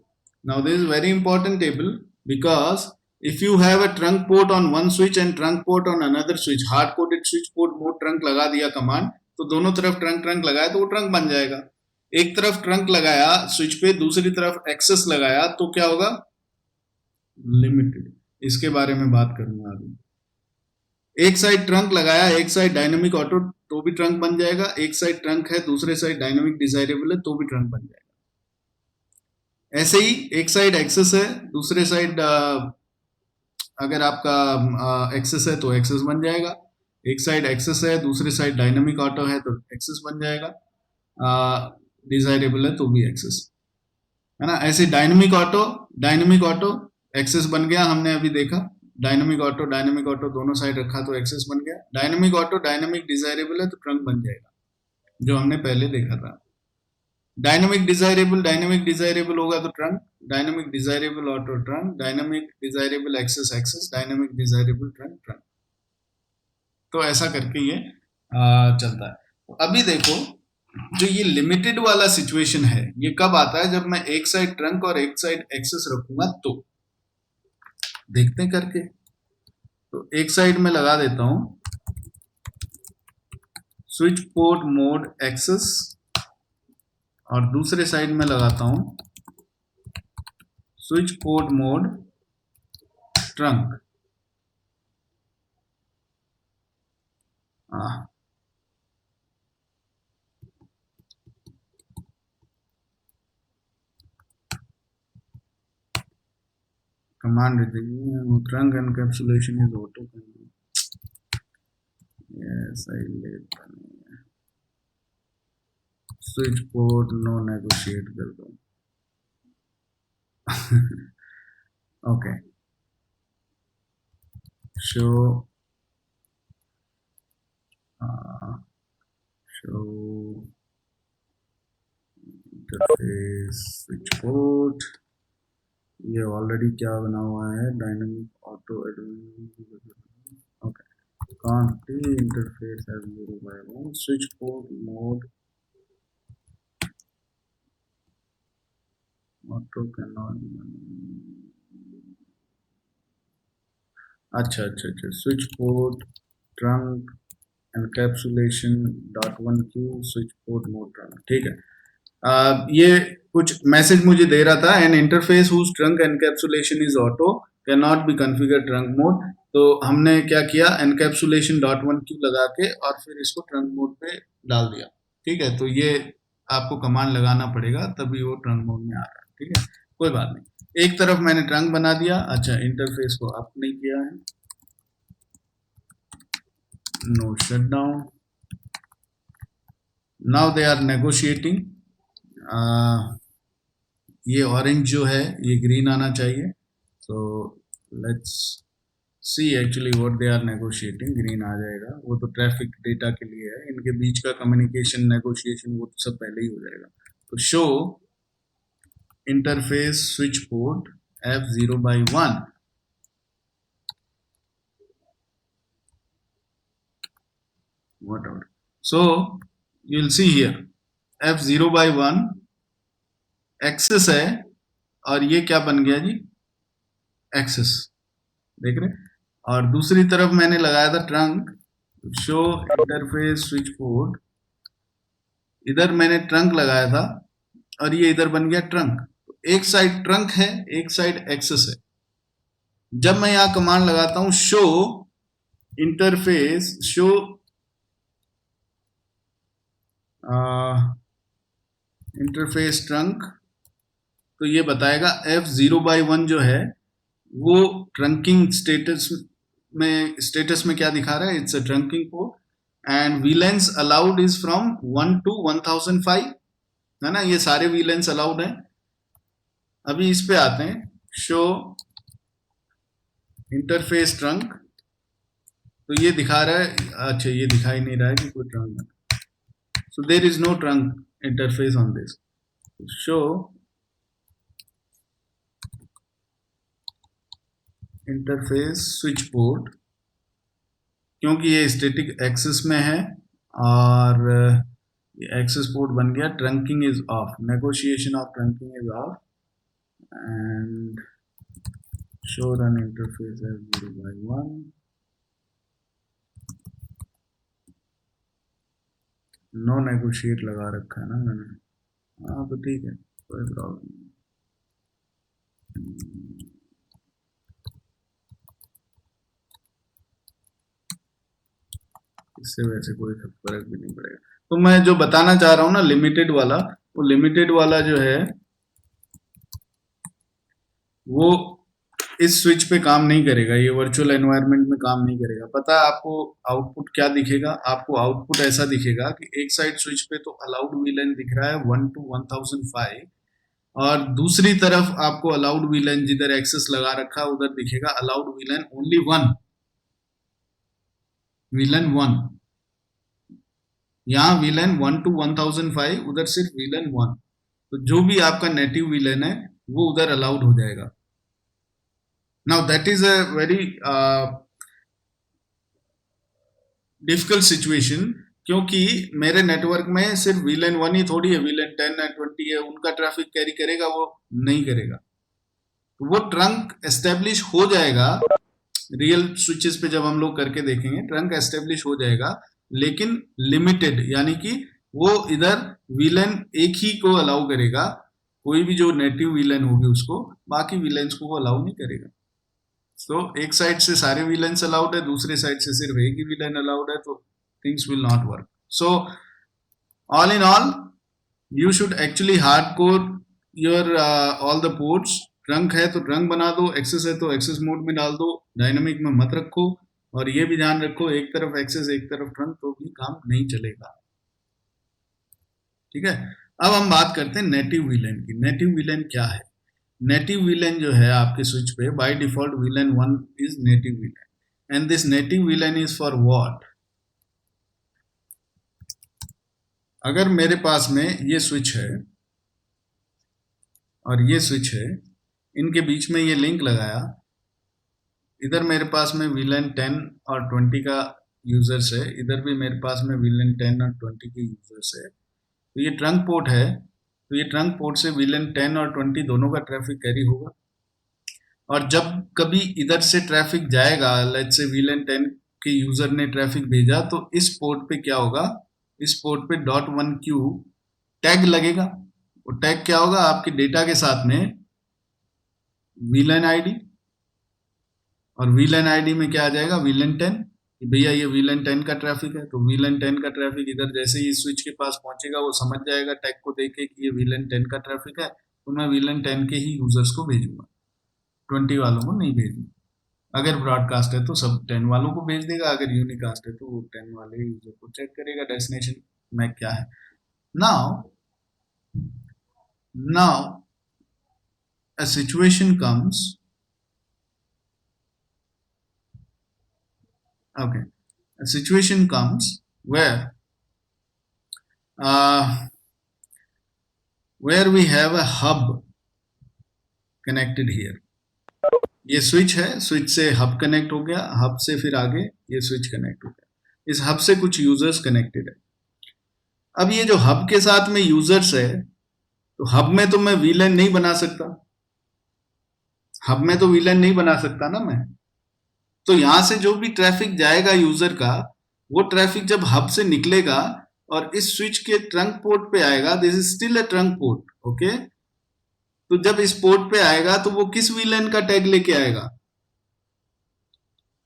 Now this is very important table, because if you have a trunk port on one switch and trunk port on another switch, hard coded switch port mode trunk लगा दिया command, तो दोनों तरफ trunk लगाया तो वो trunk बन जाएगा। एक तरफ ट्रंक लगाया स्विच पे, दूसरी तरफ एक्सेस लगाया, तो क्या होगा? लिमिटेड। इसके बारे में बात करूंगा अभी। एक साइड ट्रंक लगाया, एक साइड डायनामिक ऑटो, तो भी ट्रंक बन जाएगा। एक साइड ट्रंक है, दूसरे साइड डायनामिक डिजायरेबल है, तो भी ट्रंक बन जाएगा। ऐसे ही एक साइड एक्सेस है, दूसरे साइड अगर आपका एक्सेस है तो एक्सेस बन जाएगा, एक साइड एक्सेस है दूसरी साइड डायनामिक ऑटो है तो एक्सेस बन जाएगा, डिजायरेबल है तो भी एक्सेस, है ना। ऐसे डायनामिक ऑटो एक्सेस बन गया, हमने अभी देखा डायनामिक ऑटो दोनों साइड रखा तो एक्सेस बन गया। डायनामिक ऑटो डायनामिक डिजायरेबल है तो ट्रंक बन जाएगा, जो हमने पहले देखा था। डायनामिक डिजायरेबल होगा तो trunk, dynamic desirable auto trunk, dynamic desirable access, dynamic desirable trunk. तो ऐसा करके ये चलता है। अभी देखो जो ये लिमिटेड वाला सिचुएशन है ये कब आता है, जब मैं एक साइड ट्रंक और एक साइड एक्सेस रखूंगा तो। देखते हैं करके, तो एक साइड में लगा देता हूं स्विच पोर्ट मोड एक्सेस और दूसरे साइड में लगाता हूं switch port mode trunk. Command trunk encapsulation is auto. Yes, I let switch port no negotiate कर दो। Okay, show interface switch port। ये ऑलरेडी क्या बना हुआ है, dynamic auto. Okay, conf t interface as 0/1 switch port mode auto can not. अच्छा, switch port trunk encapsulation .1q switch port mode trunk, ठीक है। ये कुछ मैसेज मुझे दे रहा था, an interface whose trunk encapsulation is auto can not be configure trunk mode. तो हमने क्या किया, एनकैप्सुलेशन .1q लगा के और फिर इसको ट्रंक मोड पे डाल दिया, ठीक है। तो ये आपको कमांड लगाना पड़ेगा तभी वो ट्रंक मोड में आ रहा है, ठीक है। कोई बात नहीं, एक तरफ मैंने ट्रंक बना दिया। अच्छा, इंटरफेस को अप नहीं किया है, no shutdown. Now they are negotiating. ये ऑरेंज जो है ये ग्रीन आना चाहिए। So let's see actually what they are negotiating. Green आ जाएगा, वो तो ट्रैफिक डेटा के लिए है, इनके बीच का कम्युनिकेशन नेगोशिएशन वो सब पहले ही हो जाएगा। तो show interface switch port F0/1 whatever. So you'll see here F0/1 access है और ये क्या बन गया जी, एक्सेस, देख रहे। और दूसरी तरफ मैंने लगाया था trunk, show interface switch port, इधर मैंने ट्रंक लगाया था और ये इधर बन गया ट्रंक। तो एक साइड ट्रंक है, एक साइड एक्सेस है। जब मैं यहां कमांड लगाता हूं show interface show interface trunk, तो ये बताएगा F0/1 जो है वो ट्रंकिंग स्टेटस में क्या दिखा रहा है, it's a trunking port and valence allowed is from 1 to 1005, है ना। ये सारे वीलेंस अलाउड हैं। अभी इस पे आते हैं, शो इंटरफेस ट्रंक, तो ये दिखा रहा है, अच्छा ये दिखाई नहीं रहा है कि कोई ट्रंक है, so there is no trunk interface on this. Show interface switch port, क्योंकि ये स्टैटिक एक्सेस में है और ये एक्सेस पोर्ट बन गया, trunking is off, negotiation of trunking is off and show run interface F0/1। No negotiate लगा रखा है ना मैंने, हाँ तो ठीक है, कोई प्रॉब्लम नहीं। इससे वैसे कोई फर्क भी नहीं पड़ेगा। तो मैं जो बताना चाह रहा हूं ना लिमिटेड वाला, वो लिमिटेड वाला जो है वो इस स्विच पे काम नहीं करेगा, ये वर्चुअल एनवायरनमेंट में काम नहीं करेगा। पता है आपको आउटपुट क्या दिखेगा? आपको आउटपुट ऐसा दिखेगा कि एक साइड स्विच पे तो अलाउड VLAN दिख रहा है 1 to 1005, और दूसरी तरफ आपको अलाउड VLAN जिधर एक्सेस लगा रखा है उधर दिखेगा अलाउड VLAN ओनली 1, VLAN 1। यहाँ VLAN 1 to 1005, उधर सिर्फ VLAN 1। तो जो भी आपका नेटिव VLAN है वो उधर अलाउड हो जाएगा। Now that is a very difficult situation, क्योंकि मेरे नेटवर्क में सिर्फ VLAN 1 ही थोड़ी है, VLAN 10 है, 20 है, उनका ट्रैफिक कैरी करेगा? वो नहीं करेगा। तो वो ट्रंक एस्टेब्लिश हो जाएगा रियल स्विचेस पे, जब हम लोग करके देखेंगे ट्रंक एस्टेब्लिश हो जाएगा, लेकिन लिमिटेड, यानी कि वो इधर VLAN एक ही को अलाउ करेगा, कोई भी जो नेटिव VLAN होगी उसको, बाकी VLANs को वो अलाउ नहीं करेगा। तो एक साइड से सारे VLANs अलाउड है, दूसरे साइड से सिर्फ एक ही VLAN अलाउड है, तो things will not work. So all in all, you should actually hardcore your all the ports. Trunk है तो ट्रंक बना दो, एक्सेस है तो एक्सेस मोड में डाल दो, डायनामिक में मत रखो। और ये भी ध्यान रखो, एक तरफ एक्सेस एक तरफ ट्रंक तो भी काम नहीं चलेगा। ठीक है, अब हम बात करते हैं नेटिव VLAN की। नेटिव VLAN क्या है? नेटिव VLAN जो है आपके स्विच पे, by default VLAN 1 is native VLAN, and this native VLAN is for what? अगर मेरे पास में ये स्विच है और ये स्विच है, इनके बीच में ये लिंक लगाया, इधर मेरे पास में VLAN 10 और 20 का यूजर्स है, इधर भी मेरे पास में VLAN 10 और 20 के यूजर्स है। तो ये ट्रंक पोर्ट है, तो ये ट्रंक पोर्ट से VLAN 10 और 20 दोनों का ट्रैफिक कैरी होगा। और जब कभी इधर से ट्रैफिक जाएगा, लेट्स से VLAN 10 के यूजर ने ट्रैफिक भेजा, तो इस पोर्ट पे क्या होगा? इस पोर्ट पे .1q टैग लगेगा। वो टैग क्या होगा? आपके डेटा के साथ में VLAN ID, और VLAN ID में क्या आ जाएगा? VLAN 10, कि भैया ये VLAN 10 का ट्रैफिक है। तो VLAN 10 का ट्रैफिक इधर जैसे ही स्विच के पास पहुंचेगा, वो समझ जाएगा टैग को देख के कि ये VLAN 10 का ट्रैफिक है, तो मैं VLAN 10 के ही यूजर्स को भेजूंगा, 20 वालों को नहीं भेजूंगा। अगर ब्रॉडकास्ट है तो सब 10 वालों को भेज देगा, अगर यूनिकास्ट है तो वो 10 वाले यूजर को चेक करेगा डेस्टिनेशन में क्या है। Now a situation comes, okay, a situation comes where we have a hub connected here. ये स्विच है, स्विच से हब कनेक्ट हो गया, हब से फिर आगे ये स्विच कनेक्ट हो गया, इस हब से कुछ यूजर्स कनेक्टेड है। अब ये जो हब के साथ में यूजर्स है, तो हब में तो मैं VLAN नहीं बना सकता, हब में तो VLAN नहीं बना सकता ना मैं। तो यहां से जो भी ट्रैफिक जाएगा यूजर का, वो ट्रैफिक जब हब से निकलेगा और इस स्विच के ट्रंक पोर्ट पे आएगा, this is still a trunk port, okay. तो जब इस पोर्ट पे आएगा तो वो किस VLAN का टैग लेके आएगा?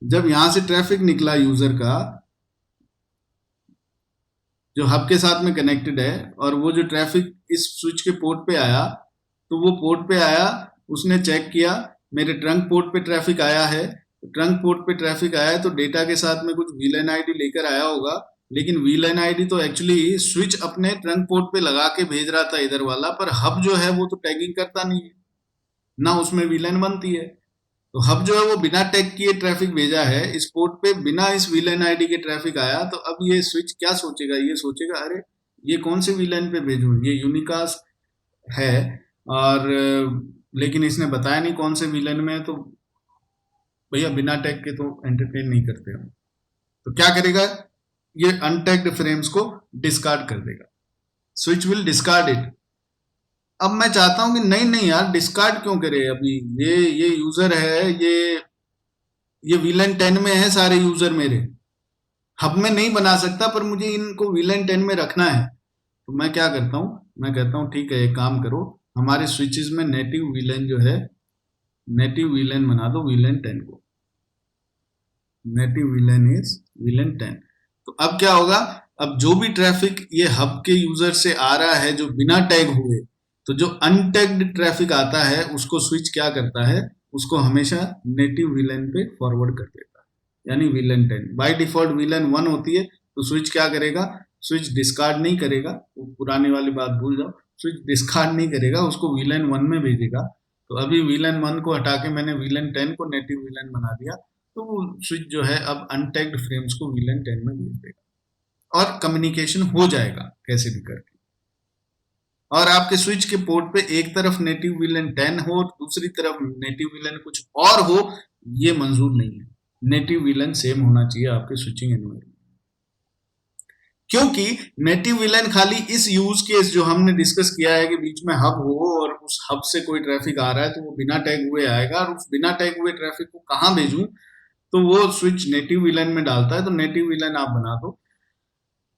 जब यहां से ट्रैफिक निकला यूजर का, जो हब के साथ में कनेक्टेड है, और वो जो ट्रैफिक इस स्विच के पोर्ट पे आया, तो वो पोर्ट पे आया, उसने चेक किया मेरे ट्रंक पोर्ट पे ट्रैफिक आया है, ट्रंक पोर्ट पे ट्रैफिक आया है तो डेटा के साथ में कुछ VLAN ID लेकर आया होगा, लेकिन VLAN ID तो एक्चुअली स्विच अपने ट्रंक पोर्ट पे लगा के भेज रहा था इधर वाला, पर हब जो है वो तो टैगिंग करता नहीं है ना, उसमें VLAN बनती है। तो हब जो है वो बिना टैग किए ट्रैफिक भेजा है इस पोर्ट पे, बिना इस VLAN ID के ट्रैफिक आया। तो अब ये स्विच क्या सोचेगा? ये सोचेगा अरे ये कौन से VLAN पे भेजूं, ये यूनिकास्ट है, और लेकिन इसने बताया नहीं कौन से VLAN में है, तो भैया बिना टैग के तो एंटरटेन नहीं करते हम। तो क्या करेगा? ये अनटैग्ड फ्रेम्स को डिस्कार्ड कर देगा, स्विच विल डिस्कार्ड इट। अब मैं चाहता हूं कि नहीं यार, डिस्कार्ड क्यों करे? अभी ये यूजर है, ये VLAN 10 में है सारे यूजर मेरे, हब में नहीं बना सकता, पर मुझे इनको VLAN 10 में रखना है। तो मैं क्या करता हूं? मैं कहता हूं ठीक है, एक काम करो, हमारे स्विचेस में नेटिव VLAN जो है, नेटिव VLAN बना दो VLAN 10 को, नेटिव VLAN इज VLAN 10। तो अब क्या होगा? अब जो भी ट्रैफिक ये हब के यूजर से आ रहा है जो बिना टैग हुए, तो जो अनटैग्ड ट्रैफिक आता है उसको स्विच क्या करता है? उसको हमेशा नेटिव VLAN पे फॉरवर्ड कर देगा, यानी VLAN 10। बाय डिफॉल्ट VLAN 1 होती है, तो स्विच क्या करेगा, स्विच डिस्कार्ड नहीं करेगा, वो पुरानी वाली बात भूल जाओ, स्विच डिस्कार्ड नहीं करेगा, उसको VLAN 1 में भेजेगा। तो अभी VLAN 1 को हटा के मैंने VLAN 10 को नेटिव VLAN बना दिया, तो वो स्विच जो है अब अनटैग्ड फ्रेम्स को VLAN 10 में भेज देगा और कम्युनिकेशन हो जाएगा कैसे भी करके। और आपके स्विच के पोर्ट पे एक तरफ नेटिव VLAN 10 हो, दूसरी तरफ नेटिव VLAN कुछ और हो, ये मंजूर नहीं है। नेटिव VLAN सेम होना चाहिए आपके स्विचिंग एनवायरनमेंट, क्योंकि नेटिव VLAN खाली इस यूज केस जो हमने डिस्कस किया है कि बीच में हब हो और उस हब से कोई ट्रैफिक आ रहा है तो वो बिना टैग हुए आएगा, और उस बिना टैग हुए ट्रैफिक को कहां भेजूं, तो वो स्विच नेटिव VLAN में डालता है, तो नेटिव VLAN आप बना दो।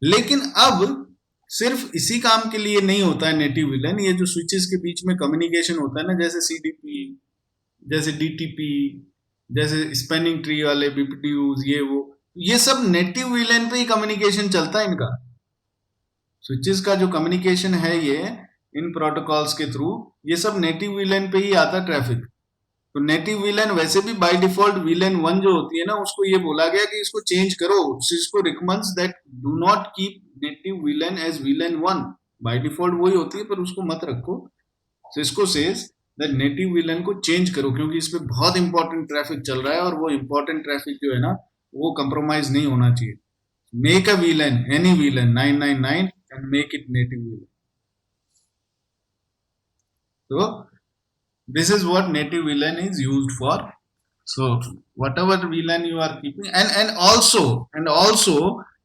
लेकिन अब सिर्फ इसी काम के लिए नहीं होता है नेटिव VLAN, ये जो स्विचेस के बीच में कम्युनिकेशन होता है ना, जैसे CDP, जैसे DTP, जैसे स्पैनिंग ट्री वाले BPDUs, ये सब नेटिव VLAN पे ही कम्युनिकेशन चलता है इनका। स्विचेस का जो कम्युनिकेशन है ये इन प्रोटोकॉल्स के थ्रू, ये सब नेटिव VLAN पे ही आता ट्रैफिक। तो नेटिव VLAN वैसे भी बाय डिफॉल्ट VLAN 1 जो होती है ना, उसको ये बोला गया कि इसको चेंज करो, Cisco recommends that do not keep native VLAN as VLAN 1। By default वही होती है, पर उसको मत रखो। Cisco says that native VLAN को चेंज करो, क्योंकि इस पे बहुत इंपॉर्टेंट ट्रैफिक चल रहा है और वो इंपॉर्टेंट ट्रैफिक जो है ना, वो कंप्रोमाइज नहीं होना चाहिए। Make a VLAN, any VLAN 999 and make it native VLAN। तो this is what native VLAN is used for. So whatever VLAN you are keeping, and also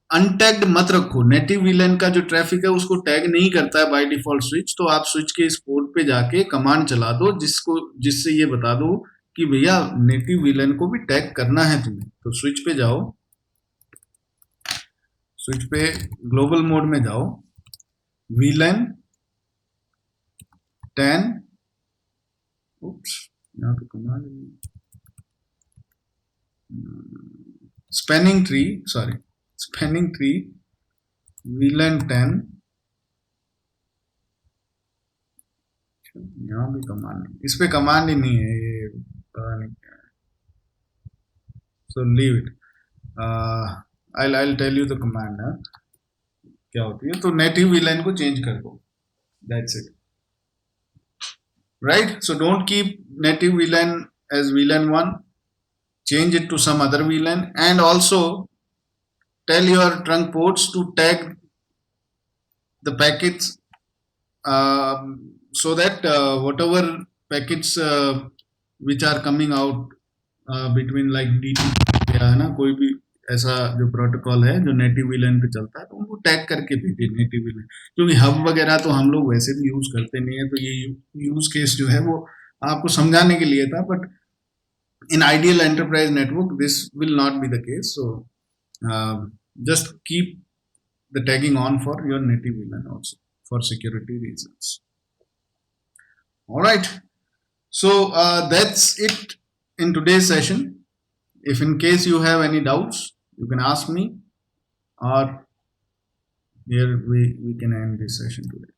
untagged मत रखो। नेटिव VLAN का जो ट्रैफिक है उसको टैग नहीं करता है बाय डिफॉल्ट स्विच, तो आप स्विच के इस पोर्ट पे जाके कमांड चला दो जिससे ये बता दो कि भैया नेटिव VLAN को भी टैग करना है तुम्हें। तो स्विच पे जाओ, स्विच पे ग्लोबल मोड में जाओ, VLAN 10, यहाँ पे कमांड स्पैनिंग ट्री VLAN 10, यहाँ भी कमांड, इस पे कमांड ही नहीं है, ये पता नहीं क्या है, so leave it. I'll tell you the command है क्या होती है। तो नेटिव VLAN को चेंज कर दो, that's it, right? So don't keep native VLAN as VLAN 1, change it to some other VLAN, and also tell your trunk ports to tag the packets so that whatever packets which are coming out between like DTP है ना, कोई भी ऐसा जो protocol है जो native VLAN पे चलता है, तो उनको टैग करके भेजिए नेटिव VLAN, क्योंकि हब वगैरह तो हम लोग वैसे भी यूज करते नहीं है। तो ये यूज केस जो है वो आपको समझाने के लिए था, but in ideal enterprise network this will not be the case. So just keep the tagging on for your native VLAN also for security reasons. All right, so that's it in today's session. If in case you have any doubts, you can ask me, or here we can end this session today.